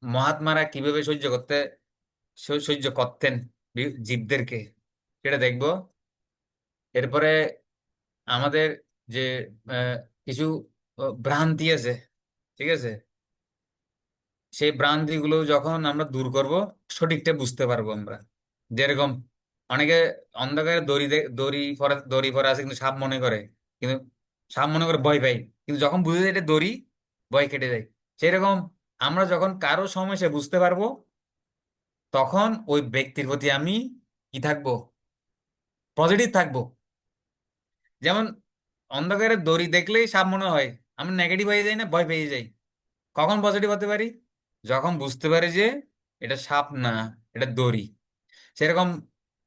মহাত্মারা কিভাবে সহ্য করতেন জীবদেরকে, সেটা দেখবো। এরপরে আমাদের যে আহ, কিছু ভ্রান্তি আছে, ঠিক আছে, সেই ভ্রান্তিগুলো যখন আমরা দূর করব সঠিকটা বুঝতে পারবো আমরা। যেরকম অনেকে অন্ধকারে দড়ি পরে আছে কিন্তু সাপ মনে করে, কিন্তু সাপ মনে করে ভয় পাই, কিন্তু যখন বুঝে যায় এটা দড়ি, ভয় কেটে যায়। সেই রকম আমরা যখন কারো সমস্যা বুঝতে পারবো তখন ওই ব্যক্তির প্রতি আমি কি থাকবো, পজিটিভ থাকবো। যেমন অন্ধকারে দড়ি দেখলেই সাপ মনে হয়, আমি নেগেটিভ হয়ে যাই না, ভয় পেয়ে যাই। কখন পজিটিভ হতে পারি? যখন বুঝতে পারি যে এটা সাপ না, এটা দড়ি। সেরকম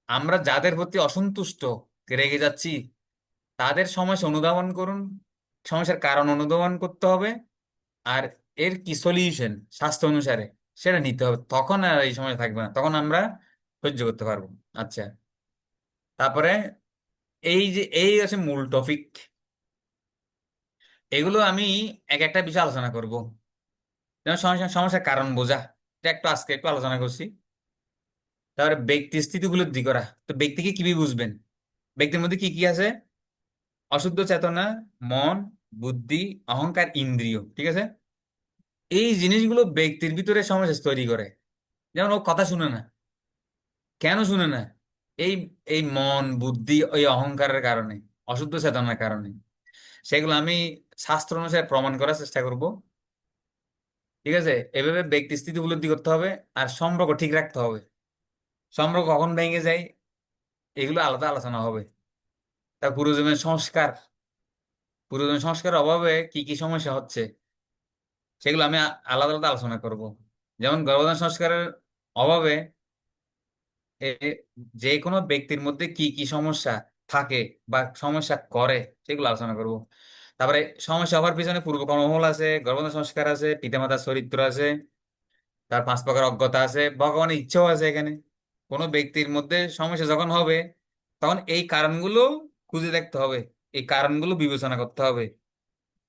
আমরা যাদের প্রতি অসন্তুষ্ট, রেগে যাচ্ছি, তাদের সমস্যা অনুধাবন করুন, সমস্যার কারণ অনুধাবন করতে হবে, আর এর কি সলিউশন স্বাস্থ্য অনুসারে সেটা নিতে হবে। তখন আর এই সময় থাকবে না, তখন আমরা সহ্য করতে পারবো। আচ্ছা, তারপরে এই আছে মূল টপিক। এগুলো আমি এক একটা বিষয় আলোচনা করব। যেমন সমস্যার কারণ বোঝা, এটা আজকে একটু আলোচনা করছি। তারপরে ব্যক্তি স্থিতি উপলব্ধি করা, তো ব্যক্তিকে কিভাবে বুঝবেন, ব্যক্তির মধ্যে কি কি আছে? অশুদ্ধ চেতনা, মন, বুদ্ধি, অহংকার, ইন্দ্রিয়, ঠিক আছে? এই জিনিসগুলো ব্যক্তির ভিতরে সমস্যা তৈরি করে। যেমন ও কথা শুনে না, কেন শুনে না? এই এই মন বুদ্ধি ওই অহংকারের কারণে, অশুদ্ধ চেতনার কারণে। সেগুলো আমি শাস্ত্র অনুসারে প্রমাণ করার চেষ্টা করব, ঠিক আছে? এভাবে ব্যক্তি স্থিতি উপলব্ধি করতে হবে, আর সম্পর্ক ঠিক রাখতে হবে। সম্পর্ক কখন ভেঙে যায় এগুলো আলাদা আলোচনা হবে। তার পূর্বজন্মের সংস্কারের অভাবে কি কি সমস্যা হচ্ছে সেগুলো আমি আলাদা আলাদা আলোচনা করব। যেমন গর্ভধারণ সংস্কারের অভাবে যে কোনো ব্যক্তির মধ্যে কি কি সমস্যা থাকে বা সমস্যা করে সেগুলো আলোচনা করব। তারপরে সমস্যা হওয়ার পিছনে পূর্ব কর্মফল আছে, গর্ভধারণ সংস্কার আছে, পিতামাতার চরিত্র আছে, তার 5 প্রকার অজ্ঞতা আছে, ভগবানের ইচ্ছাও আছে এখানে। কোনো ব্যক্তির মধ্যে সমস্যা যখন হবে তখন এই কারণগুলো খুঁজে দেখতে হবে, এই কারণগুলো বিবেচনা করতে হবে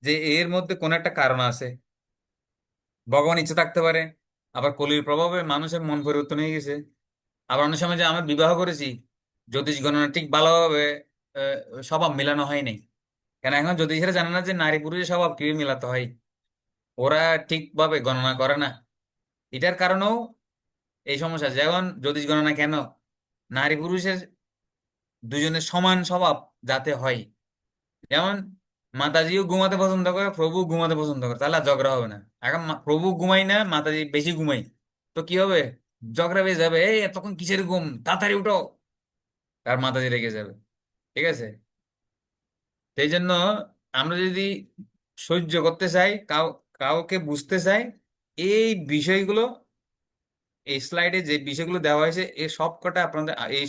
যে এর মধ্যে কোন একটা কারণ আছে। ভগবান ইচ্ছে থাকতে পারে, আবার কলির প্রভাবে মানুষের মন পরিবর্তন হয়ে গেছে। আবার অনেক সময় যে আমরা বিবাহ করেছি, জ্যোতিষ গণনা ঠিক ভালোভাবে স্বভাব মেলানো হয় নাই। কেন এখন জ্যোতিষীরা জানে না যে নারী পুরুষের স্বভাব কিভাবে মেলাতে হয়, ওরা ঠিকভাবে গণনা করে না। এটার কারণেও এই সমস্যা। যেমন জ্যোতিষ গণনা কেন, নারী পুরুষের দুজনের সমান স্বভাব যাতে হয়। যেমন মাতাজিও ঘুমাতে পছন্দ করে, প্রভু ঘুমাতে পছন্দ করে, তাহলে আর ঝগড়া হবে না। এখন প্রভু ঘুমাই না, মাতাজি বেশি ঘুমাই, তো কি হবে? ঝগড়া বেজে যাবে, এই এতক্ষণ কিসের ঘুম, তাড়াতাড়ি উঠো। আর মাতাজি রেগে যাবে, ঠিক আছে? সেই জন্য আমরা যদি সহ্য করতে চাই, কাউকে বুঝতে চাই, এই বিষয়গুলো, এই স্লাইডে যে বিষয়গুলো দেওয়া হয়েছে এই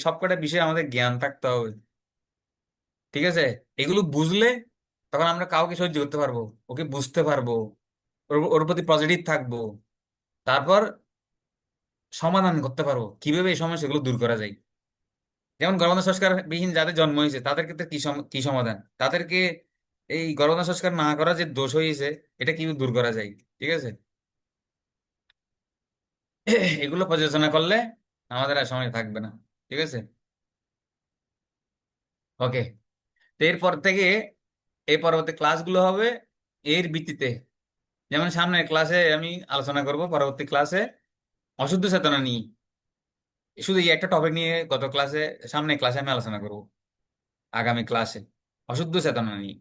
সবকটা বিষয়ে আমাদের জ্ঞান থাকতে হবে, ঠিক আছে? এগুলো বুঝলে তখন আমরা কাউকে সহ্য করতে পারবো, ওকে বুঝতে পারবো, ওর প্রতি পজিটিভ থাকবো। তারপর সমাধান করতে পারবো কিভাবে এই সমস্যাগুলো দূর করা যায়। যেমন গর্ভধারণ সংস্কার বিহীন যাদের জন্ম হয়েছে তাদের ক্ষেত্রে কি সমাধান, তাদেরকে এই গর্ভধারণ সংস্কার না করা যে দোষ হয়েছে এটা কিভাবে দূর করা যায়, ঠিক আছে? এগুলো পর্যালোচনা করলে আমাদের আর সময় থাকবে না, ঠিক আছে? ওকে, তো এরপর থেকে এই পরবর্তী ক্লাসগুলো হবে এর ভিত্তিতে। যেমন সামনের ক্লাসে আমি আলোচনা করব, পরবর্তী ক্লাসে অশুদ্ধ চেতনা নিয়ে, শুধু এই একটা টপিক নিয়ে সামনের ক্লাসে আমি আলোচনা করব, আগামী ক্লাসে অশুদ্ধ চেতনা নিয়ে।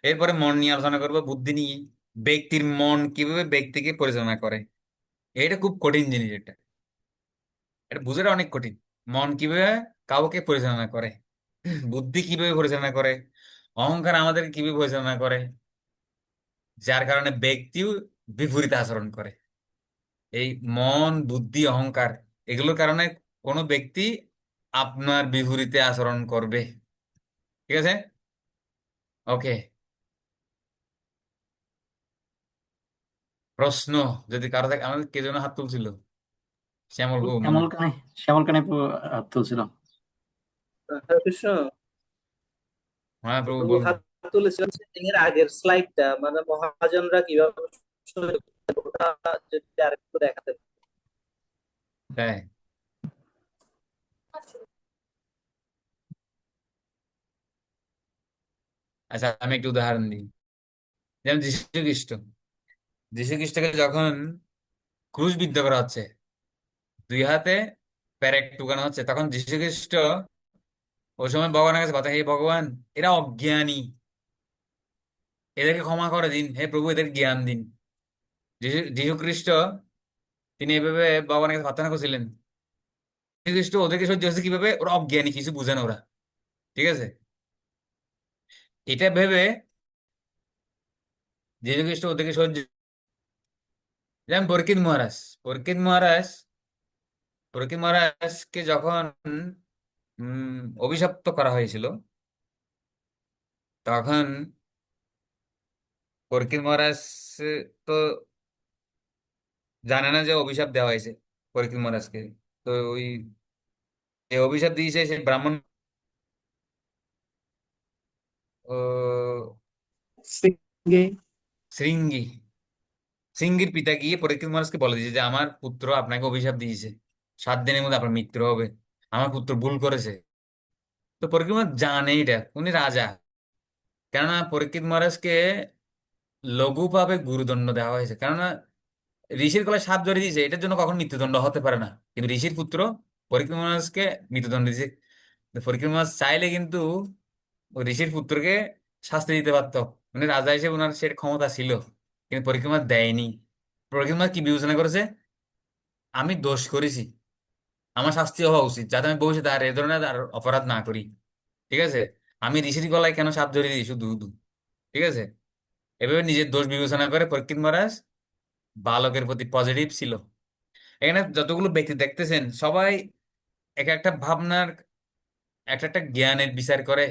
এরপরে মন নিয়ে আলোচনা করব, বুদ্ধি নিয়ে, ব্যক্তির মন কিভাবে ব্যক্তিকে পরিচালনা করে। এটা খুব কঠিন জিনিস, এটা এটা বুঝাটা অনেক কঠিন। মন কিভাবে কাউকে পরিচালনা করে, বুদ্ধি কিভাবে পরিচালনা করে, অহংকার আমাদেরকে কিভাবে পরিচালনা করে, যার কারণে ব্যক্তিও বিপরীত আচরণ করে। এই মন বুদ্ধি অহংকার এগুলোর কারণে কোনো ব্যক্তি আপনার বিপরীতে আচরণ করবে। ঠিক আছে, ওকে। প্রশ্ন যদি কারো থাকে, আমাদের কে যেন হাত তুলছিল, শ্যামল বউ মনে শ্যামল হয়। কানে, শ্যামল কানে তুলছিল। হরে কৃষ্ণ। হ্যাঁ প্রভু প্রভু বলুন। হাত তুলেছিলেন সেটিং এর আগের স্লাইডটা, মানে মহাজনরা কিভাবে শহীদ হয়েছে, ওটা যদি আরেকটু দেখাতেন। তাই, আচ্ছা আমি একটু উদাহরণ দিই। যেমন যীশু খ্রিস্ট, যীশু খ্রিস্টকে যখন ক্রুশবিদ্ধ করা হচ্ছে, দুই হাতে পেরেক টুকানো হচ্ছে, তখন যীশু খ্রিস্ট ওই সময় ভগবানের কাছে কথা, হে ভগবান, এরা অজ্ঞানী, এদেরকে ক্ষমা করে দিন, হে প্রভু এদের জ্ঞান দিন। যীশু যীশু খ্রিস্ট তিনি এভাবে ভগবানের কাছে প্রার্থনা করছিলেন। যীশু খ্রিস্ট ওদেরকে সহ্য হচ্ছে কিভাবে, ওরা অজ্ঞানী, কিছু বুঝে না ওরা। ঠিক আছে, এটা ভেবে যীশু খ্রিস্ট ওদেরকে সহ্য, যেমন পরীক্ষিত মহারাজ পরীক্ষিত মহারাজকে যখন অভিশপ্ত করা হয়েছিল, তখন পরীক্ষিত মহারাজ তো জানে না যে অভিশাপ দেওয়া হয়েছে পরীক্ষিত মহারাজকে। তো ওই যে অভিশাপ দিয়েছে সে ব্রাহ্মণ, ও, সিঙ্গি। শৃঙ্গি, শৃঙ্গির পিতা গিয়ে পরীক্ষিত মহারাজকে বলে দিয়েছে যে আমার পুত্র আপনাকে অভিশাপ দিয়েছে, 7 দিনের মধ্যে আপনার মৃত্যু হবে, আমার পুত্র ভুল করেছে। তো পরীক্ষিত মহারাজ জানে এটা, উনি রাজা। কেননা পরীক্ষিত মহারাজকে লঘুভাবে গুরুদণ্ড দেওয়া হয়েছে, কেননা ঋষির গলায় সাপ জড়িয়ে দিয়েছে, এটার জন্য কখন মৃত্যুদণ্ড হতে পারে না, কিন্তু ঋষির পুত্র পরীক্ষিত মহারাজকে মৃত্যুদণ্ড দিয়েছে। তো পরীক্ষিত মহারাজ চাইলে কিন্তু ওই ঋষির পুত্রকে শাস্তি দিতে পারতো, মানে রাজা হিসেবে ওনার সে ক্ষমতা ছিল, কিন্তু পরীক্ষিত মহারাজ দেয়নি। পরীক্ষিত মহারাজ কি বিবেচনা করেছে, আমি দোষ করেছি, আমার শাস্তি হওয়া উচিত, যাতে আমি ভবিষ্যতে আর এ ধরনের আর অপরাধ না করি। ঠিক আছে, আমি ঋষির গলায় কেন সাপ জড়িয়ে দিই শুধু শুধু। ঠিক আছে, এভাবে নিজের দোষ বিবেচনা করে পরীক্ষিত মহারাজ বালকের প্রতি পজিটিভ ছিল। এখানে যতগুলো ব্যক্তি দেখতেছেন সবাই এক একটা ভাবনার, একটা একটা জ্ঞানের বিচার করে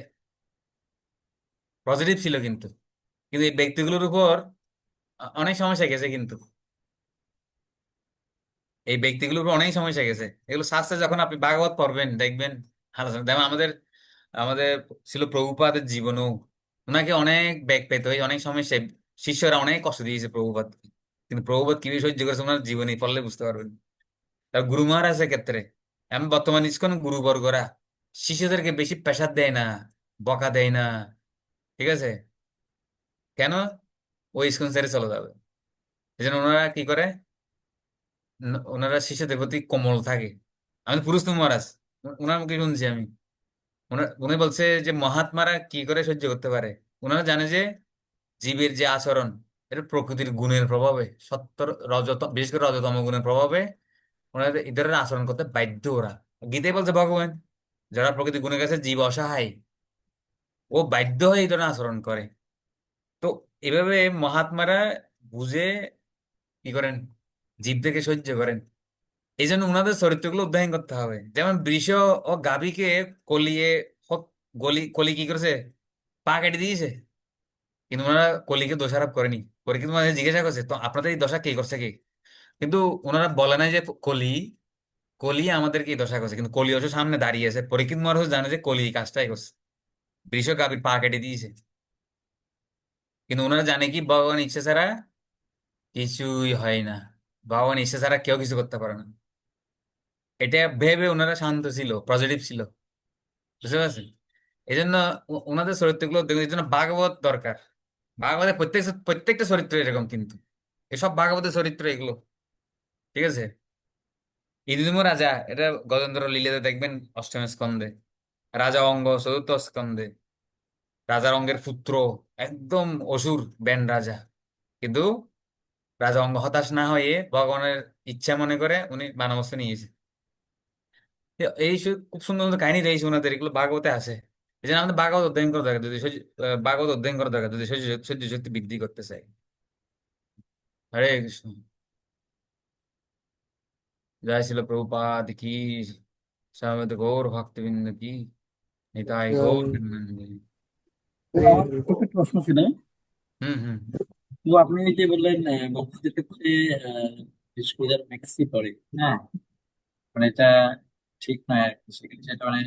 পজিটিভ ছিল, কিন্তু কিন্তু এই ব্যক্তিগুলোর উপর অনেক সমস্যা গেছে, কিন্তু এই ব্যক্তিগুলোর উপর অনেক সমস্যা গেছে। এগুলো শাস্ত্রে যখন আপনি ভাগবত পড়বেন দেখবেন আলোচনা, যেমন আমাদের আমাদের ছিল প্রভুপাদের জীবনও, ওনাকে অনেক ব্যাগ পেতে হয়, অনেক সমস্যায় শিষ্যরা অনেক কষ্ট দিয়েছে প্রভুপাদকে, কিন্তু প্রভুপাদ কিভাবে সহ্য করেছে ওনার জীবনী পড়লে বুঝতে পারবেন। তার গুরু মহারাজের ক্ষেত্রে, আমি বর্তমান ইসকন গুরুবর্গরা শিশুদেরকে বেশি প্রেসার দেয় না, বকা দেয় না। ঠিক আছে, কেন, ওই ইসকন ছেড়ে চলে যাবে, এই জন্য ওনারা কি করে, ওনারা শিশুদের প্রতি কোমল থাকে। আমি পুরুষোত্তম মহারাজ, ওনার মুখে শুনছি আমি, উনি বলছে যে মহাত্মারা কি করে সহ্য করতে পারে, ওনারা জানে যে জীবের যে আচরণ, এটা প্রকৃতির গুণের প্রভাবে, সত্য রজত, বিশেষ করে রজতম গুণের প্রভাবে ওনাদের এই ধরনের আচরণ করতে বাধ্য ওরা। গীতায় বলছে ভগবান, যারা প্রকৃতির গুণের কাছে জীব অসহায়, ও বাধ্য হয়ে এই ধরনের আচরণ করে। তো এভাবে মহাত্মারা বুঝে কি করেন, জীবদেরকে সহ্য করেন। এই জন্য ওনাদের চরিত্রগুলো অধ্যয়ন করতে হবে। যেমন বৃষ ও গাভীকে কলিয়ে কলি কি করেছে, পা কেটে দিয়েছে, কিন্তু ওনারা কলিকে দোষারোপ করেনি। পরীক্ষিত মহারাজ জিজ্ঞাসা করছে তো আপনাদের এই দশা কে করছে কি, কিন্তু ওনারা বলে নাই যে কলি কলি আমাদেরকে এই দশা করছে, কিন্তু কলি অবশ্য সামনে দাঁড়িয়ে আছে, পরীক্ষিত মহারাজ জানে যে কলি এই কাজটাই করছে, বৃষ গাভীর পা কেটে দিয়েছে। কিন্তু ওনারা জানে কি ভগবান ইচ্ছে ছাড়া কিছুই হয় না, ভগবান ইচ্ছে ছাড়া কেউ কিছু করতে পারে না। এটা ভেবে ওনারা শান্ত ছিল, পজিটিভ ছিল। বুঝতে পারছেন, এই জন্য ওনাদের চরিত্রগুলো দেখুন, এই জন্য ভাগবত দরকার। ভাগবতের প্রত্যেকটা চরিত্র এরকম, কিন্তু এসব ভাগবতের চরিত্র এগুলো। ঠিক আছে, ইদুদুম রাজা, এটা গজেন্দ্র লীলাতে দেখবেন, অষ্টম স্কন্ধে। রাজা অঙ্গ চতুর্থ স্কন্ধে, রাজার অঙ্গের পুত্র, একদম অসুর ব্যান রাজা, কিন্তু রাজা অঙ্গ হতাশ না হয়ে ভগবানের ইচ্ছা মনে করে উনি বানাবস্ত নিয়েছে। খুব সুন্দর সুন্দর কাহিনী রয়েছে ওনাদের, এগুলো ভাগবতে আছে। এই জন্য আমাদের ভাগবত অধ্যয়ন করা দরকার, যদি ভাগবত অধ্যয়ন করা দরকার, যদি সহ্য সহ্য শক্তি বৃদ্ধি করতে চাই। হরে কৃষ্ণ, জয় ছিল প্রভুপাদ কি। সমবেত গৌর ভক্তবৃন্দ কি, নিতাই গৌর প্রেমানন্দে। তো আমার একটা প্রশ্ন ছিল। হুম হুম। তো আপনি এই যে বললেন মসজিদের ক্ষেত্রে বিশেষ করে যারা মেক্সি পরে, হ্যাঁ, মানে এটা ঠিক নয় আর কি, সেক্ষেত্রে এটা মানে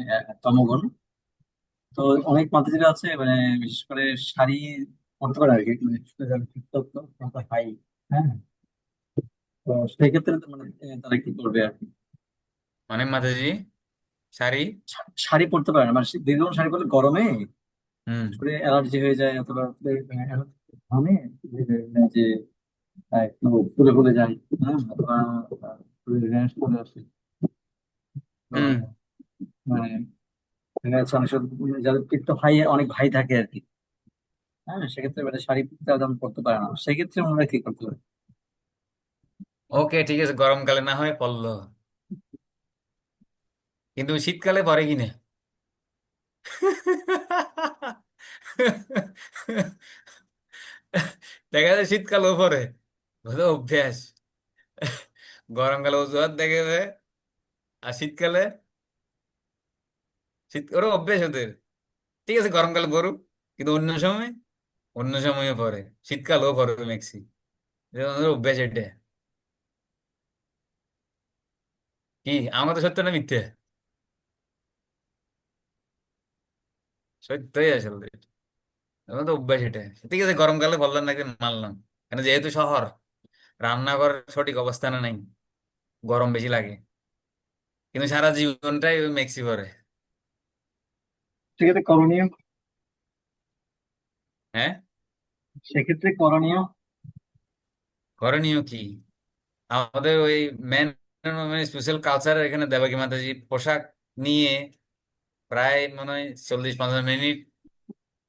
তমোগুণ। তো অনেক মাতাজিরা আছে মানে বিশেষ করে শাড়ি পরতে পারে আর কি, মানে বিশেষ করে যারা হাই, হ্যাঁ, তো সেক্ষেত্রে তো মানে তারা কি করবে আর কি? মানে মাতাজি শাড়ি। শাড়ি পরতে পারে না, মানে দীর্ঘ শাড়ি পরলে গরমে হুম শরীরে অ্যালার্জি হয়ে যায়, অথবা ঘামে যে একটু ফুলে ফুলে যায়, হ্যাঁ, অথবা শরীরে র্যাশ চলে আসে। তো হুম। মানে দেখা যাচ্ছে অনেক সময় যাদের একটু ভাই, অনেক ভাই থাকে আর কি, হ্যাঁ, সেক্ষেত্রে মানে শাড়ি তেমন পরতে পারে না, সেক্ষেত্রে ওনারা কি করতে পারে? ওকে ঠিক আছে, গরমকালে না হয় পড়লো, কিন্তু শীতকালে পরে কিনা? দেখা যায় শীতকালেও পরে, বুঝলো অভ্যাস। গরমকালে অজুহাত দেখে দেয়, আর শীতকালে শীত ওরা অভ্যাস ওদের। ঠিক আছে গরমকালে পড়ুক, কিন্তু অন্য সময় পরে, শীতকালেও পরে মেক্সি, এটা ওদের অভ্যাস এটা। কি আমার তো সত্য না মিথ্যে? সত্যই আসলে, ওদের তো অভ্যাস এটা। ঠিক আছে গরমকালে বললাম না, একদিন মানলাম, কেন যেহেতু শহর, রান্নাঘর সঠিক অবস্থানে নাই, গরম বেশি লাগে, কিন্তু সারা জীবনটাই ওই মেক্সি পরে। সেক্ষেত্রে করণীয়, হ্যাঁ, সেক্ষেত্রে করণীয়। করণীয় কি? আমাদের ওই মেন স্পেশাল কালচার এখানে দেবাকি মাতাজি পোশাক নিয়ে প্রায় মনে হয় 40-50 মিনিট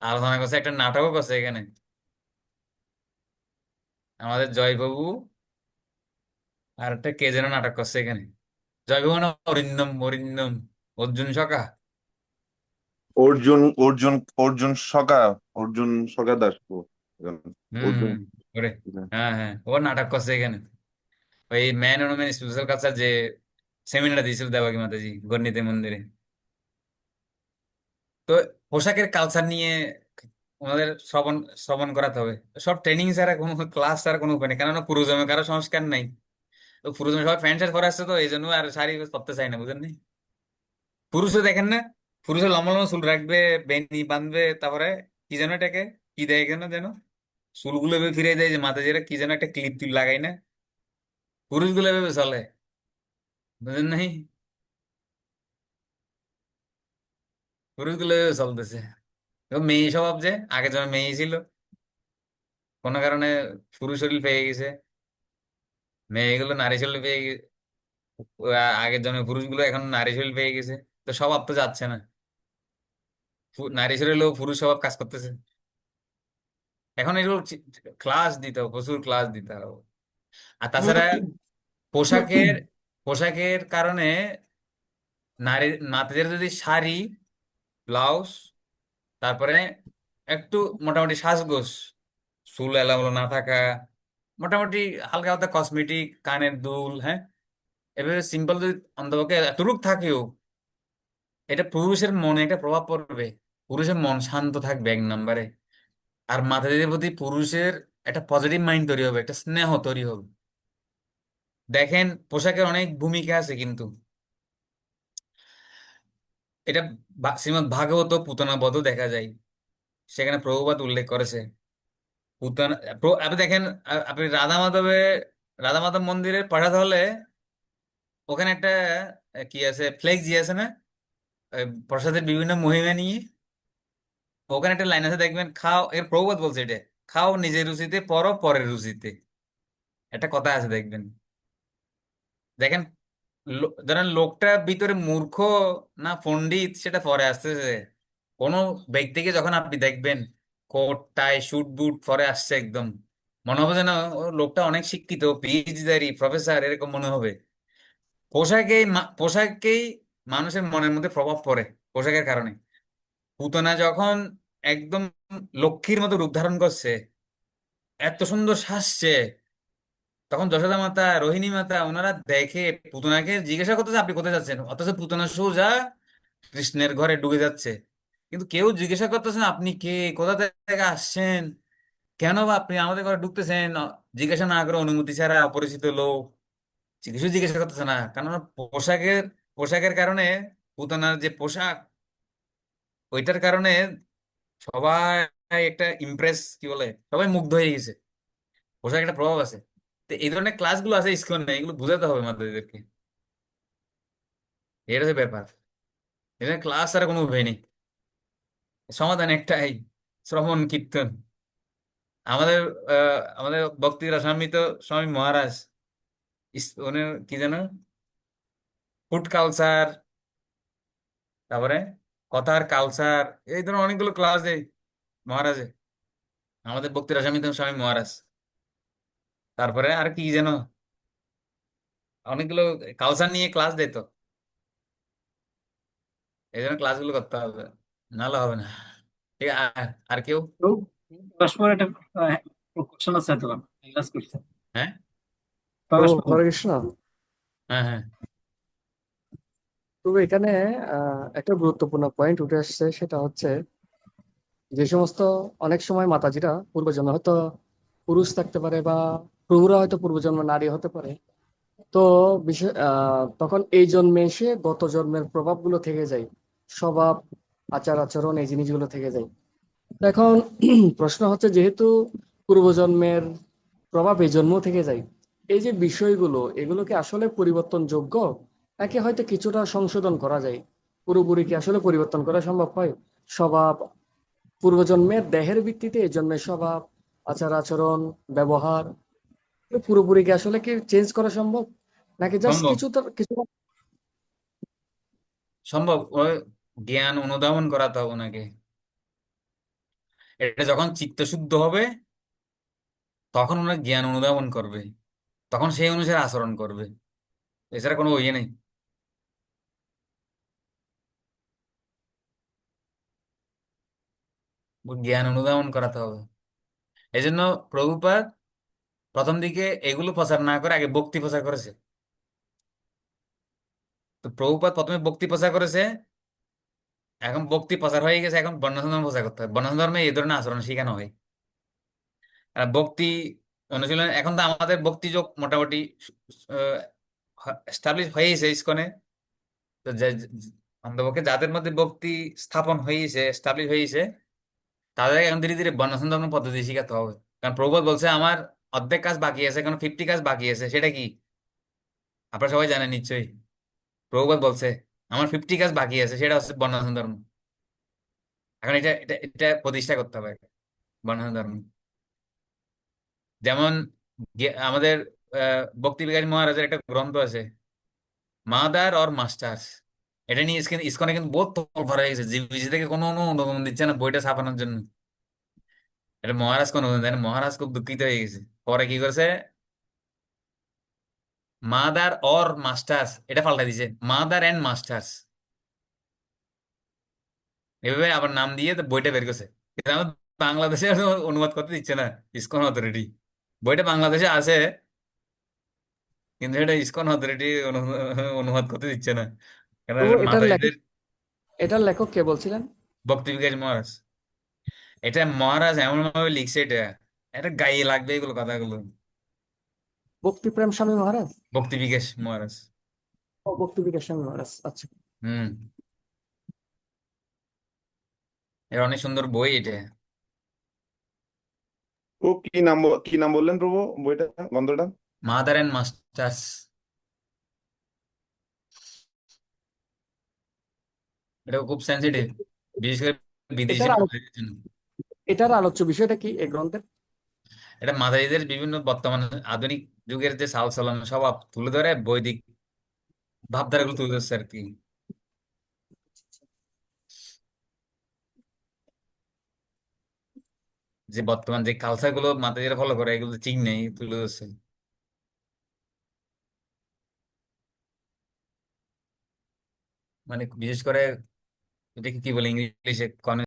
আলোচনা করছে, একটা নাটকও করছে এখানে আমাদের জয়বাবু, আর একটা কে যেন নাটক করছে এখানে, জয়বাবু না অরিন্দম, অর্জুন সখা। অর্জুন অর্জুন অর্জুন সগা, অর্জুন সগা দাস হুম অর্জুন। হুম, ওরে, হ্যাঁ হ্যাঁ, ও নাটক করছে এখানে, ওই man on man special culture যে সেমিনার দিয়েছিল দেবাকি মাতাজি গণিতের মন্দিরে। তো পোশাকের কালচার নিয়ে ওনাদের শ্রবণ শ্রবণ করাতে হবে। সব ট্রেনিং ছাড়া, কোনো ক্লাস ছাড়া কোনো উপায় নেই, কেননা পুরোজমে কারো সংস্কার নাই। তো পুরোজমে সবাই প্যান্ট শার্ট পরে আসছে, তো এই জন্য আর শাড়ি পরতে চাই না, বুঝেন নি? পুরুষও দেখেন না, পুরুষের লম্বা লম্বা চুল রাখবে, বেনি বাঁধবে, তারপরে কি যেন এটাকে কি দেয় কেন যেন, চুলগুলো এভাবে ফিরে দেয় যে মাথা, যেটা কি যেন একটা ক্লিপ টিপ লাগাই না, পুরুষগুলো এভাবে চলে, বুঝেন নাই? পুরুষগুলো এভাবে চলতেছে। এবং মেয়ে স্বভাব, যে আগে যখন মেয়ে ছিল, কোনো কারণে পুরুষ শরীর পেয়ে গেছে, মেয়েগুলো নারী শরীর পেয়ে গেছে, আগের জন্য পুরুষগুলো এখন নারী শরীর পেয়ে গেছে, তো স্বভাব তো যাচ্ছে না, নারী শরীরেও পুরুষ স্বভাব কাজ করতেছে। এখন এগুলো ক্লাস দিতে হবে, প্রচুর ক্লাস দিতে হবে। আর তাছাড়া পোশাকের পোশাকের কারণে নারী নারীদের যদি শাড়ি, ব্লাউজ, তারপরে একটু মোটামুটি সাজগোজ, চুল এলোমেলো না থাকা, মোটামুটি হালকা হালকা কসমেটিক, কানের দুল, হ্যাঁ, এভাবে সিম্পল যদি অন্তপক্ষে এতটুক থাকেও, এটা পুরুষের মনে একটা প্রভাব পড়বে, পুরুষের মন শান্ত থাকবে এক নম্বরে। আর মাতাদের প্রতি পুরুষের একটা পজিটিভ মাইন্ড তৈরি হবে, একটা স্নেহ তৈরি হবে। দেখেন পোশাকের অনেক ভূমিকা আছে কিন্তু, এটা শ্রীমদ্ ভাগবত পুতনা বধ দেখা যায়, সেখানে প্রভুপাদ উল্লেখ করেছে। পুতনা আপনি দেখেন, আপনি রাধা মাধব মন্দিরে পাঠাতে হলে ওখানে একটা কি আছে, ফ্লেক্স দিয়ে আছে না, প্রসাদের বিভিন্ন মহিমা নিয়ে, ওখানে একটা লাইন আছে দেখবেন, খাও, এর প্রভুপাদ বলছে এটা, খাও নিজের রুচিতে, পরো পরের রুচিতে, একটা কথা আছে দেখবেন। দেখেন, ধরেন লোকটা ভিতরে মূর্খ না পণ্ডিত সেটা পরে আসতেছে। কোনো ব্যক্তিকে যখন আপনি দেখবেন কোট টাই স্যুট বুট পরে আসছে, একদম মনে হবে যেন ও লোকটা অনেক শিক্ষিত, পিএইচডি প্রফেসর, এরকম মনে হবে। পোশাকেই মানুষের মনের মধ্যে প্রভাব পড়ে, পোশাকের কারণে। পুতনা যখন একদম লক্ষ্মীর মতো রূপ ধারণ করছে, এত সুন্দর সাজছে, তখন যশোদা মাতা, রোহিণী মাতা ওনারা দেখে পুতনাকে জিজ্ঞাসা করতেছে আপনি কোথায় যাচ্ছেন, অথচ পুতনা সোজা কৃষ্ণের ঘরে ঢুকে যাচ্ছে। কিন্তু কেউ জিজ্ঞাসা করতেছে না আপনি কে, কোথা থেকে আসছেন, কেন বা আপনি আমাদের ঘরে ঢুকতেছেন, জিজ্ঞাসা না করে অনুমতি ছাড়া অপরিচিত লোক, কিছু জিজ্ঞাসা করতেছে না। কারণ পোশাকের পোশাকের কারণে, পুতনার যে পোশাক ওইটার কারণে সবাই একটা ইমপ্রেস, কি বলে, সবাই মুগ্ধ হয়ে গেছে। পোশাক একটা প্রভাব আছে। তো এই ধরনের ক্লাসগুলো আছে ইসকনে, এগুলো বুঝাতে হবে আমাদেরকে। এটা হচ্ছে ব্যাপার। এখানে ক্লাস আর কোনো উপায় নেই, সমাধান একটাই, শ্রবণ কীর্তন। আমাদের আমাদের ভক্তির স্বামী তো স্বামী মহারাজ, উনি কি যেন, ফুড কালচার, তারপরে কথার কালচার, এই ধরনের অনেকগুলো ক্লাস দেয় মহারাজে। আমাদের ভক্তির স্বামী তো স্বামী মহারাজ। তারপরে আর কি যেন, অনেকগুলো কালচার নিয়ে ক্লাস দেয় তো, এই জন্য ক্লাসগুলো করতে হবে, নাহলে হবে না। ঠিক আছে, আর কেউ? তো পরস্পর একটা কোশ্চেন আছে তো, লাস্ট কোশ্চেন। হ্যাঁ, ও, প্রকাশ বাবু। হরে কৃষ্ণ। হ্যাঁ, হ্যাঁ। তবে এখানে একটা গুরুত্বপূর্ণ পয়েন্ট উঠে আসছে, সেটা হচ্ছে যে সমস্ত অনেক সময় মাতাজিরা পূর্বজন্ম হয়তো পুরুষ থাকতে পারে, বা প্রভুরা হয়তো পূর্বজন্ম নারী হতে পারে। তো বিশেষ তখন এই জন্মে এসে গত জন্মের প্রভাবগুলো থেকে যায়, স্বভাব, আচার আচরণ, এই জিনিসগুলো থেকে যায়। তো এখন প্রশ্ন হচ্ছে, যেহেতু পূর্বজন্মের প্রভাব এই জন্ম থেকে যায়, এই যে বিষয়গুলো, এগুলো কি আসলে পরিবর্তনযোগ্য, নাকি হয়তো কিছুটা সংশোধন করা যায়? পুরোপুরি কি আসলে পরিবর্তন করা সম্ভব হয়? স্বভাব, পূর্বজন্মের দেহের ভিত্তিতে এই জন্মের স্বভাব, আচার আচরণ, ব্যবহার, এগুলো পুরোপুরি কি আসলে কি চেঞ্জ করা সম্ভব, নাকি জাস্ট সম্ভব, কিছু? সম্ভব। ওই জ্ঞান অনুধাবন করাতে হবে ওনাকে। এটা যখন চিত্ত শুদ্ধ হবে তখন ওনার জ্ঞান অনুধাবন করবে, তখন সেই অনুসারে আচরণ করবে, এছাড়া কোনো ইয়ে নেই। জ্ঞান অনুধাবন করাতে হবে। এই জন্য প্রভুপাদ প্রথম দিকে এগুলো প্রচার না করে আগে ভক্তি প্রচার করেছে। তো প্রভুপাদ প্রথমে ভক্তি প্রচার করেছে, এখন ভক্তি প্রচার হয়ে গেছে, এখন বর্ণাশ্রম ধর্ম প্রচার করতে হবে। বর্ণাশ্রম ধর্মে এই ধরনের আচরণ শেখানো হয়। আর ভক্তি অনুশীলন, এখন তো আমাদের ভক্তি যোগ মোটামুটি এস্টাবলিশ হয়েছে ইসকনে। তো অন্তপক্ষে যাদের মধ্যে ভক্তি স্থাপন হয়েছে, এস্টাবলিশ হয়েছে, তাদের এখন ধীরে ধীরে বর্ণাশ্রম ধর্ম পদ্ধতি শিখাতে হবে। কারণ প্রভুপাদ বলছে আমার অর্ধেক কাজ বাকি আছে, এখন 50 কাজ বাকি আছে। সেটা কি আপনারা সবাই জানেন নিশ্চয়ই। প্রভুপাদ বলছে আমার 50 কাজ বাকি আছে, সেটা হচ্ছে বর্ণাশ্রম ধর্ম। এখন এটা এটা এটা প্রতিষ্ঠা করতে হবে, বর্ণাশ্রম ধর্ম। যেমন আমাদের ভক্তি বিকাশ মহারাজের একটা গ্রন্থ আছে, মাদার অর মাস্টার্স। এটা নিয়ে ইসকনে কিন্তু বহুত তোলপাড় হয়ে গেছে, জিবিসি থেকে কোনো অনুমোদন দিচ্ছে না বইটা ছাপানোর জন্য। এটা মহারাজ কোনো অনুমোদন দেয় না। মহারাজ খুব দুঃখিত হয়ে গেছে, পরে কি করেছে, মাদার অর মাস্টার্স এটা পাল্টা দিছে, মাদার এন্ড মাস্টার্স, এভাবে আবার নাম দিয়ে তো বইটা বের করছে। কিন্তু আমার বাংলাদেশে অনুবাদ করতে দিচ্ছে না ইসকন অথরিটি। বইটা বাংলাদেশে আছে, কিন্তু এটা ইসকন অথরিটি অনুবাদ করতে দিচ্ছে না, কারণ তো এটা এটার লেখক মাতাজিদের। এটার লেখক কে বলছিলেন? ভক্তি বিকাশ মহারাজ, এটা মহারাজ এমন ভাবে লিখছে, এটা এটা গায়ে লাগবে এগুলো কথাগুলো। ভক্তিপ্রেম স্বামী মহারাজ? ভক্তি বিকাশ মহারাজ। ও, ভক্তি বিকাশ স্বামী মহারাজ, আচ্ছা। হুম, এটা অনেক সুন্দর বই এটা। ও কি নাম বললেন প্রভু, বইটা, গ্রন্থটা? Mother and masters. এটা খুব সেন্সিটিভ, বিশেষ করে বিদেশি এটার আলো- মাতাজিদের জন্য। এটার আলোচ্য বিষয়টা কি এই গ্রন্থের? এটা মাতাজিদের বিভিন্ন বর্তমান আধুনিক যুগের যে চাল চলন স্বভাব তুলে ধরে, বৈদিক ভাবধারাগুলো তুলে ধরছে আর কি। যে বর্তমান যে কালচার গুলো মাতাজিরা ফলো করে, এগুলো ঠিক নেই, তুলে ধরছে। মানে বিশেষ করে এটাকে কি বলে ইংলিশে,